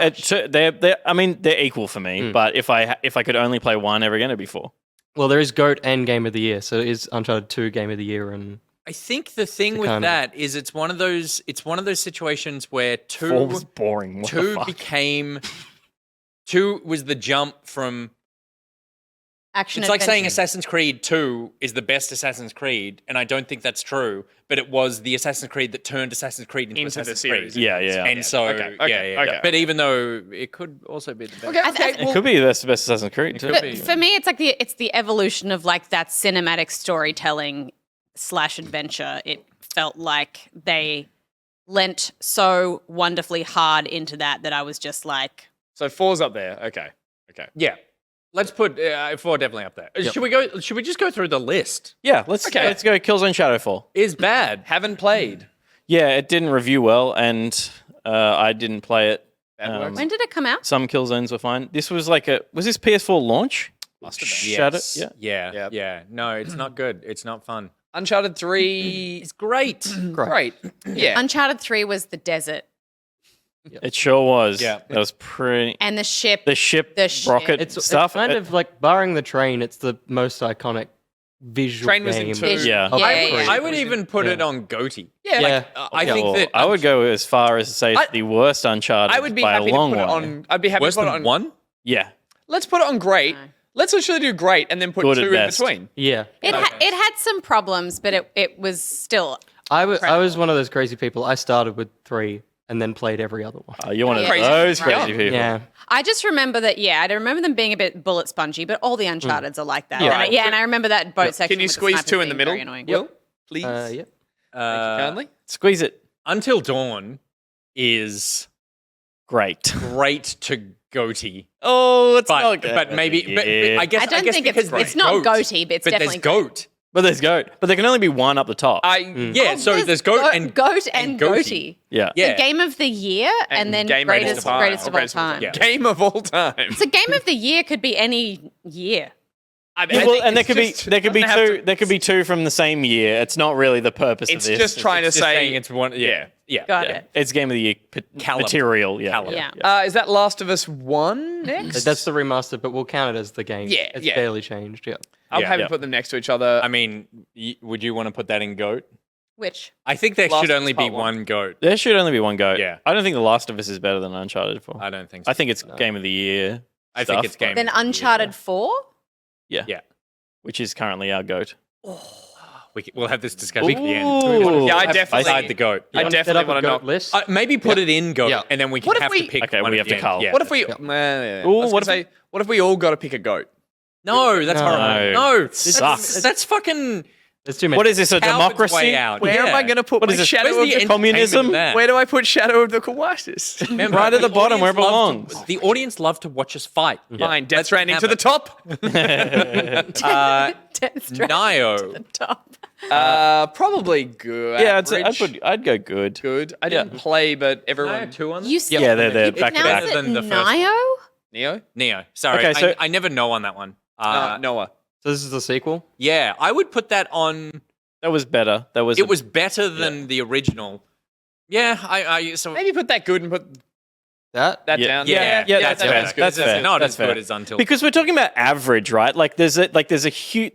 they're equal for me. But if I could only play one ever again, it'd be 4. Well, there is GOAT and Game of the Year, so it is Uncharted 2 Game of the Year and I think the thing with kind of- that is it's one of those situations where 4 was boring. What the 2 fuck? became 2 was the jump from. Action It's like saying adventure. Assassin's Creed 2 is the best Assassin's Creed, and I don't think that's true. But it was the Assassin's Creed that turned Assassin's Creed into Into the Assassin's series. Creed. Yeah. And so, Okay. yeah. But even though it could also be the best. It could be the best Assassin's Creed too. But for me, it's like the evolution of like that cinematic storytelling / adventure. It felt like they lent so wonderfully hard into that I was just like, So 4's up there. Okay. Yeah. Let's put 4 definitely up there. Should we go? Should we just go through the list? Yeah, let's go Killzone Shadowfall. Is bad. Haven't played. Yeah, it didn't review well, and I didn't play it. That works. when did it come out? Some Killzones were fine. This was was this PS4 launch? Must have been. Shadow. Yes. Yeah. Yeah. No, it's not good. It's not fun. Uncharted 3. It's great. Great. Yeah. Uncharted 3 was the desert It sure was. Yeah. That was pretty. and the ship. The ship The ship. rocket it's stuff. kind of like barring the train, it's the most iconic visual Train was game. in 2. Yeah. I would even put it on GOTY. Yeah, Yeah. I think that I would go as far as to say it's the worst Uncharted I would be by happy a to long put way. it on. I'd be happy worse to put it than on 1. Yeah. Let's put it on great. No. Let's actually do great and then put Good 2 at in best. between. Yeah. It had some problems, but it was still. I was one of those crazy people. I started with 3 and then played every other one. You're one of Crazy. those Right. crazy people. Yeah. I just remember that. Yeah, I remember them being a bit bullet spongy, but all the Uncharted's are like that. Yeah. And I remember that boat section. Can you with the squeeze snipers 2 in the being middle? very annoying. Will, please. Yep. Thank you kindly. Squeeze it. Until Dawn is Great. great to GOTY. Oh, it's But, not good. but maybe, but I guess I don't think because it's not GOAT, GOTY, but it's but definitely there's GOAT. But there's GOAT. But there can only be one up the top. Yeah, so there's GOAT and GOAT and GOTY. GOTY. yeah. Yeah. The game of the year and then Game greatest of all time. Yeah. Game of all time. So game of the year could be any year. I mean, Yeah, I well, think and there it's could be just- there could be doesn't have two to- there could be 2 from the same year. It's not really the purpose It's of this. just trying to Just say saying it's one. Yeah. Got Yeah. it. It's game of the year Callum. material. Yeah. Callum. Yeah. Is that Last of Us 1 next? That's the remaster, but we'll count it as the game. Yeah, It's yeah. barely changed. Yeah. I'm Yeah. happy Yeah. to put them next to each other. I mean, would you want to put that in GOAT? Which I think there Last should of Us only be Part One. one GOAT. There should only be one GOAT. Yeah. I don't think The Last of Us is better than Uncharted 4. I don't think so. I think it's game of the year. I think stuff, it's game. then of the year. Uncharted 4? Yeah. Yeah. Which is currently our GOAT. We'll have this discussion at the end. Ooh. Yeah, I Have definitely- beside the GOAT. I Set definitely up a want to goat know. list. Maybe put it in GOAT, Yeah. and then we can What if have we- to pick. Okay, one we at have the to end. cull. Yeah. What if we? Ooh, I was what gonna if say, what if we all got to pick a goat? No, that's No. horrible. No, Sucks. That's fucking. There's too many. What is this, a coward's democracy? way out. Where am Yeah. I going to put What my is this, shadow Where's of the the entertainment communism? in that? Where do I put Shadow of the Colossus? Remember, Right at the bottom where it audience love belongs. the audience love to watch us fight. Fine, Death Let's Stranding have to the it. top. Death Stranding Nio. to the top. Probably good. Yeah, average. I'd go good. Good. I didn't play, but everyone. 2 on You Yeah, they're you back to pronounce back. it Than the first one. Nio? Neo. Neo. Sorry, Okay, so- I never know on that one. Noah. So this is the sequel. Yeah, I would put that on. That was better. That was. It was better than the original. Yeah, so Maybe put that good and put That. that Yeah. down. yeah, that's fair. that's good. That's fair. Not That's as fair. good as Until. Because we're talking about average, right? Like there's a huge.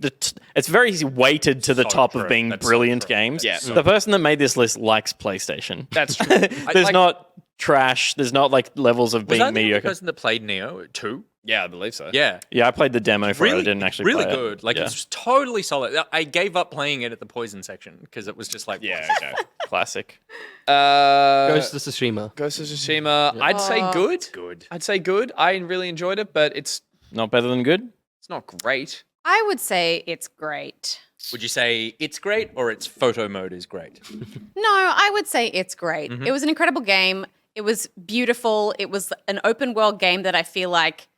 It's very weighted to the So top true. of being That's so brilliant true. games. Yeah. The person that made this list likes PlayStation. That's true. There's not trash. There's not like levels of was being I the only mediocre. person that played Neo 2? Yeah, I believe so. Yeah. Yeah, I played the demo for it. I didn't actually really play good. it. Like yeah. it's totally solid. I gave up playing it at the poison section because it was just like Yeah. Okay. classic. Ghost of Tsushima. Ghost of Tsushima. I'd say good. good. I'd say good. I really enjoyed it, but it's Not better than good. not great. I would say it's great. Would you say it's great or its photo mode is great? No, I would say it's great. Mm-hmm. It was an incredible game. It was beautiful. It was an open world game that I feel like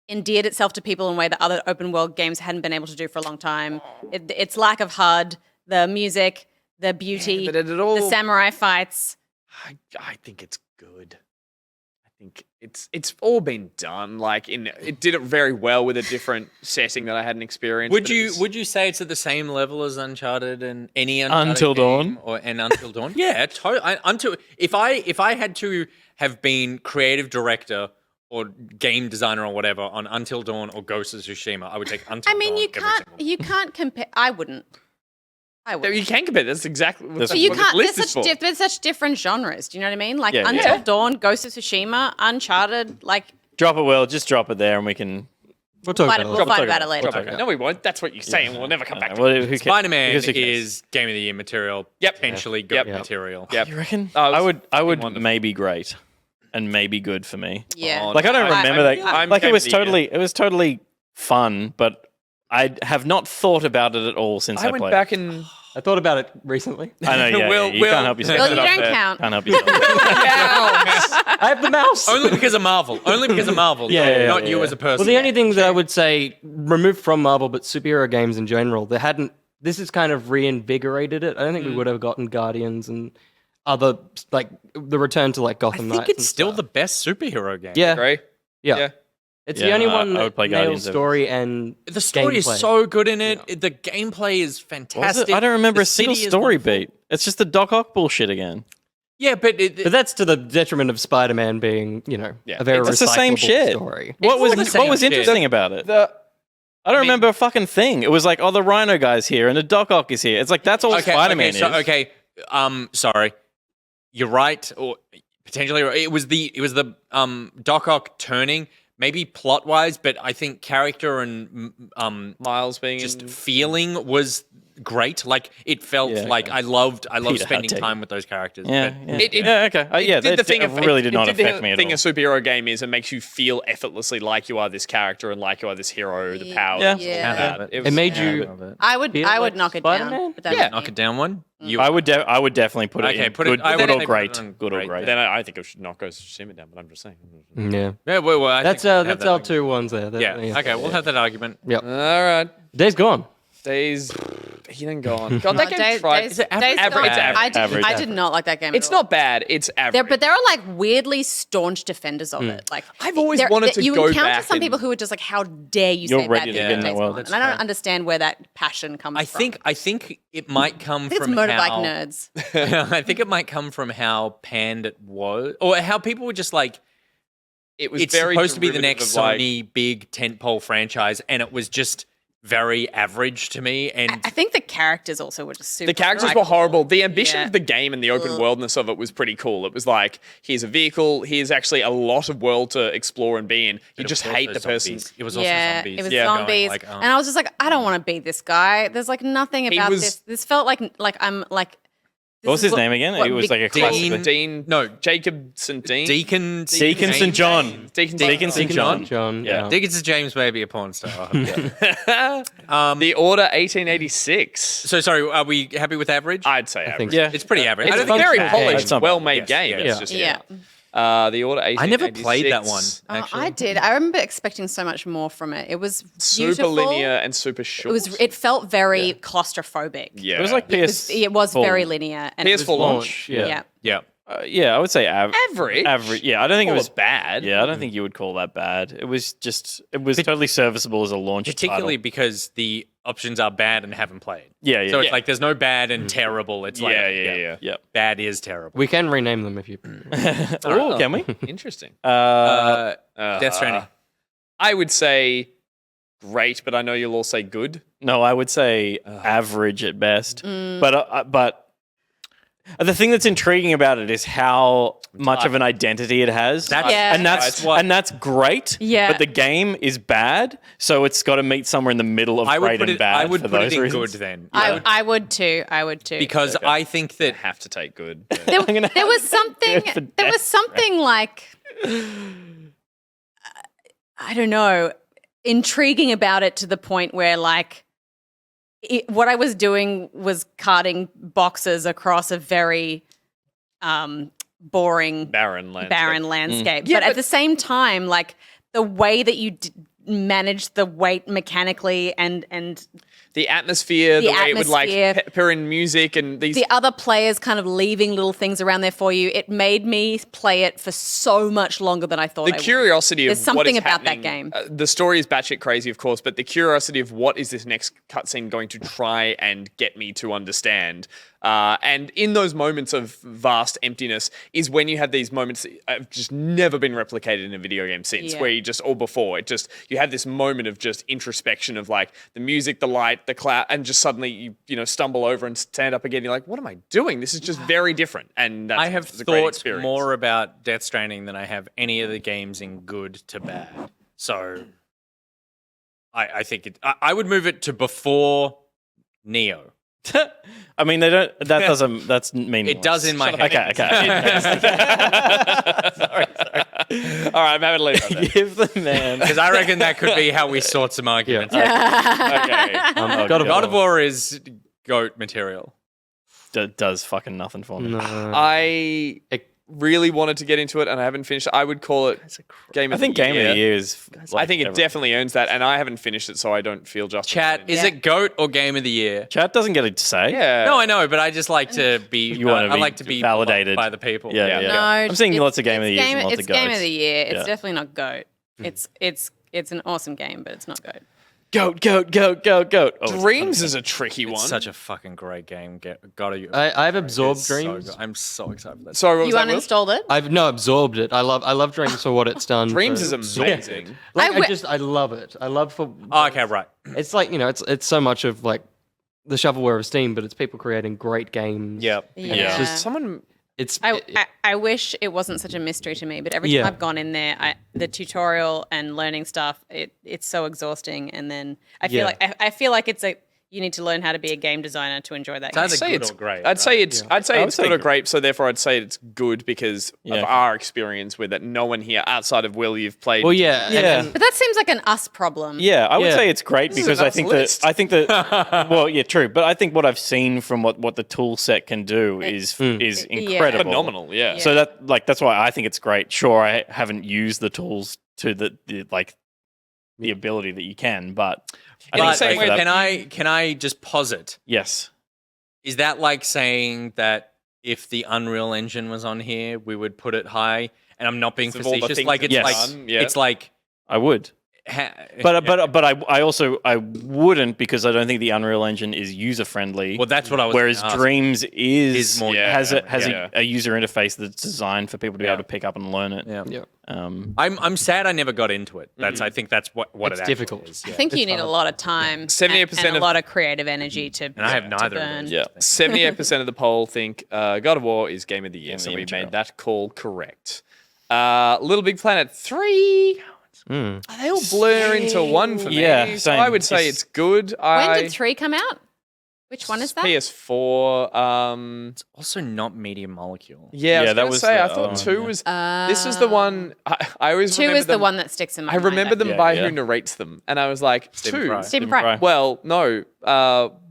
endeared itself to people in a way that other open world games hadn't been able to do for a long time. Its lack of HUD, the music, the beauty, But it all. the samurai fights. I think it's good. I think it's all been done. Like it did it very well with a different setting that I hadn't experienced. Would but it you was- would you say it's at the same level as Uncharted and any Uncharted Until game Dawn? or and Until Dawn? Yeah, until if I had to have been creative director or game designer or whatever on Until Dawn or Ghost of Tsushima, I would take Until I mean, Dawn. you can't compare. I wouldn't. No, you can compare. That's exactly what, That's that's You what can't. this list There's is for. there's such different genres. Do you know what I mean? Like Yeah, Until yeah. Dawn, Ghost of Tsushima, Uncharted. Like Drop it, Will. Just drop it there, and we can. We'll talk fight, about it. we'll later. fight about it later. Okay. No, we won't. That's what you say, and we'll never come back to Well, it. who cares? Spider-Man Because who cares? is Game of the Year material. Yep. Potentially good Yep. material. Yep. You reckon? Oh, I would wonderful. maybe great, and maybe good for me. Yeah. Oh, Like I don't I'm- remember that. I'm Like Game it was of the Year. totally fun, but I have not thought about it at all since I I went played. back and I thought about it recently. I know, yeah, Will- you Will- can't help yourself. Well, you Put it up don't there. count. Can't help yourself. I have the mouse. Only because of Marvel. Only because of Marvel. Yeah, not yeah, you yeah. as a person. Well, the only thing that I would say, removed from Marvel, but superhero games in general, they hadn't. This has kind of reinvigorated it. I don't think we would have gotten Guardians and other like the return to like I Gotham think Knights. it's and still stuff. the best superhero game. yeah, Gray. yeah. Yeah. It's Yeah, the only I one would play that nails Guardians over story and The story is gameplay. so good in it. The gameplay is Was fantastic. it? I don't remember The a single city is story wonderful. beat. It's just the Doc Ock bullshit again. Yeah, but But that's to the detriment of Spider-Man being, a very It's the same recyclable shit. story. What all the was same shit. interesting about it? I don't remember a fucking thing. It was like, oh, the Rhino guy's here and the Doc Ock is here. It's like, that's all Spider-Man is. Sorry. You're right, or potentially right. It was the Doc Ock turning, maybe plot-wise, but I think character and Miles being just feeling was great. Like it felt like I loved spending time with those characters. Yeah, but okay. Did the thing it really did not affect me The at thing all. a superhero game is, it makes you feel effortlessly like you are this character and like you are this hero, the power. Yeah. It made you. I would knock it Spider-Man? down. But that's knock it down one. I would definitely put it in. Good or great. Good or great. Then I think it should not go Simmer down, but I'm just saying. Yeah. Well, I That's think we have that's that our argument. 2 ones there. Yeah. Okay, we'll have that argument. Yep. All right. Days Gone. Days. He done gone. God, that game Days tried. Gone. It's average. I did not like that game. It's not bad. It's average. But there are like weirdly staunch defenders of it. Like I've always wanted to you go encounter back some and- people who are just like, "How dare you You're say ready bad to things get in about that Days world. Gone?" And I don't understand where that passion comes from. I think it might come It's from motorbike how nerds. I think it might come from how panned it was, or how people were just like, It was it's very supposed to be the derivative next of, like- Sony big tentpole franchise, and it was just very average to me. And I think the characters also were just super. The characters were likable. horrible. The ambition Yeah. of the game and the open worldness of it was pretty cool. It was like, here's a vehicle, here's actually a lot of world to explore and be in. You just hate the person. It was also Yeah, zombies. it was Yeah. zombies, Going like, and I was just like, I don't want to be this guy. There's like nothing about was- this. This felt like I'm like. What was his name again? It was like a classic. Dean, No. Jacobson Dean. Deacon St. John. Deacon St. John. John. Yeah. Deacon James may be a porn star. The Order 1886. So sorry, are we happy with average? I'd say average. think Yeah. It's pretty average. It's I a don't think very bad. polished, It's not bad. well-made Yes, game. yeah. It's just Yeah. The Order 1886. I never played that one. Actually, I did. I remember expecting so much more from it. It was Super beautiful. linear and super short. It felt very claustrophobic. Yeah. It was like It was PS4 very linear. And it was PS4 launch. Yeah. yeah. Yeah, I would say Average. Average. Yeah, I don't think it Call was it bad. Yeah, I don't think you would call that bad. It was totally serviceable as a launch Particularly title. because the options are bad and haven't played. Yeah, yeah. So it's yeah. like there's no bad and terrible. It's like Yeah. bad is terrible. We can rename them if you. Oh, can we? Interesting. Death Stranding. I would say great, but I know you'll all say good. No, I would say average at best. But the thing that's intriguing about it is how much of an identity it has. Yeah. And that's great. Yeah. But the game is bad, so it's got to meet somewhere in the middle of great and bad. I would for put those it in reasons. good then. I would too. I would too. Because I think that Have to take good. there was something. for There was something like I don't know, intriguing about it to the point where like what I was doing was carting boxes across a very boring, Barren landscape. Yeah, but at but- the same time, like the way that you manage the weight mechanically and The atmosphere, the way it would like atmosphere. pepper in music and these. the other players kind of leaving little things around there for you, it made me play it for so much longer than I thought The I would. curiosity of There's what something is about that happening. game. The story is batshit crazy, of course, but the curiosity of what is this next cutscene going to try and get me to understand. And in those moments of vast emptiness is when you have these moments that have just never been replicated in a video game since, Yeah. where you just, or before, you have this moment of just introspection of like the music, the light, the cloud, and just suddenly you stumble over and stand up again. You're like, what am I doing? This is just very different. And that's I have it's a great thought experience. more about Death Stranding than I have any of the games in good to bad. So I think I would move it to before Neo. I mean, they don't. That doesn't. That's meaningless. It does in my head. Okay. Sorry. All right, I'm having to leave it there. Give the man. Because I reckon that could be how we sort some arguments. Okay. God of War is goat material. does fucking nothing for me. I really wanted to get into it and I haven't finished it. I would call it Game I of think the Year. Game of the Year is. I think it definitely earns that, and I haven't finished it, so I don't feel justified. Chat, is it goat or game of the year? Chat doesn't get a say. Yeah. No, I know, but I just like to be. You want to I be like to be validated by the people. Yeah. No, I'm seeing it's- lots of Game of the it's Years and lots it's of goats. Game of the Year. It's Yeah. definitely not GOAT. It's an awesome game, but it's not GOAT. Goat. Oh, Dreams is a tricky one. It's such a fucking great game. Gotta. I've absorbed It's so Dreams. good. I'm so excited for that. Sorry, what was You that, Will? uninstalled it? I've absorbed it. I love Dreams for what it's done. Dreams for- is amazing. Like, I I love it. I love for. Oh, okay, right. It's like it's so much of like the shovelware of Steam, but it's people creating great games. Yep. Yeah. It's just Someone. I wish it wasn't such a mystery to me, but every Yeah. time I've gone in there, the tutorial and learning stuff, it's so exhausting. And then I feel Yeah. like you need to learn how to be a game designer to enjoy that. Sounds game. like Say good it's or great. I'd say it's say good or good. great, so therefore I'd say it's good because of our experience with it. No one here outside of Will you've played. well, yeah, Yeah. and But that seems like an us problem. Yeah, I would Yeah. say it's great because I us think list. that well, yeah, true. But I think what I've seen from what the tool set can do is incredible, Phenomenal, yeah. So that's why I think it's great. Sure, I haven't used the tools to the ability that you can, but I think But it's great for that. can I just posit? Yes. Is that like saying that if the Unreal Engine was on here, we would put it high? And I'm not being Because of all the facetious. things Like it's it's like done, yeah. it's like. I would. But I also wouldn't because I don't think the Unreal Engine is user friendly. Well, that's what I was. Whereas gonna ask. Dreams Is more- has yeah. a user interface that's designed for people to be able to pick up and learn it. Yeah. yeah. I'm sad I never got into it. I think that's what It's it actually difficult. is. I Yeah. think you need a lot of time 78% and a of- lot of creative energy to And I have neither of burn. those. Yeah. 78% of the poll think God of War is Game of the Year, Game of so the we Year, made that call correct. Little Big Planet 3. They all blur into one for me. Yeah, so same. I would say it's good. When did 3 come out? Which one is that? PS4. It's also not Medium Molecule. Yeah, Yeah, that that was was say. the I thought other 2 one, was. This is the one. I always 2 remember is the them- one that sticks in my I mind. remember them Yeah, by yeah. who narrates them, and I was like, Stephen 2. Fry. Stephen Fry. Well, no.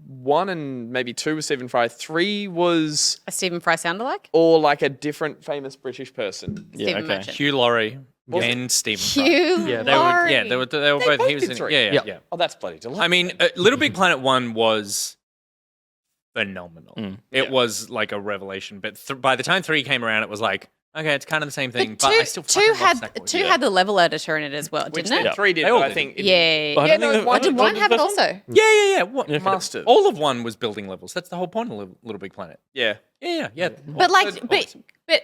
1 and maybe 2 was Stephen Fry. 3 was A Stephen Fry sound alike? or like a different famous British person. Yeah, Stephen okay. Merchant. Hugh Laurie and Stephen Fry. Hugh Yeah, They were, Laurie. yeah, they were both. He was did in. 3. Yeah. Yeah. Oh, that's bloody delightful. I mean, Little Big Planet 1 was phenomenal. It was like a revelation. But by the time 3 came around, it was like, okay, it's kind of the same thing. But, I still fucking love Sackboy. two had the level editor in it as well, Which didn't then it? 3 did, They but all I did. think Yeah. I don't think no, the- one Did one have it first one? also? Yeah. What, Mastered. All of 1 was building levels. That's the whole point of Little Big Planet. Yeah. Yeah. But like, but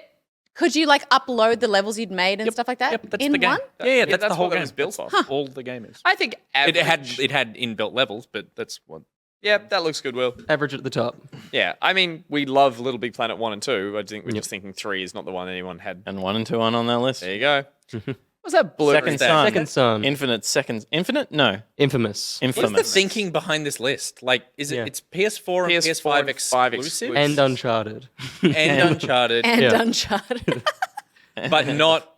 could you like upload the levels you'd made and stuff like that Yep, that's in the game. one? Yeah, that's the that's whole what it game. was built off. That's all the game is. I think It average. had inbuilt levels, but that's what. Yeah, that looks good, Will. Average at the top. Yeah, I mean, we love Little Big Planet 1 and 2. I think we're just thinking 3 is not the one anyone had. And 1 and 2 aren't on that list. There you go. What's that blurry Second thing? Son. Second Son. Infinite seconds. Infinite? No. Infamous. Infamous. What's the thinking behind this list? Like, is it? Yeah. It's PS4 and PS4 PS5 and 5 exclusive And Uncharted. and Uncharted, And Yeah. Uncharted. but not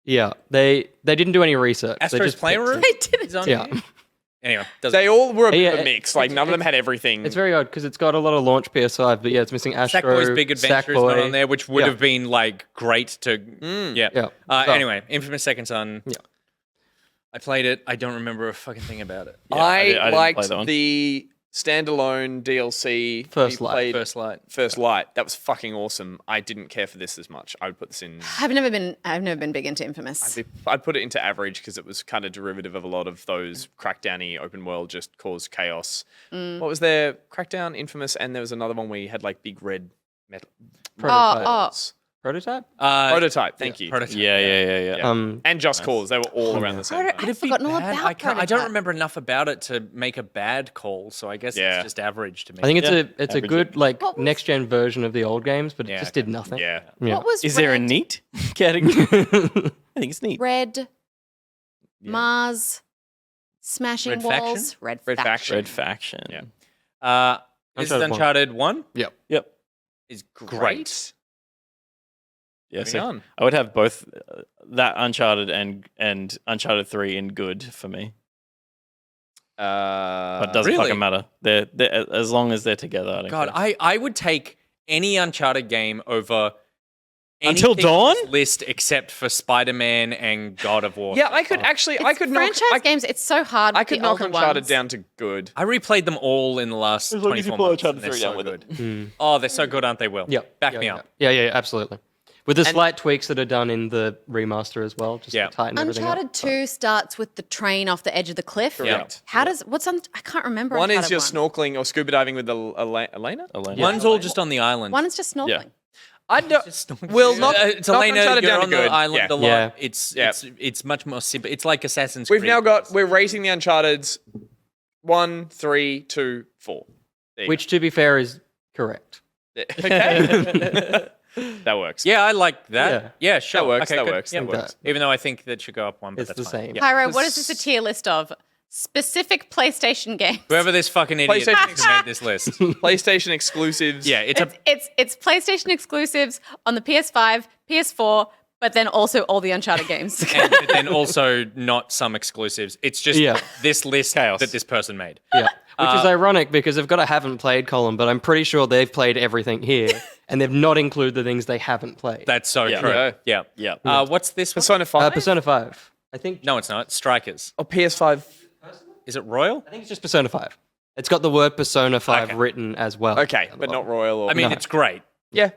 Yeah. They didn't do any research. They Astro's just picked Playroom. it. They did Is on Yeah. here? Anyway, doesn't They all were a bit of Yeah, a mix. Like, none of them had everything. It's very odd because it's got a lot of launch PS5, but yeah, it's missing Astro. Sackboy's Big Adventure is not Sackboy. on there, which would Yeah. have been like great to. Yeah. Yeah. So- Anyway, Infamous Second Son. Yeah. I played it. I don't remember a fucking thing about it. I didn't play liked that one. the standalone DLC. First we Light. played First Light. First Light. That was fucking awesome. I didn't care for this as much. I would put this in. I've never been big into Infamous. I'd put it into average because it was kind of derivative of a lot of those Crackdown-y open world, just caused chaos. What was there? Crackdown, Infamous, and there was another one where you had like big red metal. Prototype. Prototype? Prototype, thank you. Prototype. Yeah. And Just Cause, they were all around the same. I've forgotten all about I don't Prototype. remember enough about it to make a bad call, so I guess Yeah. it's just average to me. I think it's a average good like What was- next gen version of the old games, but it Yeah, just okay. did nothing. Yeah. Yeah. What was Is there a Red? neat category? I think it's neat. Red Mars Smashing Red Faction? Walls? Red Faction. Faction. Red Faction. Yeah. This is Uncharted one. Uncharted 1. Yep. Yep. Is Great. great. Yeah, Moving so on. I would have both that Uncharted and Uncharted 3 in good for me. But it doesn't really? fucking matter. They're as long as they're together. I don't God, care. I would take any Uncharted game over Until anything on Dawn? this list except for Spider-Man and God of War. Yeah, I could actually, I It's could knock, franchise games. It's so hard. I with could the knock older Uncharted ones. down to good. I replayed them all in the last As long as you 24 pull months. Uncharted and they're 3 so down with good. Oh, they're so good, aren't they, Will? Yep. Back Yeah, me yeah. up. Yeah, absolutely. With the slight tweaks that are done in the remaster as well, just to tighten everything up. Uncharted 2 starts with the train off the edge of the cliff. Correct. How does I can't remember. One is Uncharted just snorkeling or scuba diving with Elena. One's all just on the island. One is just snorkeling. I don't. Well, not. It's not Elena, Uncharted you're down to on the good. island a lot. Yeah. It's much more simple. It's like Assassin's We've Creed. now got. We're rating the Uncharted's 1, 3, 2, 4. There you Which, to be fair, is correct. go. Okay. That works. Yeah, I like that. Yeah, sure. That works. Okay, That good. works. Yeah. That works. Even though I think that should go up one, but It's that's the fine. same. Yeah. Pyro, what is this a tier list of? Specific PlayStation games. Whoever this fucking idiot PlayStation is who made this list. PlayStation exclusives. Yeah, It's PlayStation exclusives on the PS5, PS4, but then also all the Uncharted games. and then also not some exclusives. It's just this list that this person made. Yeah. Which is ironic because they've got a haven't played column, but I'm pretty sure they've played everything here and they've not included the things they haven't played. That's so true. Yeah. What's this one? Persona 5. Persona 5. I think. No, it's not. Strikers. Oh, PS5. Is it Royal? I think it's just Persona 5. It's got the word Persona 5 written as well. Okay, but not Royal. Or... I mean, it's great. Yeah.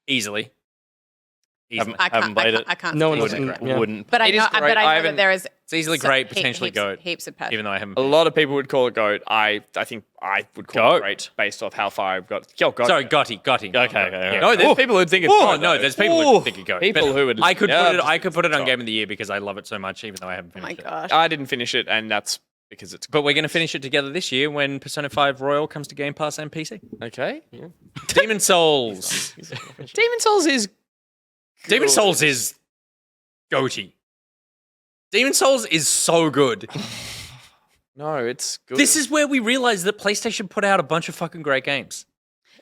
Easily. Haven't played it. I can't. No speak one to it. wouldn't. Yeah. Wouldn't. But I It is know. great. But I I know haven't- that there is. It's easily great, potentially heaps, goat. Heaps of passion. Even though I haven't. A lot of people would call it GOAT. I think I would call it great based off how far I've got. Yo, God. Sorry, Gotti. Okay. Yeah. No, there's people who think it's Oh GOAT, no, though. there's people who think it goes. People But who would. I could yeah, put it. just- I could put it on Game of the Year because I love it so much, even though I haven't Oh my finished it. gosh. I didn't finish it, and that's because it's But we're going to finish it together this year when Persona 5 Royal comes to Game Pass and PC. okay. Demon Souls. Demon Souls is. Demon Souls is goaty. Demon Souls is so good. No, it's good. This is where we realize that PlayStation put out a bunch of fucking great games.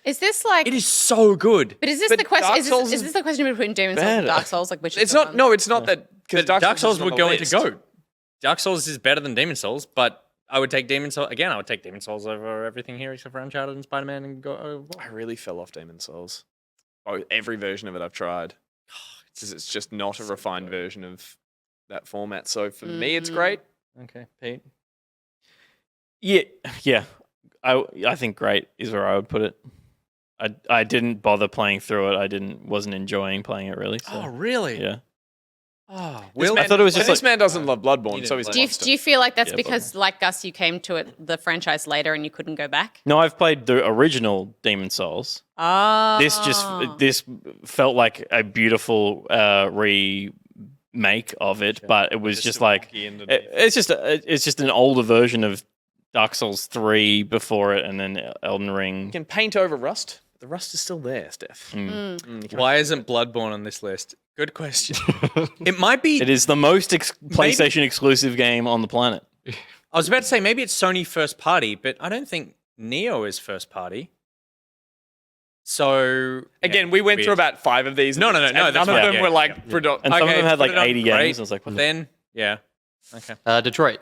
Is this like? It is so good. But is this But the question? Dark Is Souls this is the question between Demon Souls and Dark Souls? Like which? Is It's the not. one? No, it's not that because Dark Souls is would on go the into list. GOAT. Dark Souls is better than Demon Souls, but I would take Demon Souls again. I would take Demon Souls over everything here except for Uncharted and Spider-Man and go. I really fell off Demon Souls. Oh, every version of it I've tried. Because it's just not a refined version of that format. So for me, it's great. Okay, Pete. Yeah. I think great is where I would put it. I didn't bother playing through it. Wasn't enjoying playing it really. So, Oh, really? yeah. Oh, I thought it was just this like man doesn't love Bloodborne, so he's a Do you, monster. do you feel like that's Yeah, because, like Gus, you came to it the franchise later and you couldn't go back? No, I've played the original Demon Souls. Oh. This felt like a beautiful remake of it, but it was just like it's just an older version of Dark Souls 3 before it, and then Elden You Ring. can paint over rust. The rust is still there, Steph. Why isn't Bloodborne on this list? Good question. It might be. It is the most PlayStation exclusive game on the planet. I was about to say maybe it's Sony first party, but I don't think Neo is first party. So Again, we went through about 5 of these. No, and that's none of fine. them Yeah, were like yeah. predominant. And some of them had like put it on 80 great. games. I was like, what the- Then yeah, okay. Detroit.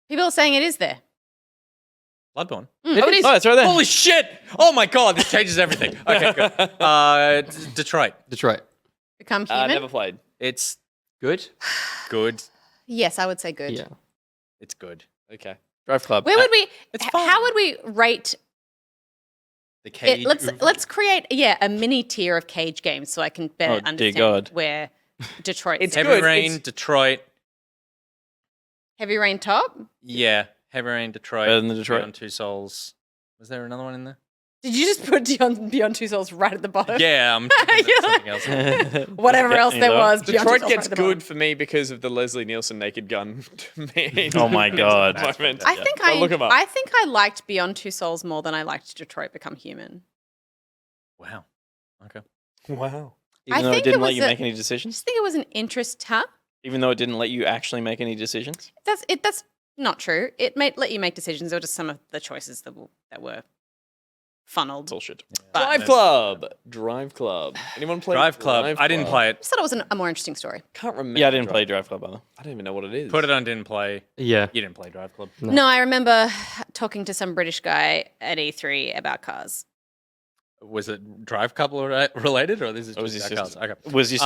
People are saying it is there. Bloodborne. Oh, it's right there. Holy shit! Oh my god, this changes everything. Okay, good. Detroit. Become human? Never played. It's Good. good. Yes, I would say good. Yeah. It's good. Okay. Drive Club. Where would we? It's fine. How would we rate The it? cage. Let's create a mini tier of cage games so I can better Oh, dear understand God. where Detroit. It's Heavy good. Rain, It's- Detroit. Heavy Rain top. Yeah, Heavy Rain, Detroit. Better than the Detroit. Beyond Two Souls. Was there another one in there? Did you just put Beyond Two Souls right at the bottom? Yeah, I'm thinking of something else. Whatever else there was. Beyond Two Detroit Souls gets right at the bottom. good for me because of the Leslie Nielsen naked gun. Oh my God. At the moment. I think But look 'em up. I think I liked Beyond Two Souls more than I liked Detroit Become Human. Wow. Okay. Wow. Even though think it it didn't let was you a- make any I decisions? just think it was an interest, huh? Even though it didn't let you actually make any decisions? That's not true. It may let you make decisions. There were just some of the choices that were funneled. Bullshit. But- Drive Club. Drive Club. Anyone play Drive Club. I didn't play I it. just thought it was a more interesting story. Can't remember. Yeah, I didn't play Drive Club either. I don't even know what it is. Put it on didn't play. Yeah. You didn't play Drive Club. No, I remember talking to some British guy at E3 about cars. Was it Drive Club related or this is Or was just this about just- cars? Okay. Was this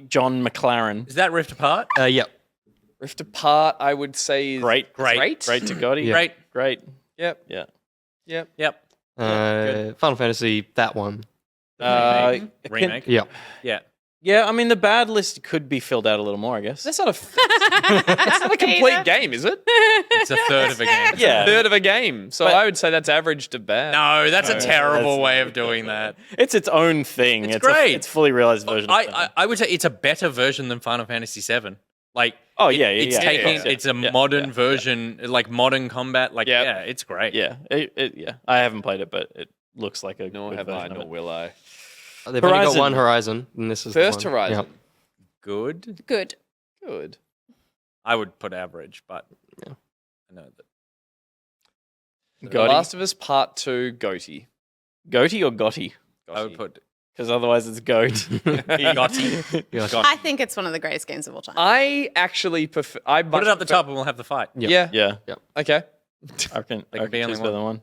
John McLaren? Is that Rift Apart? Yep. Rift Apart, I would say is Great. Great. Great to Gotti. Yeah. Great. Great. Yep. Yeah. Yep. Yep. Final Fantasy, that one. Remake. Yeah. Yeah. Yeah, I mean, the bad list could be filled out a little more, I guess. That's not that's not a complete game, is it? It's a third of a game. Yeah. A third of a game. So But- I would say that's average to bad. No, that's a terrible that's- way of doing that. It's its own thing. It's great. It's fully realized version. of something. I would say it's a better version than Final Fantasy VII. Like, Oh, yeah, yeah, it's yeah, taking, yeah, it's a yeah, modern yeah, version, like modern combat. Like, Yep. yeah, it's great. yeah, yeah. I haven't played it, but it looks like a Nor good have I, version of nor it. will I. They've only got Horizon. one Horizon, and this is First the one. Horizon. Yeah. Good. Good. Good. I would put average, but Yeah. I know that. The Gotti. Last of Us Part 2, Goatee. Goatee or Gotti? I would put Because otherwise it's goat. Gotti. Gotti. I think it's one of the greatest games of all time. I actually prefer. Put it up the top and we'll have the fight. Yeah. Yeah, Okay. I reckon. They can be only choose better one. than one.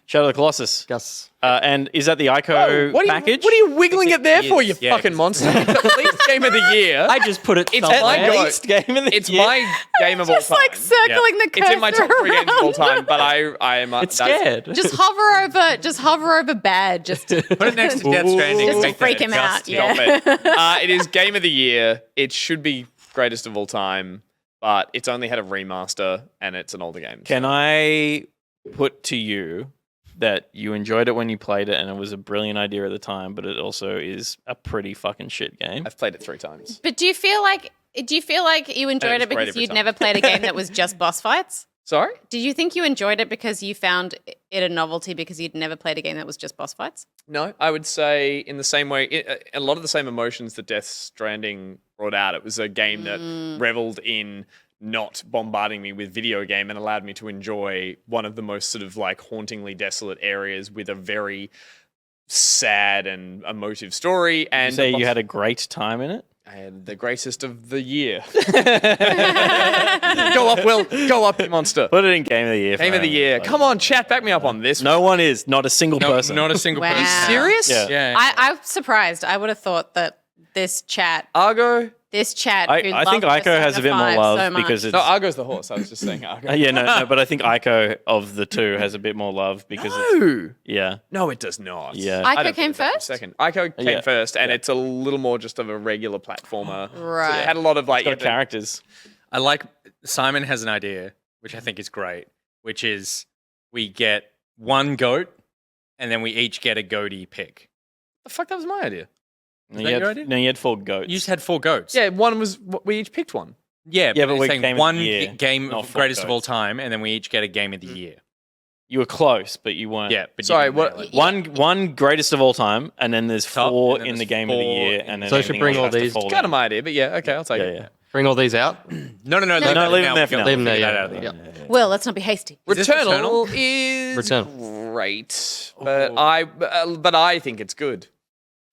Shadow of the Colossus. Gus. And is that the ICO What are, you, package? what are you wiggling it there for, you Yeah, fucking monster? It's at least game of the year. I just put it It's somewhere. my At goat. least game of the It's year. my game of all Just time. like circling the cursor It's in my top 3 games of all around. time, but I am. It's scared. Just hover over bad. Just to, Put it next to Death Stranding. just to make freak that him out. just Yeah. Stop it. It is game of the year. It should be greatest of all time, but it's only had a remaster and it's an older game. Can I put to you that you enjoyed it when you played it and it was a brilliant idea at the time, but it also is a pretty fucking shit game? I've played it 3 times. But do you feel like you enjoyed was it great because every you'd time. never played a game that was just boss fights? Sorry? Did you think you enjoyed it because you found it a novelty because you'd never played a game that was just boss fights? No, I would say in the same way, a lot of the same emotions that Death Stranding brought out. It was a game that reveled in not bombarding me with video game and allowed me to enjoy one of the most sort of like hauntingly desolate areas with a very sad and emotive story. You And say you had a great time in it? I had the greatest of the year. Go up, Will. Go up, you monster. Put it in game of the year. Game of the year. Come on, chat, back me up on this. No one is. Not a single person. Not a single Wow. person. Serious? Yeah. Yeah. I'm surprised. I would have thought that this chat, Argo? I think loved Ico has a bit more Persona 5 love so much. because it's. No, Argo's the horse. I was just saying Argo. Yeah, no, but I think Ico of the two has a bit more love because it's. No. Yeah. No, it does not. Yeah. Ico I don't came believe that for a first? Second. Ico came Yeah. first, and it's a little more just of a regular platformer. Right. So it had a lot of like Got characters. I like Simon has an idea, which I think is great, which is we get one goat and then we each get a goatee pick. The fuck, that was my idea. No, that your idea? you had 4 goats. You just had 4 goats. Yeah, one was we each picked one. Yeah, Yeah, but it's we saying game of the one year, game not of 4 greatest of all goats. time, and then we each get a game of the year. You were close, but you weren't. Yeah, but Sorry, you didn't what- nail it. One greatest of all time, and then there's Top, 4 and then in the there's game of the 4 year, in and the- then So I should everything bring else all has to these- fall Kind in. of my idea, but yeah, okay, I'll take Yeah, it. yeah. Bring all these out. No, No, leave them there for now. Leave them there, Figure that yeah. out at the end. Yeah. Will, let's not be hasty. Is this Returnal is Returnal. great, but I think it's good.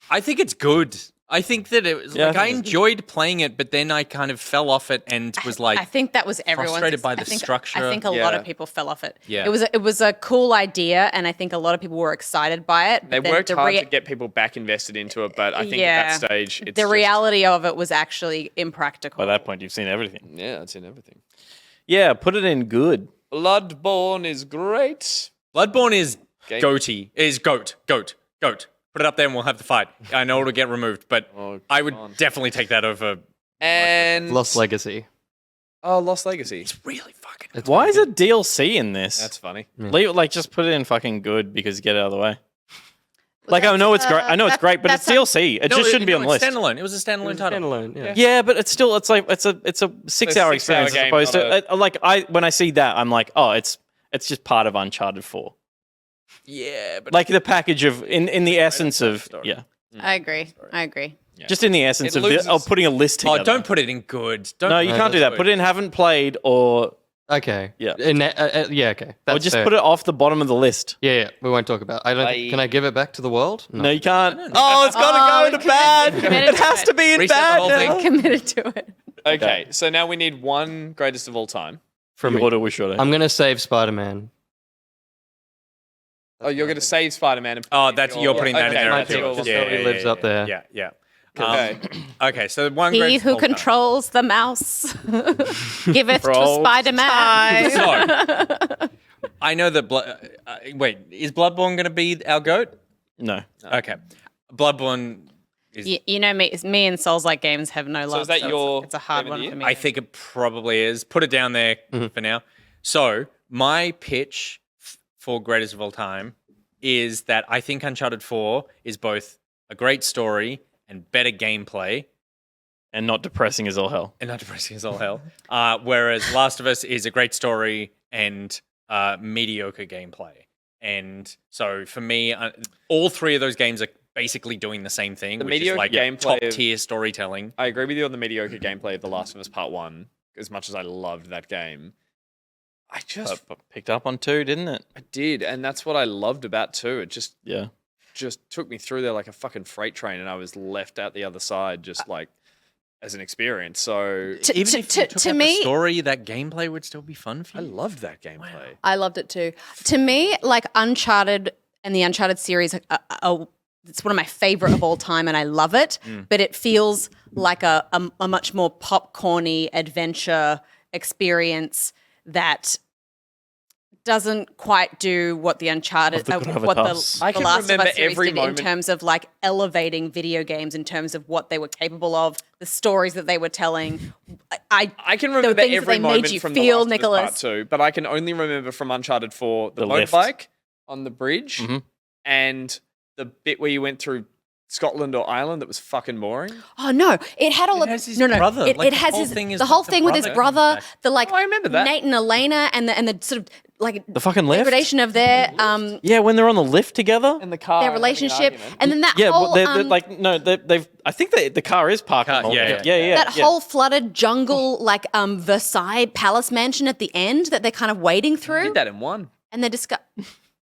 I think it's good. I think that it was Yeah, I like I think it's enjoyed playing it, but then I kind of fell off it and was like, I think that was everyone's. frustrated by the I think, structure. I think a lot Yeah. of people fell off it. Yeah. It was a cool idea, and I think a lot of people were excited by it. They but then worked the hard to get people back invested into it, but I think at that stage, it's the just- reality of it was actually impractical. By that point, you've seen everything. Yeah, it's in everything. Yeah, put it in good. Bloodborne is great. Bloodborne is Game- goatee. Is goat. Put it up there and we'll have the fight. I know it'll get removed, but Oh, I would come on. definitely take that over. And Lost Legacy. Oh, Lost Legacy. It's really fucking. It's Why pretty is it DLC in this? That's funny. Just put it in fucking good because get it out of the way. Like I know it's great. I know it's That- great, but it's that's DLC. It just shouldn't be on the it's list. standalone. It was a standalone title. Standalone, yeah. Yeah, but it's still it's a 6-hour experience game, as opposed not to when I see that I'm like, oh, it's just part of Uncharted 4. Yeah, but Like the package of in the essence of story. yeah, I agree. just in the essence It of loses- putting a list together. oh, don't put it in good. Don't No, you No, can't do that's that. Put it in haven't played or Okay. Yeah. Yeah, okay. or That's just fair. put it off the bottom of the list. Yeah, we won't talk about it. Can I give it back to the world? No, you can't. Oh, it's got to go to bad. committed It to has it. to be in Reset the bad whole now. thing. Committed to it. Okay, so now we need one greatest of all time. From The me. order we should have. I'm going to save Spider-Man. Oh, you're going to save Spider-Man. and Oh, put that's your- you're putting that in okay, there. I as think well. just so he lives up there. Yeah, yeah. Okay. Okay, so one He greatest who of all time. controls the mouse giveth to Controls Spider-Man. So, I know that. Wait, is Bloodborne going to be our goat? No. Okay. Bloodborne is. You know me and Souls-like games have no love. is that your it's a hard game of one the for year? me. I think it probably is. Put it down there for now. So my pitch for greatest of all time is that I think Uncharted 4 is both a great story and better gameplay. And not depressing as all hell. And not depressing as all hell. Whereas Last of Us is a great story and mediocre gameplay. And so for me, all three of those games are basically doing the same thing, which is like top tier storytelling. I agree with you on the mediocre gameplay of The Last of Us Part 1, as much as I loved that game. I just But picked up on 2, didn't it? I did, and that's what I loved about 2. It just Yeah. took me through there like a fucking freight train, and I was left out the other side just like as an experience. So Even if you took to out me, the story, that gameplay would still be fun for I you. loved that gameplay. I loved it too. To me, like Uncharted and the Uncharted series, it's one of my favorite of all time, and I love it. But it feels like a much more popcorny adventure experience that doesn't quite do what the Uncharted, what the gravitas. I can Last of remember Us series every did moment- in terms of like elevating video games, in terms of what they were capable of, the stories that they were telling. I can the remember things that every they made moment you from feel, The Last of Us Part Nicholas. 2, but I can only remember from Uncharted 4 the lift. motorbike on the bridge Mhm. and the bit where you went through Scotland or Ireland that was fucking boring. Oh no! It had all It of has his no. brother. It, Like, it the has whole his thing is the whole like the thing with his brother. brother. The like Oh, I remember that. Nate and Elena and the sort of like The fucking lift? degradation of their Yeah, when they're on the lift together. In the car. their having an relationship, argument. and then that Yeah, whole but they're like, no, they've. I think the car is parked. Car- on the yeah, lift. yeah. yeah. that whole flooded jungle like Versailles palace mansion at the end that they're kind of wading I through, did that in one. and they discuss.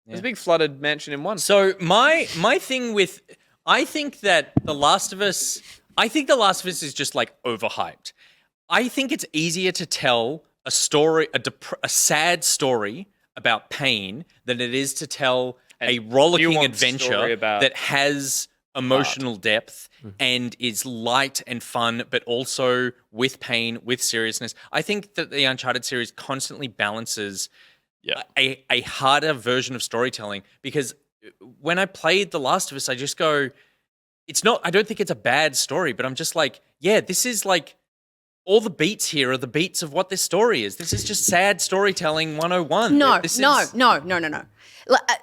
There's a big flooded mansion in one. So my thing with I think that The Last of Us is just like overhyped. I think it's easier to tell a story, a sad story about pain than it is to tell a rollicking nuanced adventure story about that has emotional depth and is light and fun, but also with pain, with seriousness. I think that the Uncharted series constantly balances a harder version of storytelling, because when I played The Last of Us, I just go, I don't think it's a bad story, but I'm just like, yeah, this is like, all the beats here are the beats of what this story is. This is just sad storytelling 101. No. This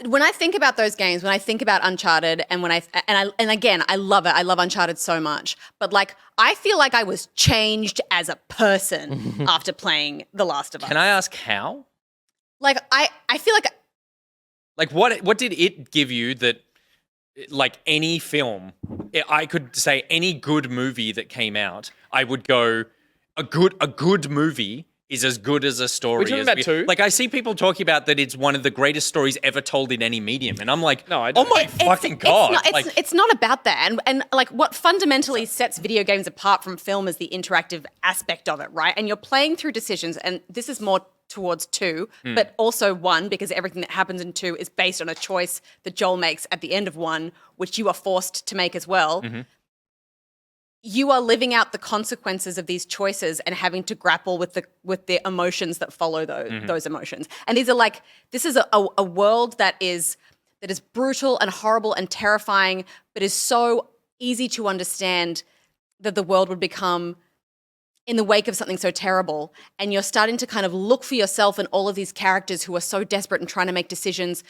When I think about those games, when I think about Uncharted, and again, I love it. I love Uncharted so much. But like, I feel like I was changed as a person after playing The Last of Us. Can I ask how? Like, I feel like What did it give you that, like any film, I could say any good movie that came out, I would go, a good movie is as good as a story. We're talking about two? Like, I see people talking about that it's one of the greatest stories ever told in any medium, and I'm like, No, I oh don't. my fucking god! It's not about that. And like, what fundamentally sets video games apart from film is the interactive aspect of it, right? And you're playing through decisions, and this is more towards 2, but also 1, because everything that happens in 2 is based on a choice that Joel makes at the end of 1, which you are forced to make as well. You are living out the consequences of these choices and having to grapple with the emotions that follow those emotions. And these are like, this is a world that is brutal and horrible and terrifying, but is so easy to understand that the world would become in the wake of something so terrible. And you're starting to kind of look for yourself in all of these characters who are so desperate and trying to make decisions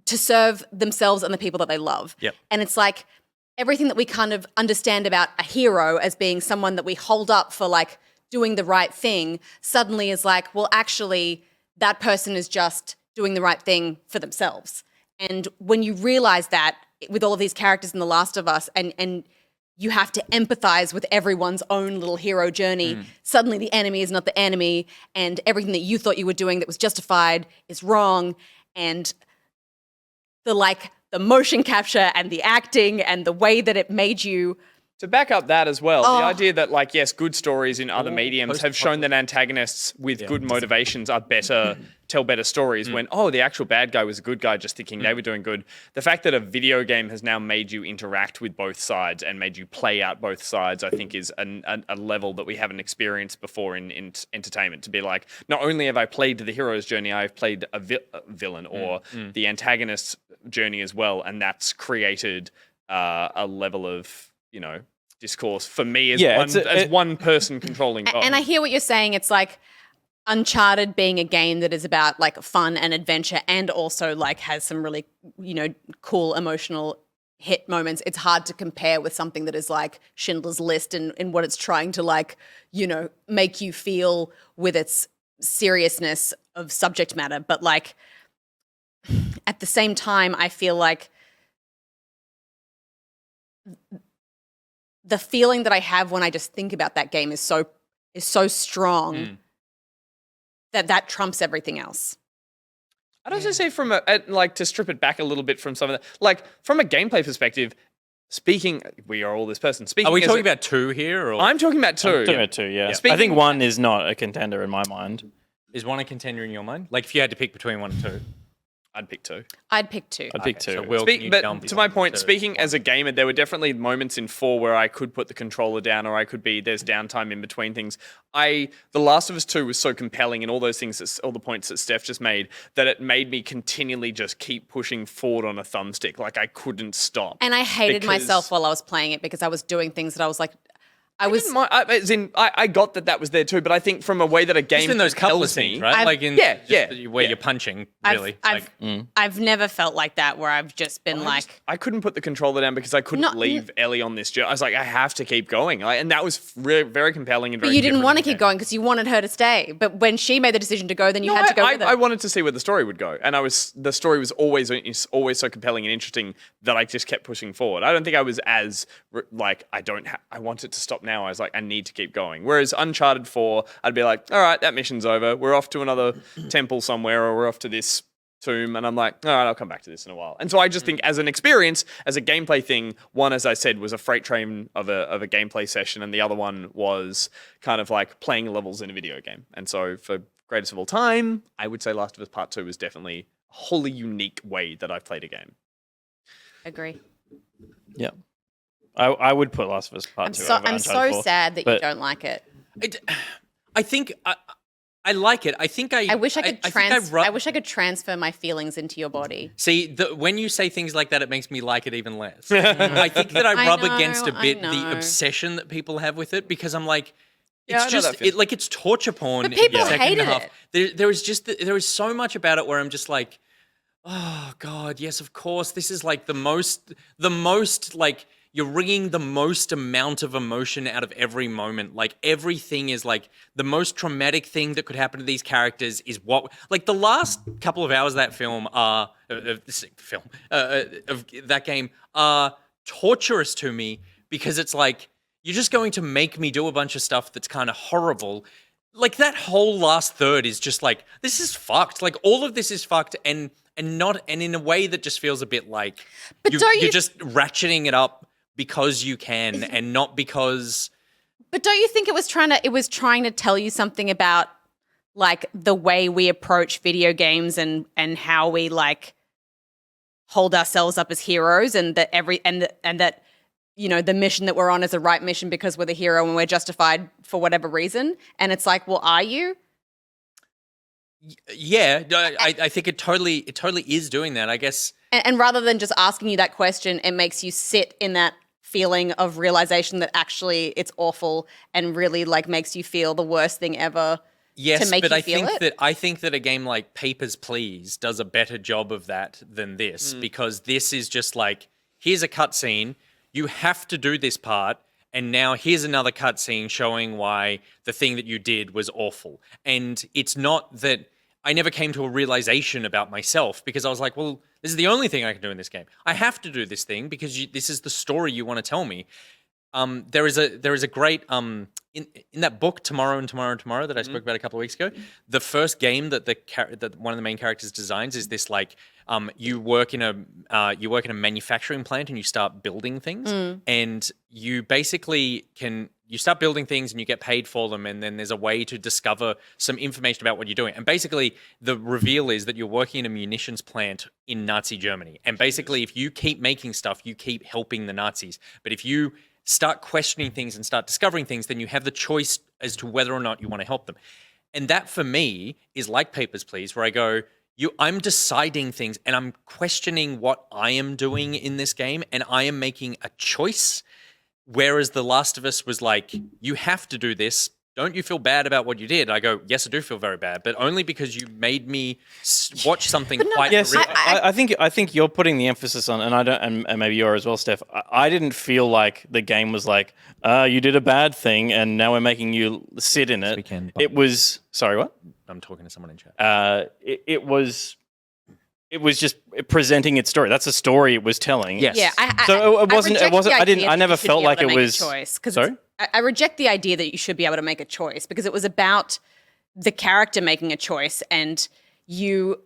to serve themselves and the people that they love. Yep. And it's like, everything that we kind of understand about a hero as being someone that we hold up for like doing the right thing suddenly is like, well, actually, that person is just doing the right thing for themselves. And when you realize that with all of these characters in The Last of Us, and you have to empathize with everyone's own little hero journey, suddenly the enemy is not the enemy, and everything that you thought you were doing that was justified is wrong. And the motion capture and the acting and the way that it made you. To back up that as well, the idea that, like, yes, good stories in other mediums have shown that antagonists with good motivations are tell better stories when, the actual bad guy was a good guy just thinking they were doing good. The fact that a video game has now made you interact with both sides and made you play out both sides, I think is a level that we haven't experienced before in entertainment. To be like, not only have I played the hero's journey, I've played a villain or the antagonist's journey as well, and that's created a level of discourse for me as one person controlling both. And I hear what you're saying. It's like Uncharted being a game that is about like fun and adventure, and also like has some really cool emotional hit moments. It's hard to compare with something that is like Schindler's List and what it's trying to like make you feel with its seriousness of subject matter. But like at the same time, I feel like the feeling that I have when I just think about that game is so strong that trumps everything else. I'd also say from to strip it back a little bit from some of the, like from a gameplay perspective, we are all this person. Speaking, are we talking about 2 here? Or? I'm talking about 2. I'm talking about 2, yeah. I think 1 is not a contender in my mind. Is 1 a contender in your mind? Like if you had to pick between 1 and 2? I'd pick 2. I'd pick 2. I'd pick 2. So Will, but to my point, speaking as a gamer, there were definitely moments in 4 where I could put the controller down, or there's downtime in between things. The Last of Us 2 was so compelling, and all those things, all the points that Steph just made, that it made me continually just keep pushing forward on a thumbstick. Like I couldn't stop. And I hated myself while I was playing it because I was doing things that I was like, I got that was there too, but I think from a way that a game just in those couple of scenes, right? Where you're punching, really. I've never felt like that where I've just been I couldn't put the controller down because I couldn't leave Ellie on this journey. I was like, I have to keep going, and that was very compelling and very. But you didn't want to keep going because you wanted her to stay. But when she made the decision to go, then you had to go with her. I wanted to see where the story would go, and the story was always so compelling and interesting that I just kept pushing forward. I don't think I was as like I want it to stop now. I was like, I need to keep going. Whereas Uncharted 4, I'd be like, all right, that mission's over. We're off to another temple somewhere, or we're off to this tomb. And I'm like, all right, I'll come back to this in a while. And so I just think as an experience, as a gameplay thing, 1, as I said, was a freight train of a gameplay session. And the other one was kind of like playing levels in a video game. And so for greatest of all time, I would say Last of Us Part 2 is definitely a wholly unique way that I've played a game. Agree. Yeah. I would put Last of Us Part 2 over I'm Uncharted 4, sad that you don't like it. I think I like it. I wish I could transfer my feelings into your body. See, when you say things like that, it makes me like it even less. I think that I rub against a bit the obsession that people have with it, because I'm like, it's torture porn. But people in the second hated half. it. There is so much about it where I'm just like, oh God, yes, of course. This is like the most like. You're wringing the most amount of emotion out of every moment. Like everything is like the most traumatic thing that could happen to these characters is what, like the last couple of hours of that film of that game are torturous to me, because it's like, you're just going to make me do a bunch of stuff that's kind of horrible. Like that whole last third is just like, this is fucked. Like all of this is fucked, and in a way that just feels a bit like you're just ratcheting it up because you can, and not because. But don't you think it was trying to tell you something about like the way we approach video games and how we like hold ourselves up as heroes, and that that the mission that we're on is the right mission because we're the hero and we're justified for whatever reason? And it's like, well, are you? Yeah, I think it totally is doing that, I guess. And rather than just asking you that question, it makes you sit in that feeling of realization that actually it's awful, and really like makes you feel the worst thing ever. Yes, to make but you I think that a game like Papers, Please does a better job of that than this, because this is just like, here's a cutscene, you have to do this part, and now here's another cutscene showing why the thing that you did was awful. And it's not that I never came to a realization about myself, because I was like, well, this is the only thing I can do in this game. I have to do this thing because this is the story you want to tell me. There is a great in that book Tomorrow and Tomorrow and Tomorrow that I spoke about a couple of weeks ago. The first game that that one of the main characters designs is this like you work in a manufacturing plant and you start building things, and you basically you start building things and you get paid for them, and then there's a way to discover some information about what you're doing. And basically the reveal is that you're working in a munitions plant in Nazi Germany. And basically if you keep making stuff, you keep helping the Nazis. But if you start questioning things and start discovering things, then you have the choice as to whether or not you want to help them. And that for me is like Papers, Please, where I go, I'm deciding things and I'm questioning what I am doing in this game, and I am making a choice. Whereas The Last of Us was like, you have to do this. Don't you feel bad about what you did? I go, yes, I do feel very bad, but only because you made me watch something quite. Yes, I think you're putting the emphasis on, and I don't, and maybe you're as well, Steph. I didn't feel like the game was like, you did a bad thing, and now we're making you sit in it. It was sorry, what? I'm talking to someone in chat. It was just presenting its story. That's a story it was telling. Yes. Yeah. It wasn't. I never felt like it was. Sorry. I reject the idea that you should be able to make a choice, because it was about the character making a choice and you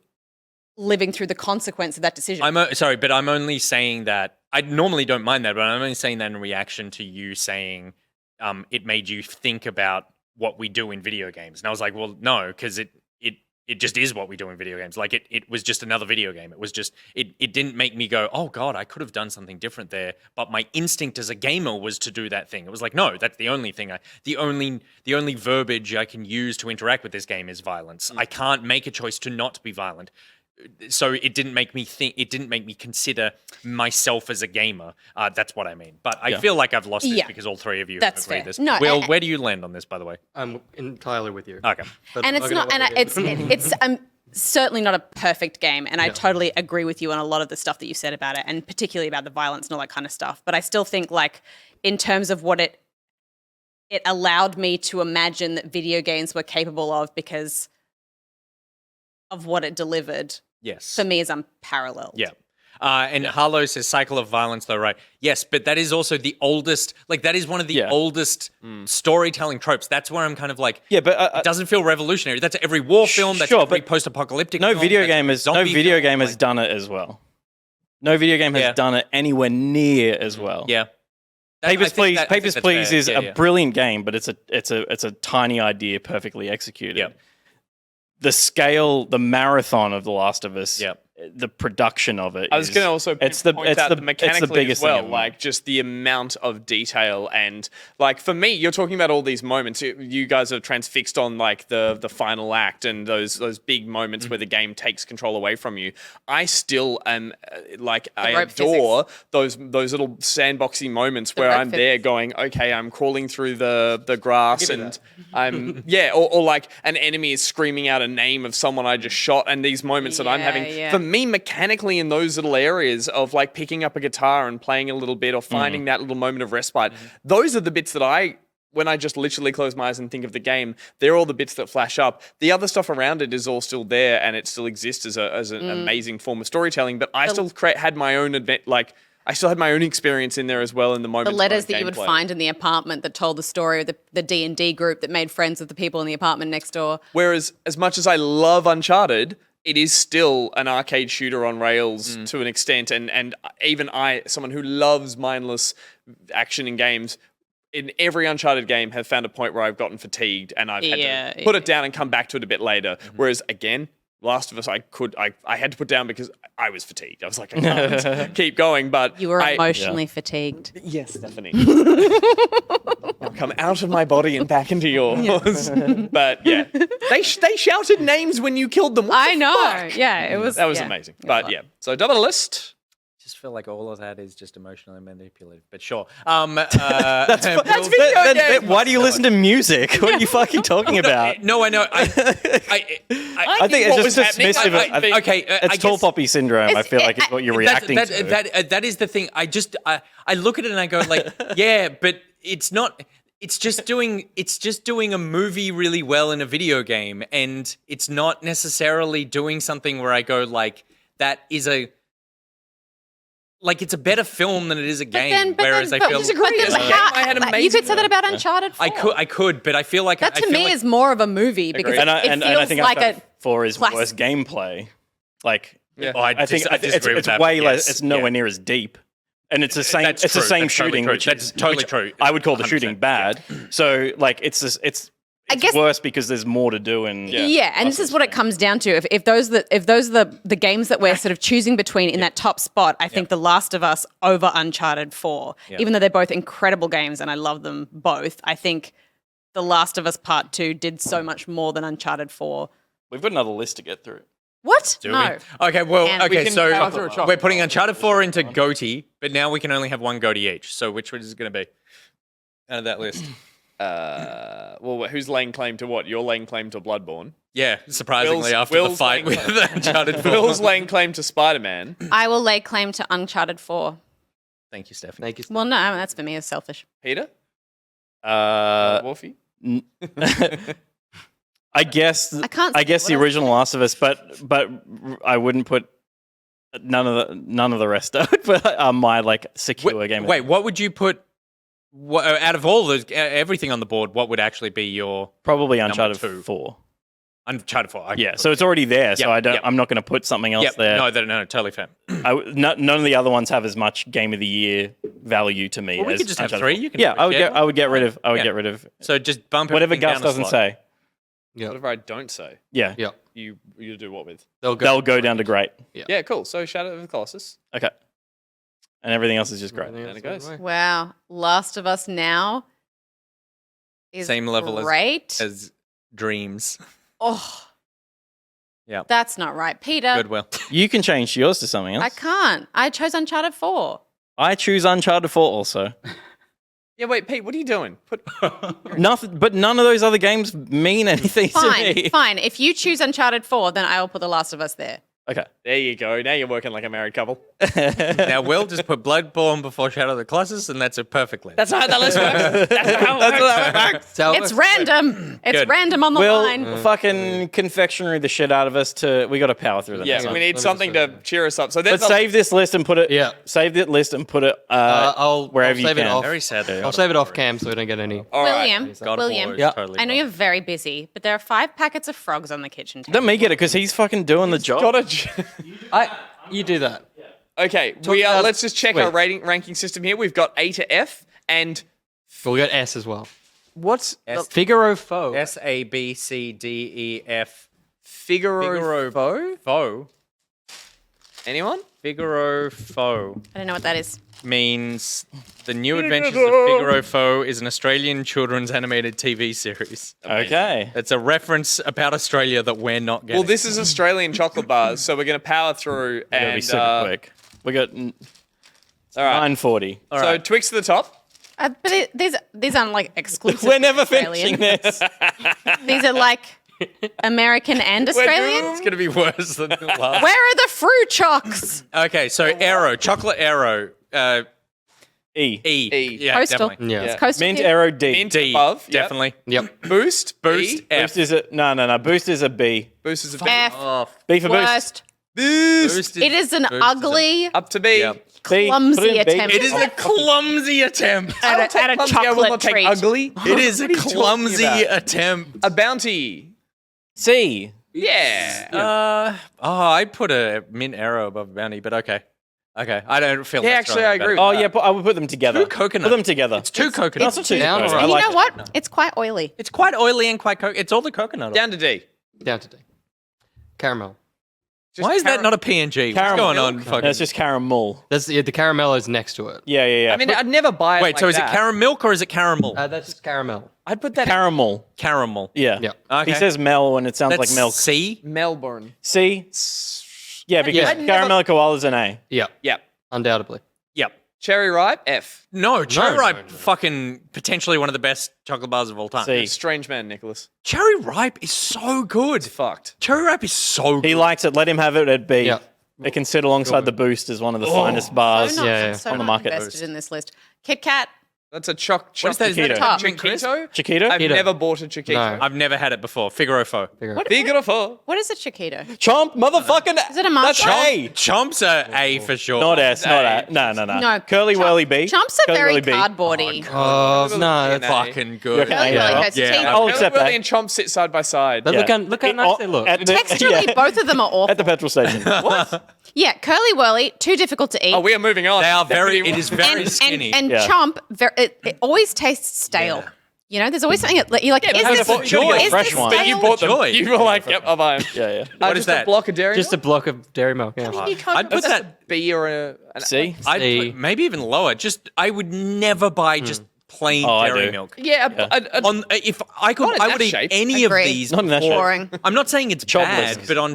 living through the consequence of that decision. Sorry, but I'm only saying that. I normally don't mind that, but I'm only saying that in reaction to you saying it made you think about what we do in video games. And I was like, well, no, because it just is what we do in video games. Like it was just another video game. It was just it didn't make me go, oh God, I could have done something different there. But my instinct as a gamer was to do that thing. It was like, no, that's the only thing. The only verbiage I can use to interact with this game is violence. I can't make a choice to not be violent. So it didn't make me think. It didn't make me consider myself as a gamer. That's what I mean. But I feel like I've lost this because all three of you have agreed this. No, Will, where do you land on this, by the way? I'm entirely with you. Okay. And it's not, and it's certainly not a perfect game. And I totally agree with you on a lot of the stuff that you said about it, and particularly about the violence and all that kind of stuff. But I still think, like, in terms of what it allowed me to imagine that video games were capable of, because of what it delivered. Yes. For me, is unparalleled. Yeah. And Harlow says cycle of violence, though, right? Yes, but that is also the oldest, like, that is one of the oldest storytelling tropes. That's where I'm kind of like, yeah, but it doesn't feel revolutionary. That's every war film, that's every post-apocalyptic film. No video game has done it as well. No video game has done it anywhere near as well. Yeah. Papers, Please is a brilliant game, but it's a tiny idea perfectly executed. Yeah. The scale, the marathon of The Last of Us, the production of it. I was going to also point out the mechanically as well, thing like just the amount of detail, and like for me, you're talking about all these moments. You guys are transfixed on like the final act and those big moments where the game takes control away from you. I still am I adore those little sandboxy moments where I'm there going, okay, I'm crawling through the grass and I'm or like an enemy is screaming out a name of someone I just shot, and these moments that I'm having for me mechanically in those little areas of like picking up a guitar and playing a little bit or finding that little moment of respite, those are the bits that when I just literally close my eyes and think of the game, they're all the bits that flash up. The other stuff around it is all still there, and it still exists as an amazing form of storytelling, but I still had my own I still had my own experience in there as well in the moment. The letters that you would find in the apartment that told the story of the D&D group that made friends with the people in the apartment next door. Whereas as much as I love Uncharted, it is still an arcade shooter on rails to an extent. And even someone who loves mindless action in games, in every Uncharted game have found a point where I've gotten fatigued and I've had to put it down and come back to it a bit later. Whereas again, Last of Us, I had to put down because I was fatigued. I was like, I can't keep going. But you were emotionally fatigued. Yes, Stephanie. I'll come out of my body and back into yours. But yeah, they shouted names when you killed them. I know. Yeah, that was amazing. But yeah, so double list. Just feel like all of that is just emotionally manipulative, but sure. That's video games. Why do you listen to music? What are you fucking talking about? No, I know. I think it's just dismissive. It's tall poppy syndrome. I feel like it's what you're reacting to. That is the thing. I look at it and I go like, yeah, but it's not. It's just doing a movie really well in a video game, and it's not necessarily doing something where I go like, that is it's a better film than it is a game. Whereas I feel I had amazing. You could say that about Uncharted 4. I could, but I feel like that to me is more of a movie because it feels I think like a 4 is worse gameplay. Like, I think it's way less. It's nowhere near as deep. And it's the same. It's the same shooting. That's totally true. I would call the shooting bad. So like it's I guess worse because there's more to do. And and this is what it comes down to. If those are the games that we're sort of choosing between in that top spot, I think The Last of Us over Uncharted 4, even though they're both incredible games and I love them both. I think The Last of Us Part 2 did so much more than Uncharted 4. We've got another list to get through. What? Do No. we? Okay, well, And- okay, can so power through a chocolate. we're putting Uncharted 4 into goatee, but now we can only have one goatee each. So which one is it going to be out of that list? Well, who's laying claim to what? You're laying claim to Bloodborne. Yeah, surprisingly, after the Will's fight with laying Uncharted 4. Will's laying claim to Spider-Man. I will lay claim to Uncharted 4. Thank you, Stephanie. Thank you. Well, no, that's for me. It's selfish. Peter? Wolfie? I guess. I can't. I guess what the else? original Last of Us, but I wouldn't put none of the rest of it. But my like secure game. Wait, what would you put? Out of all those, everything on the board, what would actually be your Probably Number Uncharted 2. 4. Uncharted 4? Yeah, so it's already there. So Yep, I don't. yep. I'm not going to put something else there. No, totally fair. None of the other ones have as much Game of the Year value to me. Well, we as could just have Uncharted 3. 4. You can Yeah, have a I would get rid of. I would Yeah. get rid of So just bump whatever everything Gus down a doesn't slot. say. Yeah. Whatever I don't say, Yeah. you do what with? They'll go down to great. Yeah, cool. So Shadow of the Colossus. Okay, and everything else is just great. And it goes. Wow. Last of Us now is Same level great. as Dreams. Oh. Yeah. That's not right. Peter, Goodwill. You can change yours to something else. I can't. I chose Uncharted 4. I choose Uncharted 4 also. Yeah, wait, Pete, what are you doing? Nothing, but none of those other games mean anything to Fine, me. fine. If you choose Uncharted 4, then I will put The Last of Us there. Okay. There you go. Now you're working like a married couple. Now, Will just put Bloodborne before Shadow of the Colossus, and that's a perfect list. That's not how that list works. That's not how it works. So It's random. It's Good. random on the Will line. fucking confectionery the shit out of us to. We got to power through them. Yeah, we need something to cheer us up. So But there's save this list and put it. Yeah. Save that list and put it. I'll wherever you save it can. off. Very sad. I'll save it off cam so we don't get any. All right. William, God of War William, is Yeah. totally I know fine. you're very busy, but there are 5 packets of frogs on the kitchen table. Let me get it because he's fucking doing the job. You do that. Okay, about- let's just check our ranking system here. We've got A to F, and But we got S as well. what's Figaro Foe. S A B C D E F. Figaro Foe? Foe. Anyone? Figaro Foe I don't know what that is. means The New Adventures of Figaro Foe is an Australian children's animated TV series. Okay. It's a reference about Australia that we're not getting. Well, this is Australian chocolate bars, so we're going to power through Gotta be and super quick. We got all right. 9:40. So Twix to the top. But these aren't like exclusive. We're never Australian. finishing this. These are like American and It's Australian. going to be worse than the last. Where are the fruit chocks? Okay, so Aero, chocolate Aero, E. E. Yeah, Coastal. definitely. Yeah. It's coastal. Mint Kid. Arrow D. Mint D, above. Yep. definitely. Yep. Boost. Boost, B. F. Boost is a no. Boost is a B. Boost is a B. F. B for boost. Worst. Boost. It is an Boost is ugly, Up to B. Yep. B. Put it clumsy in B. attempt. It is a clumsy attempt. at a I will chocolate not take treat. ugly. It is a What are you talking clumsy about? attempt. A bounty. C. Yeah. I'd put a mint arrow above bounty, but okay. Okay, I don't feel. Yeah, that actually, strongly I about agree it. with Oh that. yeah, I would put them together. Two coconut. Put them together. It's two coconuts. Not too down gross. or I And you like know it. what? It's quite oily. It's quite oily and quite. It's all the coconut. Down to D. Down to D. Caramel. Why is that not a PNG? What's Caramel. going on? Fucking... That's just caramel. That's the caramello's next to it. Yeah. I mean, I'd never buy it. Wait, like so is that. it caramel milk or is it caramel? That's just caramel. I'd put that Caramel. Caramel. Yeah. Yeah. Okay. He says Mel and it sounds That's like milk. C. in Melbourne. C. Yeah, because I'd never- caramel koala is an A. Yeah. Yep. Undoubtedly. Yep. Cherry ripe. F. No, cherry No, ripe, no, no. fucking potentially one of the best chocolate bars of all time. C. Strange man, Nicholas. Cherry ripe is so good. Fucked. Cherry ripe is so good. He likes it. Let him have it at B. Yeah. It can sit alongside the Boost as one of the finest bars. So not, yeah. so on the not market. invested in this list. Kit Kat. That's a choc. What is that? Is that a Chiquito. Chiquito? Chiquito? I've Chiquito. never bought a Chiquito. No. I've never had it before. Figaro Faux. Beautiful. What is a Chiquito? Chomp, motherfucking. Is it a That's monster? A. Chomps are A for sure. Not S, not A. No. No. Curly Whirly B. Chomps are Curly very Whirly B. cardboardy. Oh, no. That's, Fucking good. reckon Curly A, Whirly yeah. goes to Yeah. tea. I'll accept Willy that. and Chomp sit side by side. But look how nice they look. At the, Texturally, yeah, both of them are awful. at the petrol station. Yeah, Curly Whirly, too difficult to eat. Oh, we are moving on. They are very. Definitely It is very skinny. And Yeah. Chomp, it always tastes stale. You know, there's always something that you're like, Yeah, is but this that's the joy. is Fresh this one. stale? But You bought them. Joy. You were like, yep, I'll buy them. Yeah. What is just that? a block of dairy Just a milk? block of dairy milk. Yeah. You can't I'd put put that. B or an See? I'd C. put maybe even lower. Just I would never buy just plain Oh, I dairy do. milk. Yeah, If I could, Not in I that would eat shape. any of Agreed. these. Not in that before- Boring. I'm not saying it's bad, but on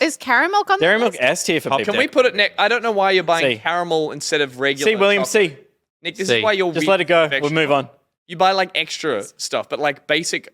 Is caramel milk on Dairy the milk list? S tier for people. Can we put it next? I don't know why you're buying C. caramel instead of regular. C, William, chocolate. C. Nick, this C. is why you're Just weird let it go. We'll perfection. move on. You buy like extra stuff, but like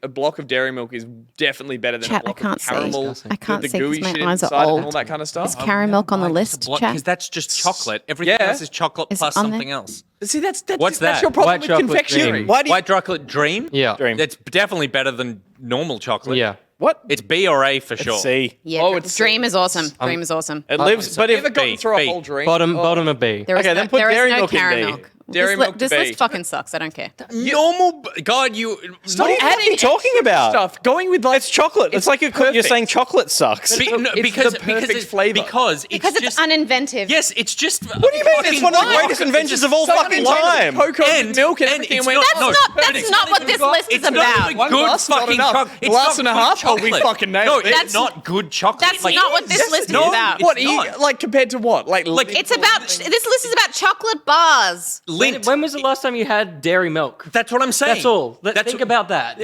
a block of dairy milk is definitely better than Chat, a block I can't of see. caramel. I can't the see 'cause gooey my shit eyes are inside and old. all that kind of stuff. Is caramel milk on the list, because chat? that's just chocolate. Everything Yeah. else is chocolate Is it plus on something there? else. See, that's What's that's that? your problem White with chocolate confectionery. cream. Why do you... White chocolate dream. Yeah. Dream. It's definitely better than normal chocolate. Yeah. What? It's B or A for It's sure. C. Yeah, Oh, it's Dream is awesome. Dream is awesome. It lives, but You if ever gotten B, through B. a whole drink? Bottom of B. There is Okay, no, then put there is dairy no milk in caramel B. milk. Dairy milk This B. list fucking sucks. I don't care. Normal. God, you. What are you talking about? Stuff going with like It's chocolate. It's like you're perfect. saying chocolate sucks. Because the perfect flavour. Because Because it's just, uninventive. Yes, it's just. What do you mean? It's one of the greatest inventions of all fucking time. Cocoa and milk and everything. it's and went, not- "Oh, no, That's not what this list is It's not about. even One good glass is not fucking enough. chocolate. It's Glass not and a good half? Oh, we chocolate. fucking nailed No, it. it's That's- not good chocolate. That's not what this list is no, about. it's What? not. Like compared to what? Like It's about this list is about chocolate bars. Lint. When was the last time you had dairy milk? That's what I'm saying. That's all. That's Think about that.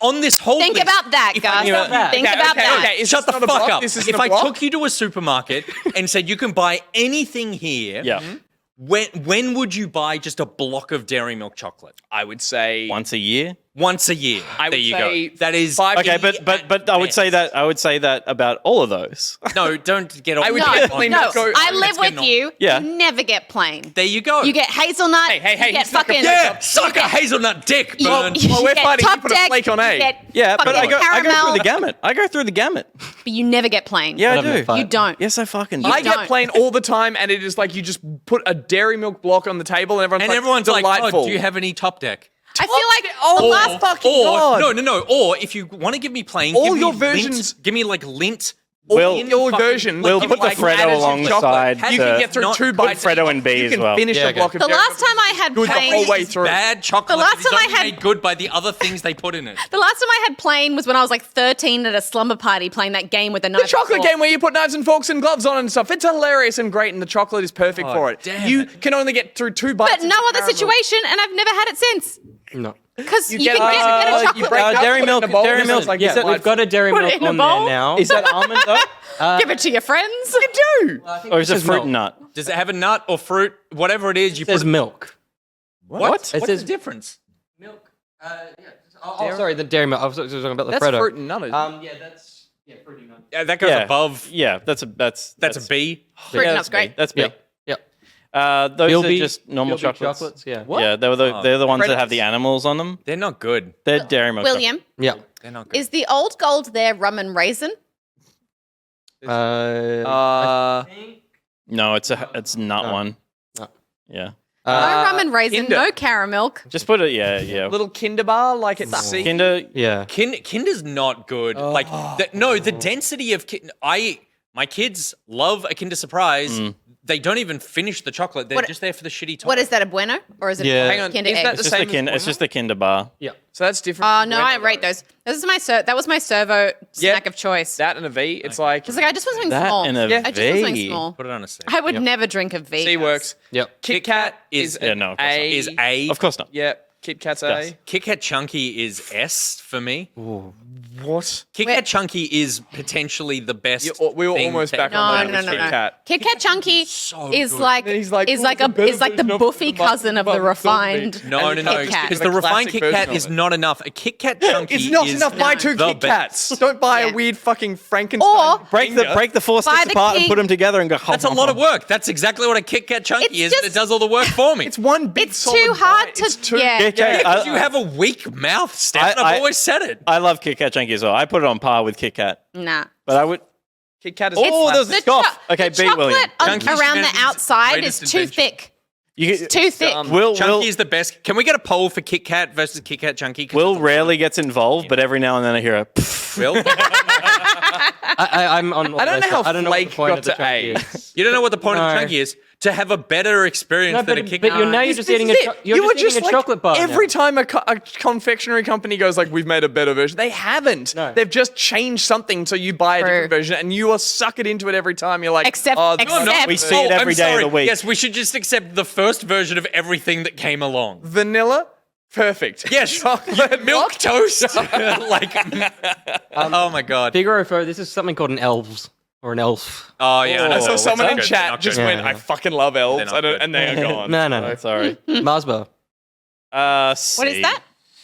on this whole Think list, about that, if I- guys. Think about that. Think about that. It's Shut just the not a fuck block. up. This isn't If a I block. took you to a supermarket and said you can buy anything here, Yeah. when would you buy just a block of dairy milk chocolate? I would say Once a year. Once a year. I would there you say go. That is 5 Okay, years but I would say that about all of those. No, don't get off. I would No, definitely no. not go. I live Let's get with on. you. Yeah. You never get plain. There you go. You get hazelnut. Hey, You get he's not gonna fucking. yeah, suck a hazelnut dick, You, burn. you Well, we're get fighting. You top put a deck, flake on you A. get Yeah, but fucking I go caramel, through the gamut. I go through the gamut. but you never get plain. Yeah, I Not having do. a fight. You don't. Yes, I fucking do. I get don't. plain all the time, and it is like you just put a dairy milk block on the table, and everyone's like, like, delightful. oh, do you have any top deck? I feel like the last fucking. Or no. Or if you want to give me plain, All give me your lint, versions- give me like lint. Will- in your fucking- version. We'll Give put me, the like, Freddo added alongside. chocolate. You the- can get through not two good bites. Freddo and B you as can well. finish Yeah, a okay. block of The dairy last milk. time I had Good the plain. whole way through. Bad chocolate. The last that is time I only had- made good by the other things they put in it. The last time I had plain was when I was like 13 at a slumber party playing that game with the knife. The chocolate game where you put knives and forks and gloves on and stuff. It's hilarious and great, and the chocolate is perfect for it. damn You it. can only get through two bites. But no of other caramel. situation, and I've never had it since. No. Because you, get can it- get better you chocolate. break up, dairy put it in milk- a bowl, dairy and milk- it's like Yeah, you we've got a dairy Put it milk in a on bowl. there now. Is that almond though? Give it to your friends. You do. Or is it says fruit milk. and nut? Does it have a nut or fruit? Whatever it is, you It says put. milk. What? What? What's It says- the difference? Milk. Oh, sorry, the dairy milk. I was talking about the That's Freddo. fruit and nut. isn't it? Yeah, that's fruity nut. Yeah, that goes Yeah. above. Yeah, that's a That's a B. Fruit yeah, nut's that's B. great. That's B. Yep. Yep. Those Bilby- are just normal Bilby chocolates. Yeah. Yeah, they're the ones that have the animals on them. They're not good. They're dairy milk. William, Yeah. They're not good. is the old gold there rum and raisin? No, it's not No. one. No. Yeah. No rum and raisin, Kinder. no caramel. Just put it. Yeah. Little Kinder bar, like it's C. Kinder. Yeah. Kinder's not good. Like, the density of my kids love a Kinder Surprise. They don't even finish the chocolate. They're What- just there for the shitty top. What is that, a bueno? Or is it Yeah. a Hang on, Kinder is Egg? that It's the just same the Kinder. as It's just the Kinder bar. Yeah. So that's different. Oh, from no, Bueno, I rate though. those. This is my that was my servo snack of choice. That and a V. It's like It's like, I just want something That small. and a I just want something V. small. Put it on a C. I would never drink a V. C works. Yep. Kit Kat is Yeah, no, of course not. A. Is A. Of course not. Yeah, Kit Kat's Yes. A. Kit Kat Chunky is S for me. What? Kit Kat Chunky is potentially the best. We were thing almost to back ever on come that out No, of with no, Kit no. Kat. Kit Kat Chunky so is good. like And he's like, is "Oh, like it's a better the version of buffy the cousin of the Bubble refined. Chocolate." No, and no, Kit no. Kat. Because The the refined classic Kit Kat version is of it. not enough. A Kit Kat Chunky It's not is enough. Buy two the Kit best. Kats. Don't buy a Yeah. weird fucking Frankenstein. Or Break the four Buy sticks the apart King- and put them together and go. That's a lot of work. That's exactly what a Kit Kat Chunky It's is, but it just- does all the work for me. It's one big It's solid too hard bite. to- It's too, yeah. Kit Kat- because you have a weak mouth, Steph. I- I've always said it. I love Kit Kat Chunky as well. I put it on par with Kit Kat, Nah. but I would. Kit Kat is Oh, there's a The scoff. cho- Okay, the beat William. chocolate on- Chunky around the Shenanigans' outside is greatest too invention. thick. You, It's too thick. Will Chunky is the best. Can we get a poll for Kit Kat versus Kit Kat Chunky? 'Cause Will it's a- rarely gets involved, but every now and then I hear a. Pfft. Will? I'm on. I don't know how I don't know what the Flake point got of the to A. chunky is. You don't know what the point of the No. Chunky is? to have a better experience No, than but, a Kit but Kat. you're now you're just eating a you're just eating a chocolate bar. Every now. time a confectionery company goes like, we've made a better version, they haven't. No. They've just changed something so you buy a True. different version and you will suck it into it every time. You're like, Except- oh, except- We see it every I'm day sorry. of the week. Yes, we should just accept the first version of everything that came along. vanilla, perfect. Yes, chocolate milk toast. Like, oh my god. Figaro Pho, this is something called an elves or an elf. Oh yeah, I know. I saw What's someone not in good? They're chat not just good. went, I fucking love elves, They're not good. and they are gone. No. Sorry. Mars bar. What is that?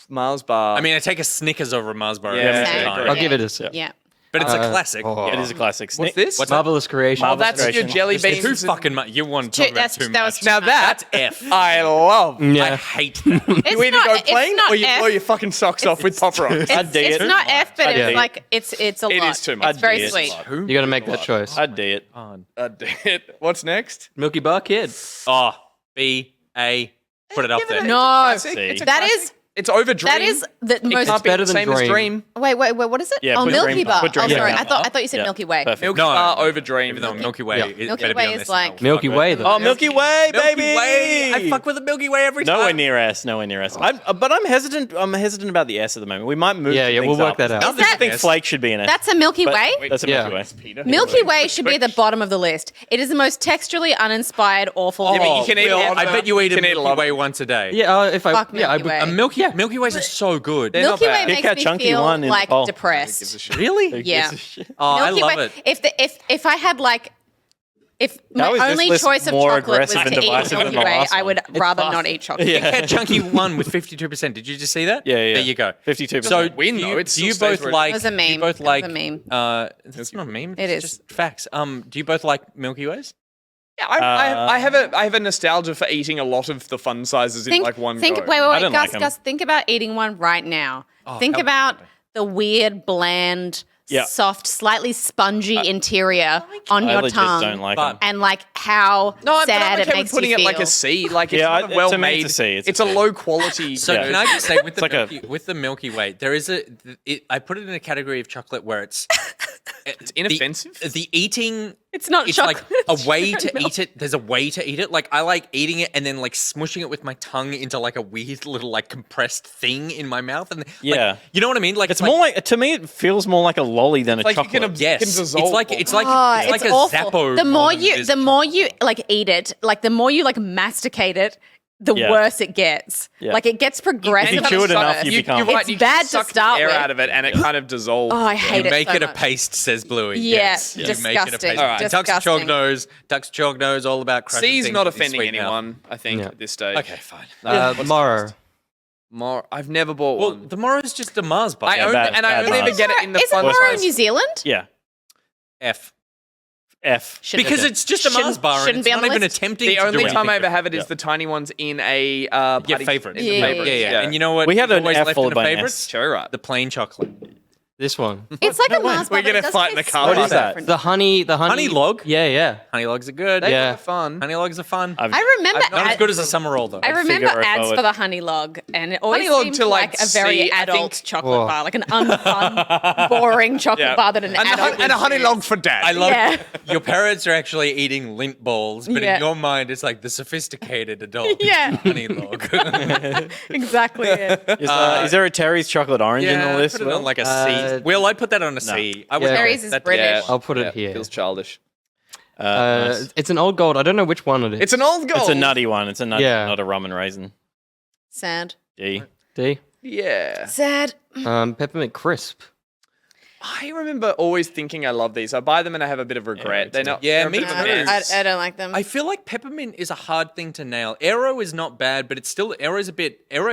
Mars bar. I mean, I take a Snickers over a Mars bar. Yeah, every me too. time. I'll give it a sip. Yeah. But it's a classic. It is a classic. what's this? What's that? Marvelous creation. Oh, that's your Creation. jelly It's beans. too fucking much. You want to talk about too that was much. too Now much. that's F. I love. I Yeah. hate that. It's You either not, go it's plain not or you F. blow your fucking socks off with Pop Rocks. It's not F, but I'd it's do it. like it's a lot. It is too much. It's very I'd do it. sweet. You got to make that choice. I'd do it. What's next? Milky Bar Kid. Oh, B-A. Put it up there. No, It's a that classic. is It's over Dream. that is the most. Can't be better the than same as Dream. Dream. Wait, what is it? Yeah, oh, put Milky Dream- Bar. put Dream Oh, sorry. down. I thought you said Yeah. Milky Way. Perfect. Milky No, Bar no. over Dream. Even though Milky Way Yeah. is Milky better be Way on is this like- now. Milky Way, though. Oh, Milky Way, baby! Milky Way. I fuck with the Milky Way every time. Nowhere near S. Nowhere near S. But I'm hesitant. I'm hesitant about the S at the moment. We might move. Yeah, things we'll work up. that out. I Is that- think Flake should be an S. That's a Milky but Way. That's a Yeah. Milky Way. Milky Way should be at the bottom of the list. It is the most texturally uninspired, awful. Yeah, but you can eat Will, a lot I of bet you eat a can eat a Milky lot of Way it. once a day. Yeah, if I Fuck yeah, Milky Way. A Milky Ways are so good. They're not Milky Way bad. makes Pick a me chunky feel one in the like bowl. depressed. Really? Yeah. Oh, I Milky love Way. it. If I had like. If my is this only list choice of more chocolate was aggressive to and eat divisive than Milky the Way, last I would one? rather not eat chocolate. Kit Kat Chunky won with 52%. Did you just see that? Yeah. There you go. 52%. So win, do though. you, It do still you stays both where it- like? It was a Do meme. you both It was like? a meme. That's not a meme. It It's is. just facts. Do you both like Milky Ways? Yeah, I have a nostalgia for eating a lot of the fun sizes in like one think, go. Wait, don't like 'em. Gus, think about eating one right now. Oh, Think hell about no. the weird, bland, Yeah. soft, slightly spongy interior on I your legit tongue. don't like But- them. And like how No, but sad I'm it okay with makes putting you it feel. like a C. Like it's Yeah, not to a me, well made. it's a C, it's a It's a C. low quality. So Yeah. can I just say with the like a- with the Milky Way, there is I put it in a category of chocolate where it's inoffensive? The eating. It's not It's chocolate. like a it's way pure to milk. eat it. There's a way to eat it. Like I like eating it and then like smushing it with my tongue into like a weird little like compressed thing in my mouth. And like, Yeah. you know what I mean? Like It's more like, to me, it feels more like a lolly than a like you chocolate. can yes, can it's dissolve like all it's that. like Oh, it's like it's a awful. Zappo. The more than it you, is the more you like eat it, like the more you like masticate it, the Yeah. worse it gets. Yeah. Like it gets progressively chew it enough, worse. you You, become- you're right. It's you bad to suck start the air with. out of it, and it kind of dissolves. Oh, I hate You it. make so it a much. paste, says Bluey. Yeah, yes. You make it a disgusting. paste. All right. Ducks Disgusting. Ducks chalk nose, all about crushing C's things not with your offending sweet mouth. anyone. I think Yeah. at this stage. Okay, fine. Morrow. More. I've never bought Well, one. the Morrow's just a Mars bar. I bad- and I bad only ever Mars. get it in the Is it fun Morrow in size. New Zealand? Yeah. F. F. Shouldn't- Because it's just a Mars shouldn't- bar and shouldn't it's be on not the even list. attempting The to do only time anything I ever different. have it is the tiny ones in a Yeah, party- favorite. in Yeah, the yeah, favorites. Yeah. And you know what? We had is an always F left followed in the by an favorites? S. Cherry ripe. The plain chocolate. This one. It's like a Mars bar. We're but it gonna does fight in taste the car. so What is that? different. The honey. Honey log? Yeah. Honey logs are good. They Yeah. are fun. Honey logs are fun. I remember Not as good as a summer roll though. I remember Figaro ads forward. for the honey log, and it always Honey log seemed to, like like, a very see, I adult think- chocolate Oh. bar, like an unfun, boring chocolate bar that an adult And a honey would log choose. for dad. I love Yeah. your parents are actually eating lint balls, but Yeah. in your mind it's like the sophisticated adult. Yeah. Honey log. Exactly. It. Is there a Terry's chocolate orange in the list? Put it on like a C. Uh, Will, I put that on a C. I would Yeah. go Terry's with is that. British. I'll put it here. Feels childish. Nice. It's an old gold. I don't know which one it is. It's an old gold. It's a nutty one. It's a nutty, Yeah. not a rum and raisin. Sad. G. D. Yeah. Sad. Peppermint crisp. I remember always thinking I love these. I buy them and I have a bit of regret. They're not. Yeah, they're a me bit of a too. mess. I don't like them. I feel like peppermint is a hard thing to nail. Aero is not bad, but it's still Aero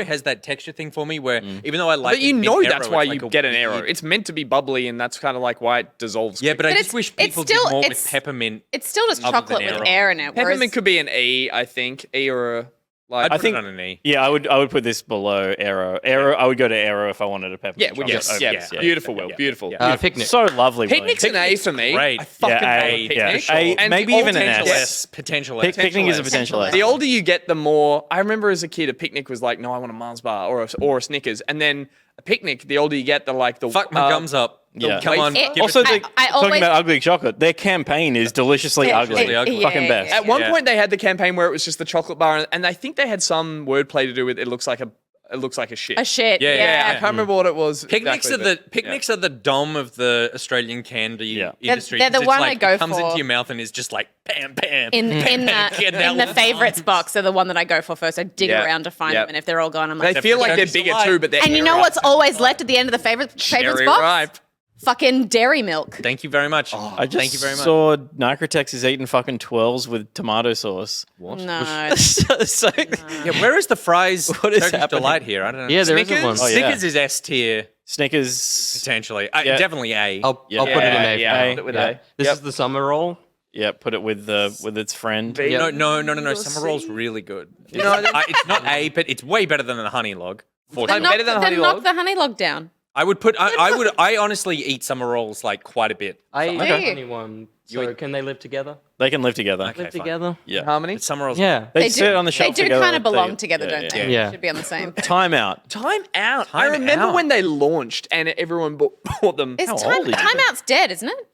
has that texture thing for me where even though I like But you it know mint that's Aero, why it's you like a get an arrow. weird- It's meant to be bubbly, and that's kind of like why it dissolves. Yeah, but I But just it's- wish it's people still- did more with it's- peppermint. it's still just Other chocolate than with air. air in it. Peppermint whereas- could be an E, I think. E or a like. I'd I put think- it on an E. Yeah, I would put this below Aero. I would go to Aero if I wanted a peppermint. yeah, well, chocolate yes, over yeah, this, beautiful, Will, beautiful. Picnic. So lovely. William. Picnic's an A for me. Great. I fucking Yeah, love A, a yeah. picnic. A, And maybe the even an potential S. Potential Picnic is a S. potential S. The older you get, the more. I remember as a kid, a picnic was like, no, I want a Mars bar or a Snickers, and then a picnic, the older you get, the like the Fuck my gums up. Yeah. Come on. It- give Also, it to me. talking always- about ugly chocolate, their campaign is deliciously ugly. ugly. Fucking best. At one point, they had the campaign where it was just the chocolate bar, and I think they had some wordplay to do with it looks like a shit. A shit. Yeah, Yeah, I can't remember what it was. Picnics exactly, are the picnics are the dom of the Australian candy industry. They're the 'cause it's one like, I go it comes for. into your mouth and is just like bam, bam. In Get that in the little favorites bump. box are the one that I go for first. I dig Yeah. around to find Yeah. them, and if they're all gone, I'm They like, feel like they're Don't bigger lie. too, but they're and you know what's always left at the end of the favorites cherry box? ripe. Fucking dairy milk. Thank you very much. I just Thank you very much. saw Nicrotex is eating fucking twirls with tomato sauce. No. So- Yeah, where is the fries What is Turkish happening? delight here? I don't know. Yeah, there isn't Snickers? one. Oh, yeah. Snickers is S tier Snickers. potentially. Yeah. Definitely A. I'll put it in A. Yeah, A, put it with yeah. A. This Yep. is the summer roll. Yeah, put it with its friend. B. Yeah. No. Summer roll's really good. It's not A, but it's way better than the honey log. Then better than honey knock log? the honey log down. I would put. I honestly eat summer rolls like quite a bit. I eat Okay. anyone. So can they live together? They can live together. Okay, Live fine. together? Yeah. Harmony. But summer rolls. Yeah. They sit on the shelf They do together. kind of belong They- together, yeah, don't yeah. they? Yeah. Should be on the same. Time out. Time out. Time I remember out. when they launched and everyone bought them. Is How time old is it? timeout's dead, isn't it?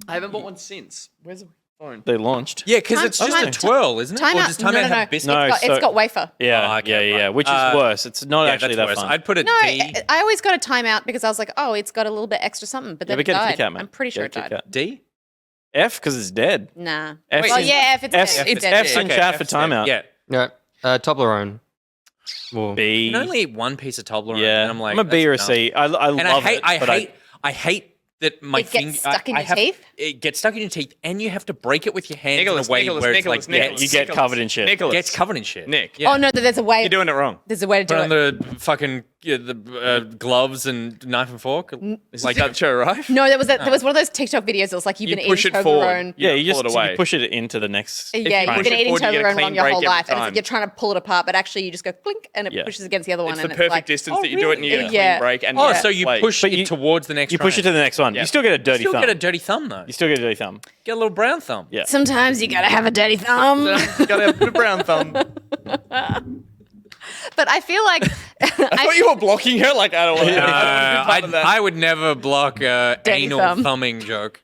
I haven't bought one since. Where's the phone? They launched. Yeah, because Time- it's just time- a twirl, isn't it? Or Timeout. does time out have biscuits? No, It's so- got wafer. Yeah, Oh, okay, yeah, right. which is worse. It's not Yeah, actually that's that worse. fun. I'd put a No, D. I always got a timeout because I was like, oh, it's got a little bit extra something, but then but it get a died. Kit Kat, man. I'm pretty sure it Get a Kit died. Kat. D? F because it's dead. Nah. F's Well, in- yeah, if it's F's, dead, it's dead. F's in chat for F's dead. timeout. Yeah. Yeah. Toblerone. Well, B. You can only eat one piece of Toblerone. Yeah, and I'm like, I'm a B or a that's C. enough. I And love it. but I hate that my It gets finger stuck in I your have- teeth? It gets stuck in your teeth, and you have to break it with your hands Nicholas, in a way Nicholas, where Nicholas, it's like Nicholas, you get Nicholas, covered in shit. Nicholas. gets covered in shit. Nick. Yeah. Oh no, there's a way. You're doing it wrong. There's a way to do Put on it. the fucking the gloves and knife and fork. Is like that show, right? No, there was one of those TikTok videos that was like you've You been push eating it forward. Toblerone. Yeah, You you pull just it away. you push it into the next. Yeah, push you've been it eating forward, you get a Toblerone clean wrong your break whole every life, and it's time. like you're trying to pull it apart, but actually you just go clink, and it Yeah. pushes against the other one. It's the and perfect like, distance oh, that you do it and you get a really? clean Yeah. break. And Oh, yeah, so you like- push But it you- towards the next. You push it to the next one. Yeah. You still get a dirty Still thumb. get a dirty thumb though. You still get a dirty thumb. Get a little brown thumb. Yeah. Sometimes you gotta have a dirty thumb. Gotta have a brown thumb. But I feel like I thought you were blocking her. Like I don't want to. I would never block anal thumb. thumbing joke.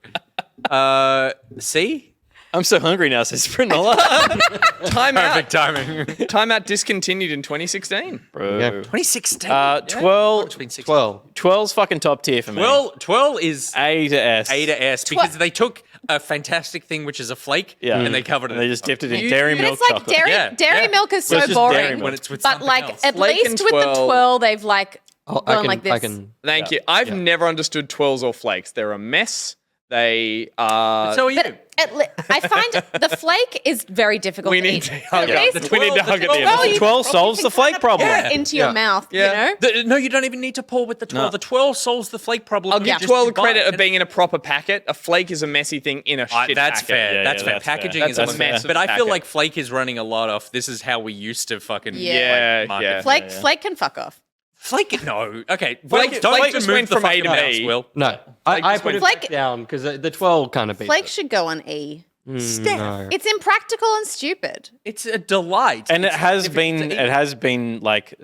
C? I'm so hungry now, says Sprinola. Perfect Timeout. timing. Timeout discontinued in 2016. Bro. Yeah. 2016. 12. Between 16. 12. 12's fucking top tier for me. Twirl is A to S. A to S because they took a fantastic thing which is a flake Yeah. and they covered it. And they in just dipped it chocolate. in dairy but milk it's like chocolate. dairy Yeah. milk is Well, so it's just dairy boring. milk. When it's with But something like else. at Flake least and with the twirl. twirl, they've like Oh, gone like this. I can. Thank you. I've never understood twirls or flakes. They're a mess. They are. So are you. But I find the flake is very difficult We to need eat. to hug At up. least- We need to hug at the end. Well, of you- it. 12 solves you the can flake kind of problem. pour it into your mouth, Yeah. you know? No, you don't even need to pour with the twirl. No. The twirl solves the flake problem. I'll You give just twirl the buy credit it. of being in a proper packet. A flake is a messy thing in a shit That's packet. fair. Yeah, that's yeah, fair. that's fair. Packaging That's is a a mess. mess of But I feel packet. like Flake is running a lot off. This is how we used to fucking Yeah, like, market yeah. Flake can fuck off. Flake. No, okay. Flake don't just move went the from A fucking to mouse, B. Will. No, I just put it went- back down because the 12 kind of beats Flake it. should go on E. No. It's impractical and stupid. It's a delight. And it It's has difficult to been eat. like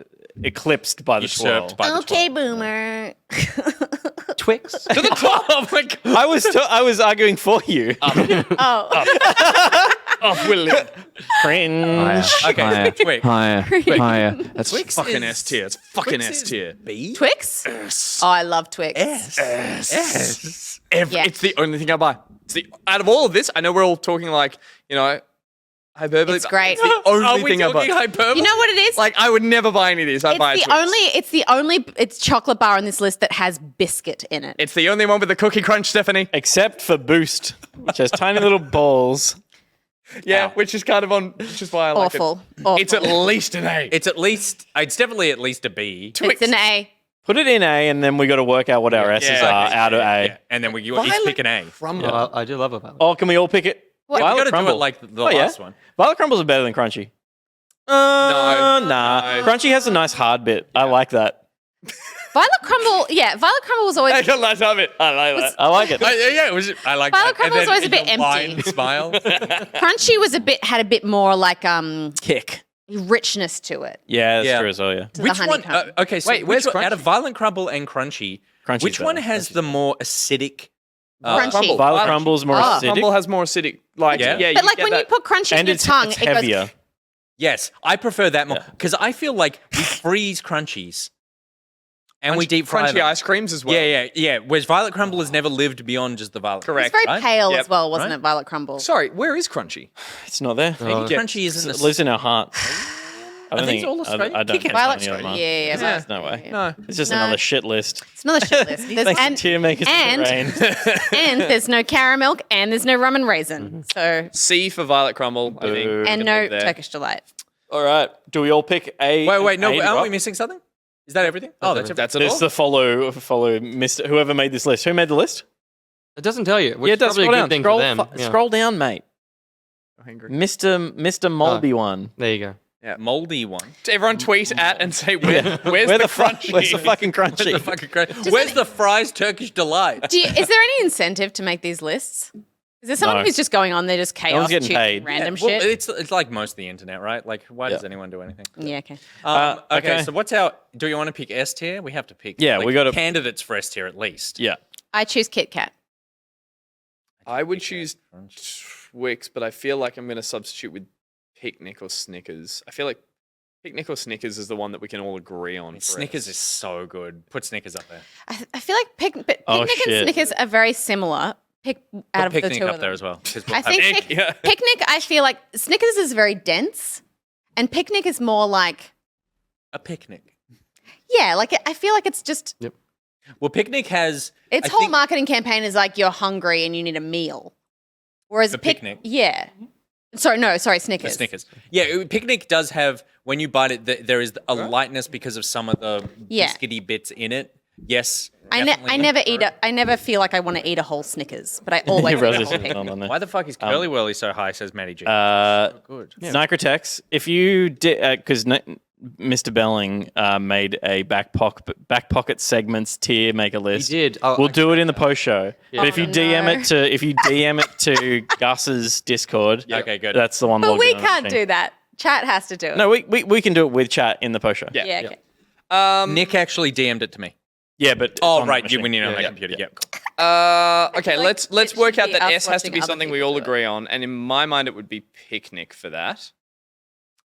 eclipsed by the twirl. Usurped by the Okay, twirl. boomer. Twix. To the top. Oh my god. I was arguing for you. Oh, Oh, William. Cringe. Okay, Twix. Higher. That's Twix fucking is- S tier. It's fucking Twix S is tier. B. Twix? Oh, I love Twix. S. Yeah. It's the only thing I buy. It's the out of all of this. I know we're all talking like hyperbole. It's but great. It's the Are only we thing I talking buy. hyperbole? You know what it is? Like I would never buy any of these. I'd buy a Twix. It's the only chocolate bar on this list that has biscuit in it. It's the only one with the cookie crunch, Stephanie. Except for Boost, which has tiny little balls. Yeah, which is kind of on. Which is why I like Awful. it. Awful. It's at least an A. It's at least. It's definitely at least a B. It's an A. Put it in A, and then we got to work out what our S's Yeah, are okay. out of A. Yeah. And then you each pick an A. Oh, I do love it. Oh, can we all pick it? Yeah, we Violet got to do Crumble. it like the Oh, yeah? last one. Violet Crumbles are better than Crunchy. No. Nah. No. Crunchy has a nice hard bit. I like that. Violet Crumble was always. I love it. I like that. I like it. Yeah, it was. I like Violet that. And Crumble was then always a in bit the empty. wine smile. Crunchy had a bit more like Kick. richness to it. Yeah, that's Yeah. true as well. Yeah. To Which the one? honeycomb. Okay, so Wait, where's out of Crunchy? Violent Crumble and Crunchy, Crunchy's which one better. has the more acidic? Crunchy. Violet Crumble's more acidic. Crumble has more acidic. Like, Yeah. yeah, But you like get when you that- put crunchy in and your it's tongue, it heavier. goes. Yes, I prefer that more because I feel like we freeze crunchies and we deep fry crunchy them. ice creams as well. Yeah. Whereas Violet Crumble has never lived beyond just the Violet. Correct. It's very right? pale Yep. as well, wasn't Right? it, Violet Crumble? Sorry, where is Crunchy? It's not there. Maybe Crunchy isn't. It lives in our hearts. I don't these think. all Australian? I don't Kick it. think Violet, it's any of them are. yeah. There's no way. No. It's just No. another shit list. It's another shit list. There's, Thanks to Tiermakers and- for the rain. and there's no caramel and there's no rum and raisin. So C for Violet Crumble, I think. Boo. and Can no live there. Turkish delight. All right. Do we all pick A? Wait, no, A to aren't rock? we missing something? Is that everything? Oh, that's everything. That's it all. It's the follow Mr. Whoever made this list. Who made the list? It doesn't tell you. Which yeah, is it does. probably Scroll a down. good thing Scroll, for them. Yeah. scroll down, mate. I'm hungry. Mr. Moldy one. There you go. Moldy one. Everyone tweet at and say, where's the Crunchy? Where's the fucking Where's the crunchy? fucking Where's the fries Turkish delight? Is there any incentive to make these lists? Is there someone No. who's just going on there just chaos one's getting choosing paid. random Well, shit? it's like most of the internet, right? Like, why does anyone do anything? Yeah, okay. Okay, okay. so what's our? Do you want to pick S tier? We have to pick. Yeah, we gotta- candidates for S tier at least. Yeah. I choose Kit Kat. I would choose Twix, but I feel like I'm going to substitute with Picnic or Snickers. I feel like Picnic or Snickers is the one that we can all agree on. for Snickers S. is so good. Put Snickers up there. I feel like Picnic and shit. Snickers are very similar. Out Put of the Picnic two up of there them. as well. 'cause we'll I have think egg. Picnic, I feel like Snickers is very dense, and Picnic is more like, a picnic. yeah, like I feel like it's just, Well, Picnic has its I whole think- marketing campaign is like you're hungry and you need a meal. Whereas The Picnic. Yeah. Sorry, Snickers. Snickers. Yeah, Picnic does have when you bite it, there is a lightness because of some of the Yeah. biscuity bits in it. Yes. I definitely. never feel like I want to eat a whole Snickers, but I always eat a Rose whole is Picnic. on there. Why the fuck is Curly Whirly so high? Says Maddie G. Good. Nicrotex. If you did, because Mr. Belling made a back pocket segments tier maker list. He did. We'll do it in the post show. But if you Oh, DM no. it to Gus's Discord, Okay, good. that's the one. But logged we in on the can't machine. do that. Chat has to do it. No, we can do it with chat in the post show. Yeah, okay. Nick actually DM'd it to me. Yeah, but it's Oh, on right. that You machine. win it on Yeah, my yeah, computer. yeah. Yeah, cool. Okay, Like, let's it work should out be that us S has to watching be other something we people all do it. agree on, and in my mind, it would be Picnic for that.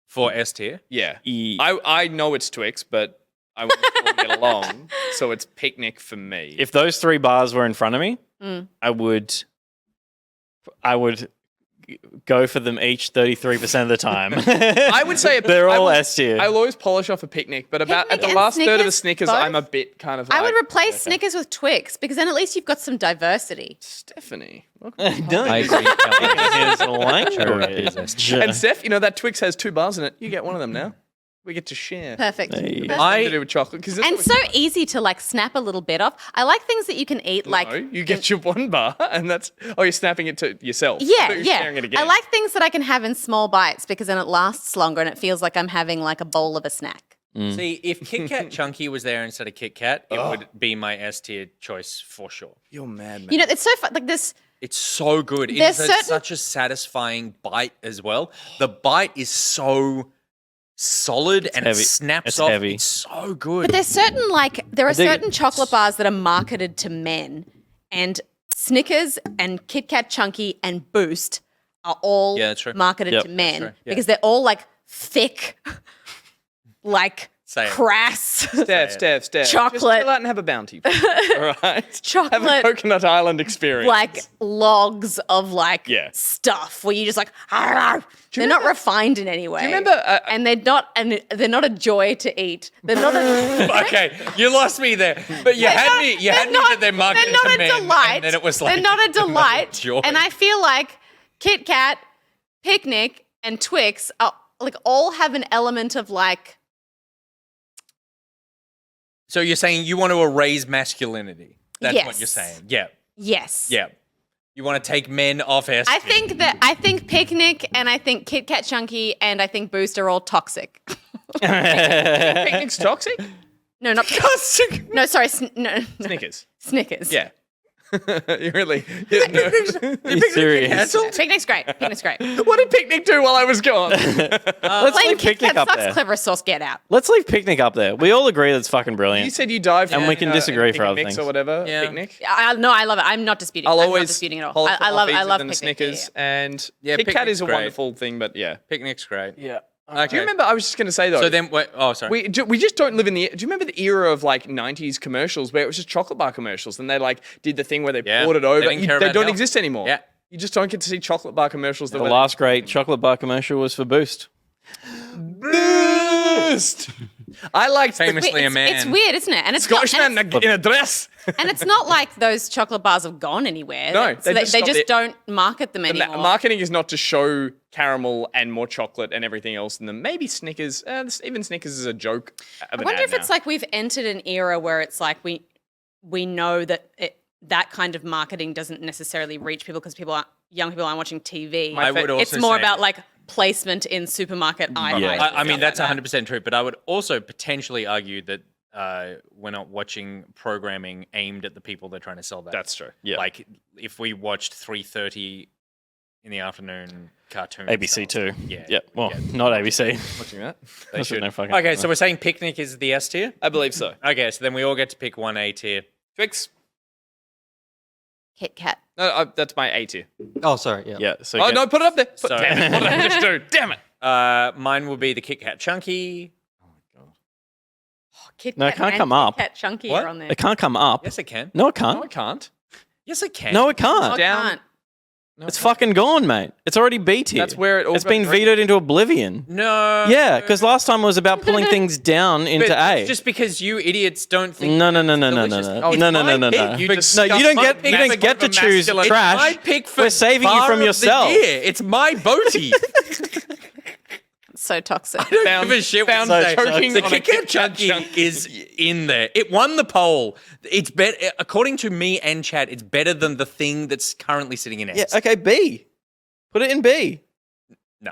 For S tier. Yeah, E- I know it's Twix, but I want to get along, so it's Picnic for me. If those three bars were in front of me, Mm. I would go for them each 33% of the time. I would say they're I all will- S tier. I'll always polish off a Picnic, but about at Picnic the and last third of the Snickers, Snickers, both? I'm a bit kind of. I like, would replace Snickers with Twix because then at least you've got some diversity. Stephanie. I agree. Here's a language. And Steph, you know that Twix has 2 bars in it. You get one of them now. We get to share. Perfect. Hey. Perfect. Nothing to do with chocolate, 'cause that's And what so we- easy to like snap a little bit off. I like things that you can eat like No, you get your 1 bar, and that's you're snapping it to yourself. yeah, So you're yeah. sharing it again. I like things that I can have in small bites because then it lasts longer and it feels like I'm having like a bowl of a snack. See, if Kit Kat Chunky was there instead of Kit Kat, it would be my S tier choice for sure. You're mad, man. You know, it's so fun. Like this, It's so good. There's It's certain- such a satisfying bite as well. The bite is so solid and heavy. it snaps It's off. heavy. It's so good. but there's certain like there are dig it. certain chocolate bars that are marketed to men, and Snickers and Kit Kat Chunky and Boost are all Yeah, that's true. marketed Yep. to men true, yeah. because they're all like thick, like Say it. crass. Steph. Just Chocolate. chill out and have a bounty. All right. Have a Chocolate, Coconut Island experience. like logs of like Yeah. stuff where you just like they're not refined in any way. Do you remember? and they're not a joy to eat. They're not a Okay, you lost me there. But you had me. You had me that they're marketed not to a men, delight. and then it was like they're not a delight. joy. And I feel like Kit Kat, Picnic, and Twix are like all have an element of like So you're saying you want to erase masculinity? That's what you're Yes. saying. Yeah, yes. yeah. You want to take men off S I tier. think Picnic and I think Kit Kat Chunky and I think Boost are all toxic. Picnic's toxic. No, not toxic. No, sorry, no, Snickers. Snickers. Yeah. You really? Yeah, no. You serious? Picnic's great. Picnic's great. What did Picnic do while I was gone? Let's Playing leave Kit Picnic Kat up sucks. there. Clever sauce, get out. Let's leave Picnic up there. We all agree that's fucking brilliant. You said you dived And in, we can disagree for other Mix things. or whatever. Yeah. Picnic. No, I love it. I'm not disputing. I'll I'm always not disputing at all. hold it for I love easier Picnic. than Snickers and Yeah, Kit Kat Picnic's is a great. wonderful thing, but yeah. Picnic's great. Yeah. Okay. Do you remember? I was just going to say though. So then, wait, oh, sorry. We just don't live in the. Do you remember the era of like '90s commercials where it was just chocolate bar commercials, and they like did the thing where they Yeah. poured it over? They didn't care They about don't health. exist anymore. Yeah. You just don't get to see chocolate bar commercials. The last great chocolate bar commercial was for Boost. Boost. I liked Famously a man. It's weird, isn't it? And it's Scottishman not, in a dress. and it's not like those chocolate bars have gone anywhere. No, So they just stopped it. don't market them anymore. Marketing is not to show caramel and more chocolate and everything else in them. Maybe Snickers. Even Snickers is a joke. I wonder if it's like we've entered an era where it's like we know that that kind of marketing doesn't necessarily reach people because young people aren't watching TV. I would also it's more say- about like placement in supermarket aisles. Yeah. I mean, stuff that's like that. 100% true, but I would also potentially argue that we're not watching programming aimed at the people they're trying to sell that. That's true. Yeah. Like, if we watched 3:30 in the afternoon cartoons. ABC too. Yeah. Yeah. Well, not ABC. Watching that. They That's should. no fucking- Okay, so we're saying Picnic is the S tier? I believe so. Okay, so then we all get to pick one A tier. Twix. Kit Kat. No, that's my A tier. Oh, sorry. Yeah. Yeah. So Oh, get- no, put it up there. Sorry. Damn it. What did I just do? Damn it. Mine will be the Kit Kat Chunky. Kit No, it Kat can't and come Kit up. Kat Chunky What? are on there. It can't come up. Yes, it can. No, it can't. No, I can't. Yes, it can. No, it Oh, can't. I Down. can't. It's fucking gone, mate. It's already B tier. That's where it all It's been got- vetoed into oblivion. No. Yeah, because last time it was about pulling things down into But A. it's just because you idiots don't think. No, no, it's no, no, no, no, delicious. no, Oh, no, it's no, my no, no, pick. no. You No, disgust you don't my get pick you don't for get to choose masculine. trash. It's my pick for We're saving you bar from of the yourself. year. It's my boaty. So toxic. I don't give a shit what found you say. choking The on a Kit Kat Kit Kat Chunky is in there. It won the poll. It's better, according to me and Chad. It's better than the thing that's currently sitting in S. Yeah, okay, B. Put it in B. No,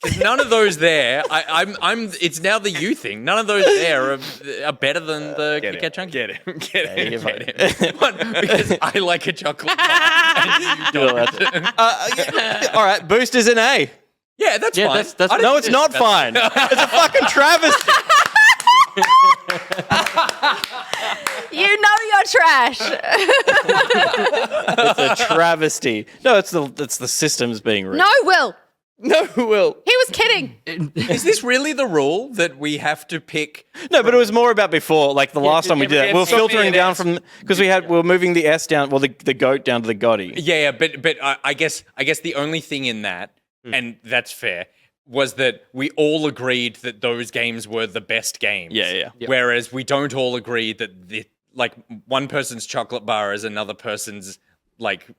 'cause none of those there. I'm. It's now the you thing. None of those there are better than the Kit Kat Chunky. Get him. Get him. you're Get it. What? Because I like a chocolate bar and you don't. All right, Boost is in A. Yeah, that's Yeah, fine. that's- I don't No, think it's not fine. It's a fucking travesty. You know you're trash. It's a travesty. No, it's the systems being rigged. No, Will. No, Will. He was kidding. Is this really the rule that we have to pick? No, but it was more about before, like the last time we did that. We were stop filtering being down S. from because we were moving the S down, well, the goat down to the Gotti. Yeah, but I guess the only thing in that, and that's fair, was that we all agreed that those games were the best games. Yeah. Whereas we don't all agree that one person's chocolate bar is another person's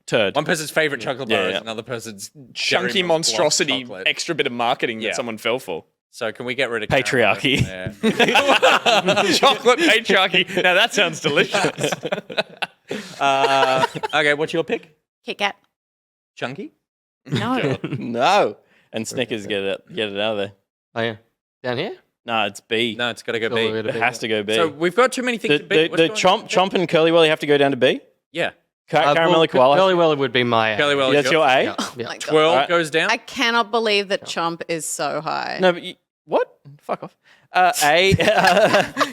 Turd. One person's favorite chocolate bar Yeah. is another person's Chunky Dairy Milk monstrosity. chocolate. Extra bit of marketing that Yeah. someone fell for. So can we get rid of Patriarchy. caramel? Chocolate patriarchy. Now that sounds delicious. Okay, what's your pick? Kit Kat. Chunky? No. No. And Snickers get it out of there. Oh, yeah. Down here? No, it's B. No, it's got to go All the way B. to It has to go B. So we've got too many things the to B. What's the going chomp and Curly Welly have to go down to B. Yeah. Caramelly Koala. Curly Welly would be my. Curly Welly. That's your A. Yeah. Oh my God. Twirl Alright. goes down. I cannot believe that Chomp is so high. No, but what? Fuck off. A.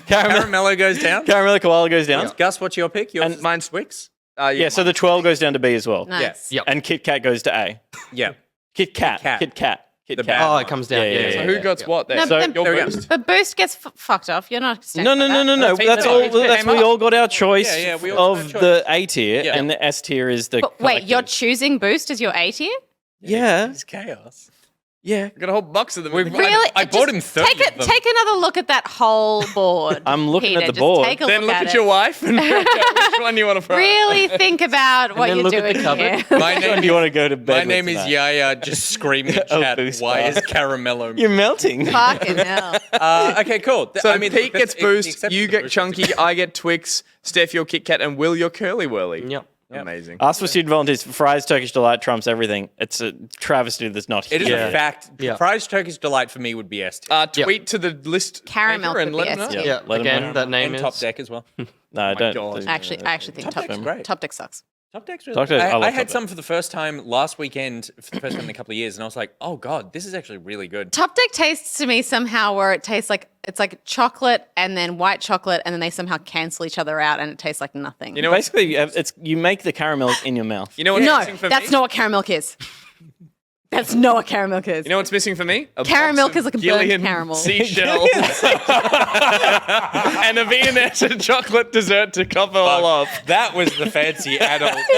Caramello goes down. Caramelly Koala goes down. Gus, what's your pick? Yours And is mine's- Twix. Yeah, so the 12 goes down to B as well. Nice. Yep. And Kit Kat goes to A. Yeah. Kit Kat. Kat. Kit Kat. Kit The Kat. bad Oh, one. it comes down. Yeah, Yeah, yeah, yeah, So yeah. who got what there? So- your There we go. boost? But Boost gets fucked off. You're not. No. That's all. That's we all got our choice Yeah, we all got of our the A tier, Yeah. and the S tier is the. But wait, you're collective. choosing Boost as your A tier? Yeah. It's chaos. Yeah. Got a whole box of them. Really? I bought him 30 Take of them. Take another look at that whole board. I'm looking Peter. at the Just board. Take a Then look at at it. your wife and work out which one you want to throw. Really think about what then you're look at doing the cupboard. here. My Which one name do you want to go to bed My with name is tonight? Yaya, just screaming in Oh, chat. Boost Why bar. is Caramello? You're melting. Fucking hell. Okay, cool. So I mean, Pete that's gets Boost, except you for the get Boost. Chunky, I get Twix, Steph your Kit Kat, and Will your Curly Whirly. Yep. Amazing. Ask for student volunteers. Fries, Turkish Delight trumps everything. It's a travesty that's not here. It is a fact. Yeah. Fries Turkish Delight for me would be S tier. Tweet to the list Caramel maker and could let be them know. S tier. Yeah. let 'em Again, know. that name And is. Top Deck as well. No, don't. God. do- I actually think Top Top Deck's great. Top Deck sucks. Top Deck's really Top Deck, I love I Top had Deck. some for the first time last weekend, for the first time in a couple of years, and I was like, oh God, this is actually really good. Top Deck tastes to me somehow where it tastes like it's like chocolate and then white chocolate, and then they somehow cancel each other out, and it tastes like nothing. You know, Basically, you make the caramel in your mouth. you know what's no, missing for that's me? not what caramel is. That's not what caramel is. You know what's missing for me? A Caramel box of is like a burnt Gillian caramel. seashells and a Viennetta chocolate dessert to cover all off. That was the fancy adult tea party.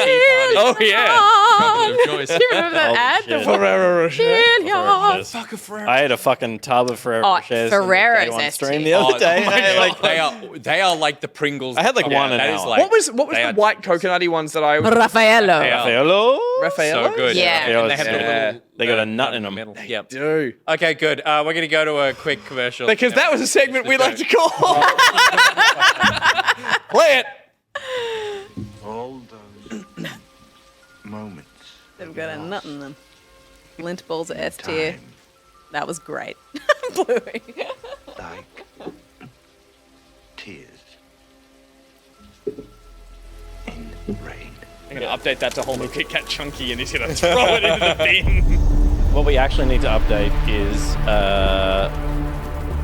Oh yeah. Chocolate of choice. Do you remember that ad? shit. Ferrero Rocher. Billion. I had a fucking tub of Ferrero Oh, Rochers Ferrero on the day one zesty. stream the other day. my Hey, God. like, they are like the Pringles. I had like one an that is hour. like- What was they the are white coconutty ones that I Raffaello. Hello. Raffaello? so good. Yeah. And they have the Yeah. little. They got a nut in them. Middle. Yep. do. Okay, good. We're going to go to a quick commercial. Because that was a segment we like to call. Play it. All those moments. They've got a nut in them. Lint balls are S tier. That was great. Bluey. Like tears in rain. I'm going to update that to whole new Kit Kat Chunky and he's going to throw it into the bin. What we actually need to update is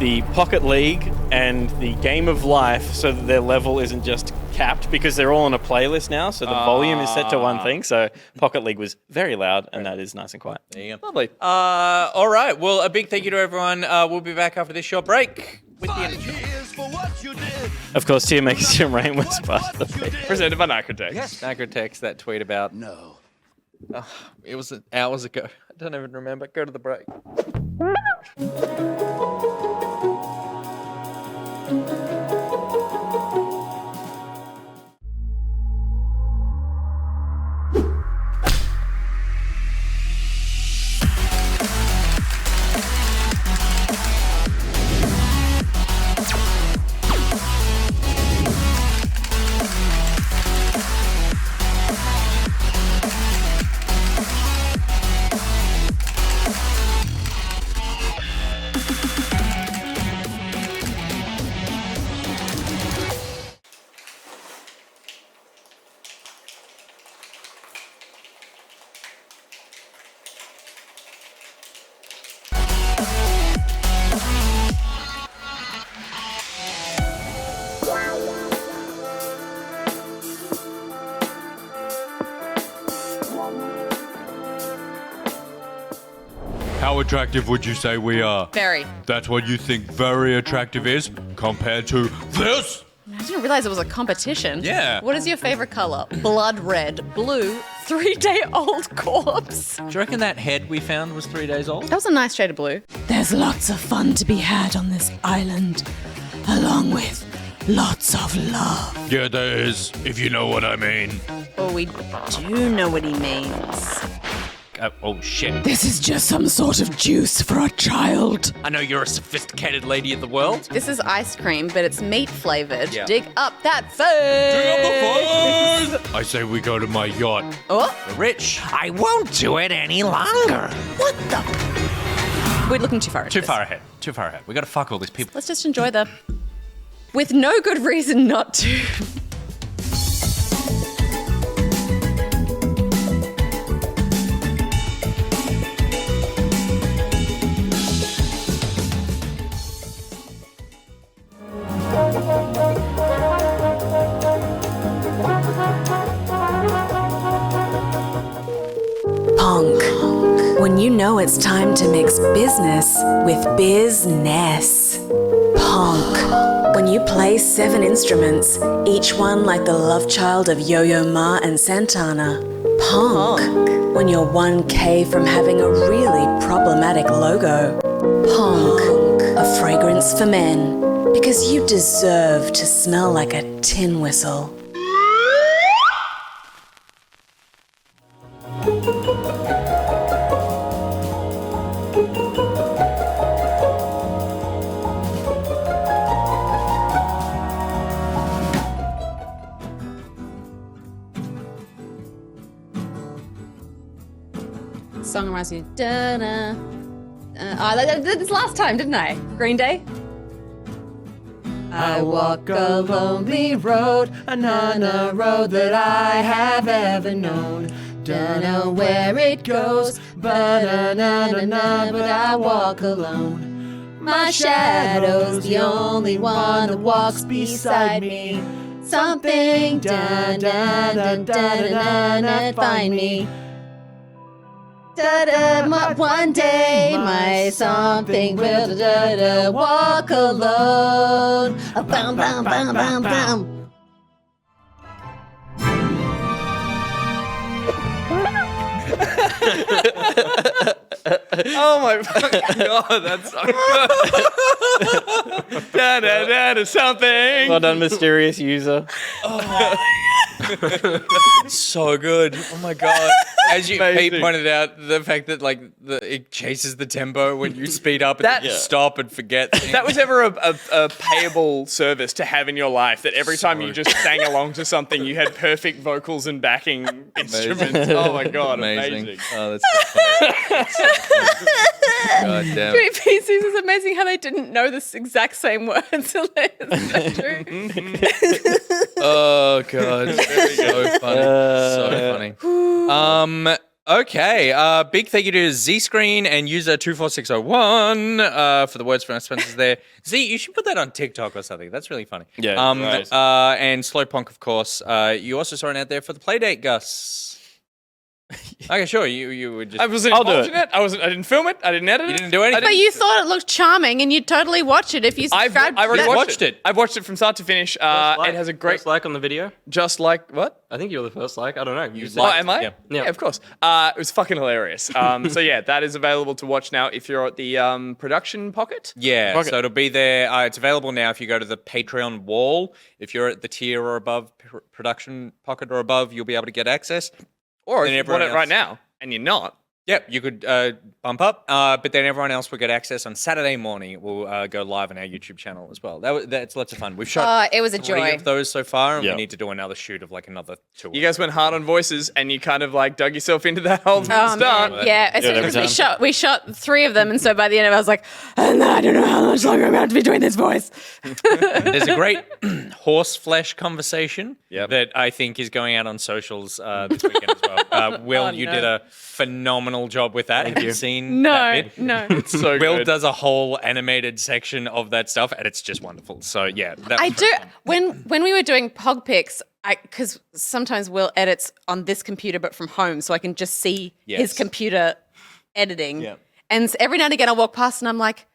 the Pocket League and the Game of Life so that their level isn't just capped because they're all on a playlist now, so the volume is set to one thing. So Pocket League was very loud and that is nice and quiet. There you go. Lovely. All right. Well, a big thank you to everyone. We'll be back after this short break with the end of the show. Years for what you did. Of course, Tiermakers Jim Rain was part of the feed. Presented by Nicrotex. Nicrotex, that tweet about, No. it was hours ago. I don't even remember. Go to the break. How attractive would you say we are? Very. That's what you think very attractive is compared to this? I didn't realize it was a competition. Yeah. What is your favorite color? Blood red, blue, 3-day-old corpse. Do you reckon that head we found was 3 days old? That was a nice shade of blue. There's lots of fun to be had on this island, along with lots of love. Yeah, there is, if you know what I mean. Oh, we do know what he means. Oh, shit. This is just some sort of juice for a child. I know you're a sophisticated lady of the world. This is ice cream, but it's meat flavored. Yeah. Dig up that face. I say we go to my yacht. Oh, We're rich. I won't do it any longer. what the? We're looking too far. into Too this. far ahead. Too far ahead. We gotta fuck all these people. Let's just enjoy the. With no good reason not to. Ponk. When you know it's time to mix business with bizness. Ponk. When you play 7 instruments, each one like the love child of Yo-Yo Ma and Santana. Ponk. When you're 1K from having a really problematic logo. Ponk. A fragrance for men. Because you deserve to smell like a tin whistle. Song reminds me. Da-da. I did this last time, didn't I? Green Day. I walk a lonely road, not a road that I have ever known. Don't know where it goes, but I walk alone. My shadow's the only one that walks beside me. Something dun find me. One day my something will walk alone. Bum bum bum bum bum. Oh my fucking god, that's so good. Da something. Well done, mysterious user. So good. Oh my god. As you Pete pointed out, the fact that like it chases the tempo when you speed up and you stop and forget. If that was ever a payable service to have in your life, that every time you just sang along to something, you had perfect vocals and backing instruments. Oh my god, amazing. Oh, that's so funny. God damn. Three pieces is amazing how they didn't know the exact same words. It's so true. Oh god, so funny, so funny. Okay. Big thank you to Z Screen and user 24601 for the words from our sponsors there. Z, you should put that on TikTok or something. That's really funny. Yeah. And Slowponk, of course. You also saw an ad there for the Playdate, Gus. Okay, sure. You would just. I wasn't watching it. I didn't film it. I didn't edit it. You didn't do anything. But you thought it looked charming, and you'd totally watch it if you subscribed. I've already to that. watched it. I've watched it from start to finish. It has a great first like on the video. Just like what? I think you're the first like. I don't know. Am I? Yeah, of course. It was fucking hilarious. So yeah, that is available to watch now if you're at the production pocket. Yeah, so it'll be there. It's available now if you go to the Patreon wall. If you're at the tier or above, production pocket or above, you'll be able to get access. Or if you want it right now and you're not. Yep, you could bump up, but then everyone else will get access on Saturday morning. It will go live on our YouTube channel as well. That's lots of fun. We've shot it was a 3 joy. of those so far, and we need to do another shoot of like another 2. You guys went hard on voices, and you kind of like dug yourself into that whole start. Man. Yeah, as we shot 3 of them, and so by the end of it, I was like, I don't know how much longer I'm going to be doing this voice. There's a great horse flesh conversation that I think is going out on socials this weekend as well. Will, you did a phenomenal job with that. Have you seen that bit? No. It's so Will good. does a whole animated section of that stuff, and it's just wonderful. So yeah, I do. When we were doing pog pics, because sometimes Will edits on this computer but from home, so I can just see his computer editing. Yeah. And every now and again, I walk past and I'm like,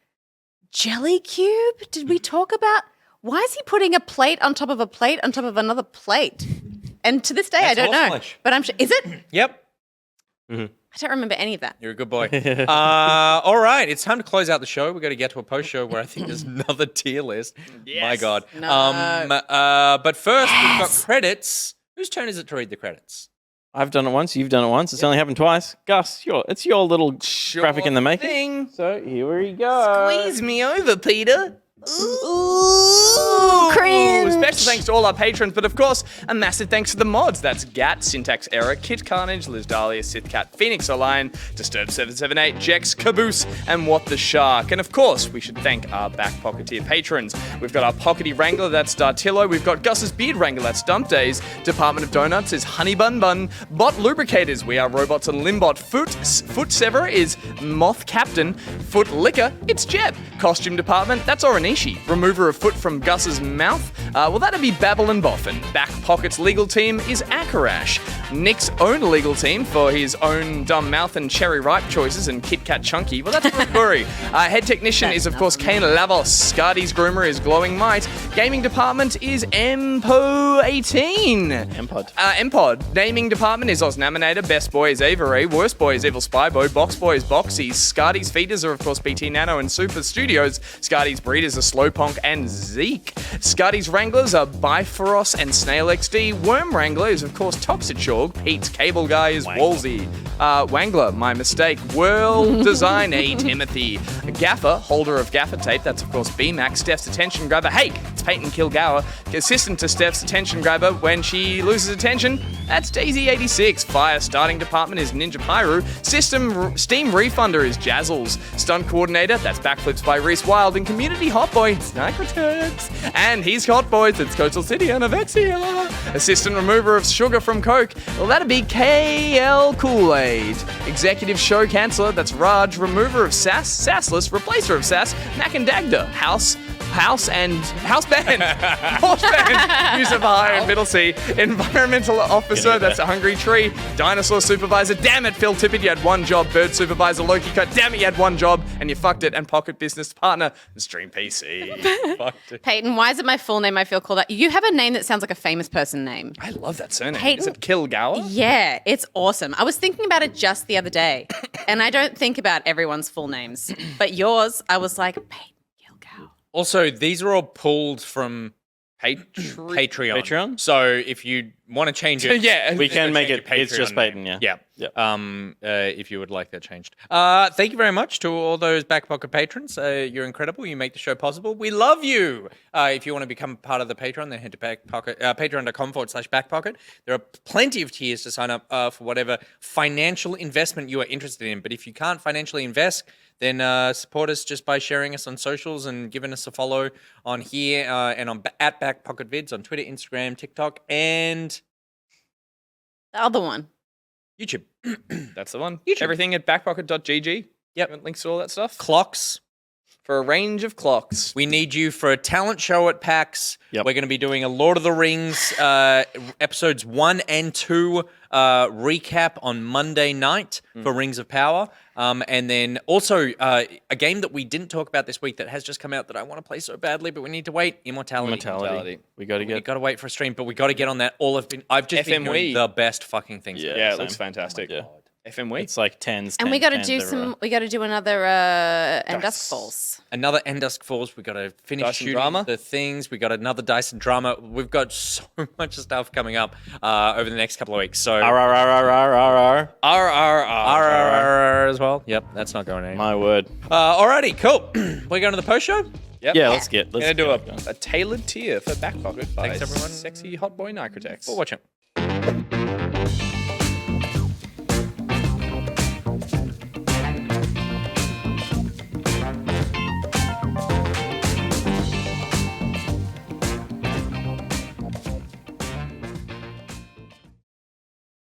Jelly Cube? Did we talk about? Why is he putting a plate on top of a plate on top of another plate? And to this day, I don't know. Flesh. But I'm sure. Is it? Yep. I don't remember any of that. You're a good boy. All right, it's time to close out the show. We've got to get to a post show where I think there's another tier list. Yes. My God. No. But first, we've got credits. Whose turn is it to read the credits? I've done it once. You've done it once. It's only happened twice. Gus, it's your little graphic in the making. Thing. So here we go. Squeeze me over, Peter. Ooh, cringe. Special thanks to all our patrons, but of course, a massive thanks to the mods. That's Gat, Syntax Error, Kit Carnage, Liz Dahlia, Sithcat, Phoenix Orion, Disturb778, Jex, Caboose, and What the Shark. And of course, we should thank our back pocketeer patrons. We've got our Pockety Wrangler, that's Dartillo. We've got Gus's Beard Wrangler, that's DumpDaze. Department of Donuts is Honey Bun Bun. Bot Lubricators, we are Robots and Limbot. Foot Severer is Moth Captain. Foot Liquor, it's Jeb. Costume Department, that's Oranishi. Remover of foot from Gus's mouth, well, that'd be Babble and Boffin. Back Pockets legal team is Akarash. Nick's own legal team for his own dumb mouth and cherry ripe choices and Kit Kat Chunky, well, that's BuriBuri. Head technician is, of course, Kane Lavos. Scardy's groomer is Glowing Might. Gaming department is Empo18. Empod. Naming department is Osnaminator. Best boy is Avery. Worst boy is Evil Spybo. Box boy is Boxy. Scardy's feeders are, of course, BT Nano and Super Studios. Scardy's breeders are Slowponk and Zeke. Scardy's wranglers are Bifrost and Snail XD. Worm wrangler is, of course, Toxichalk. Pete's cable guy is Wolsey. Wangler, my mistake. World Design A. Timothy. Gaffer, holder of gaffer tape. That's, of course, BMAX. Steph's attention grabber. Hey, it's Peyton Kilgour. Assistant to Steph's attention grabber when she loses attention, that's Daisy86. Fire starting department is Ninja Pyru. Steam refunder is Jazzles. Stunt coordinator, that's Backflips by Reese Wild. And community hot boy, it's Nicrotex. And he's hot boys, it's Coastal City and Avexia. Assistant remover of sugar from Coke, well, that'd be KL Kool-Aid. Executive show canceller, that's Raj. Remover of Sass, Sassless. Replacer of Sass, Mac and Dagda. House band. Horse band. User for hire in MiddleCee. Environmental officer, that's a Hungry Tree. Dinosaur supervisor, damn it, Phil Tippett, you had one job. Bird supervisor, Loki Cut, damn it, you had one job, and you fucked it. And Pocket business partner, Stream PC. Fucked it. Peyton, why is it my full name I feel called that? You have a name that sounds like a famous person name. I love that surname. Peyton? Is it Kilgour? Yeah, it's awesome. I was thinking about it just the other day, and I don't think about everyone's full names. But yours, I was like, Peyton Kilgour. Also, these are all pulled from Patreon. So if you want to change it, we can make it. It's Patreon just Peyton. name. Yeah. If you would like that changed. Thank you very much to all those Back Pocket patrons. You're incredible. You make the show possible. We love you. If you want to become part of the Patreon, then head to patreon.com/backpocket. There are plenty of tiers to sign up for whatever financial investment you are interested in. But if you can't financially invest, then support us just by sharing us on socials and giving us a follow on here and on at Back Pocket Vids on Twitter, Instagram, TikTok, and The other one. YouTube. That's the one. YouTube. Everything at backpocket.gg. Yep. Links to all that stuff. Clocks. For a range of clocks. We need you for a talent show at PAX. Yep. We're going to be doing a Lord of the Rings episodes 1 and 2 recap on Monday night for Rings of Power. And then also a game that we didn't talk about this week that has just come out that I want to play so badly, but we need to wait. Immortality. We got to get. We got to wait for a stream, but we got to get on that. I've just been hearing the best fucking things. Yeah, it looks fantastic. Yeah. FMW. It's like tens. And we got to do we got to do another And Dusk Falls. Another End Dusk Falls. We got to finish Dyson shooting drama. the things. We got another Dyson drama. We've got so much stuff coming up over the next couple of weeks. So RRRRRRR as well. Yep, that's not going anywhere. My word. Alrighty, cool. We're going to the post show. Yep. Yeah, let's get. We're going to do a tailored tier for Back Pocket by Thanks, everyone. sexy hot boy Nicrotex. For watching.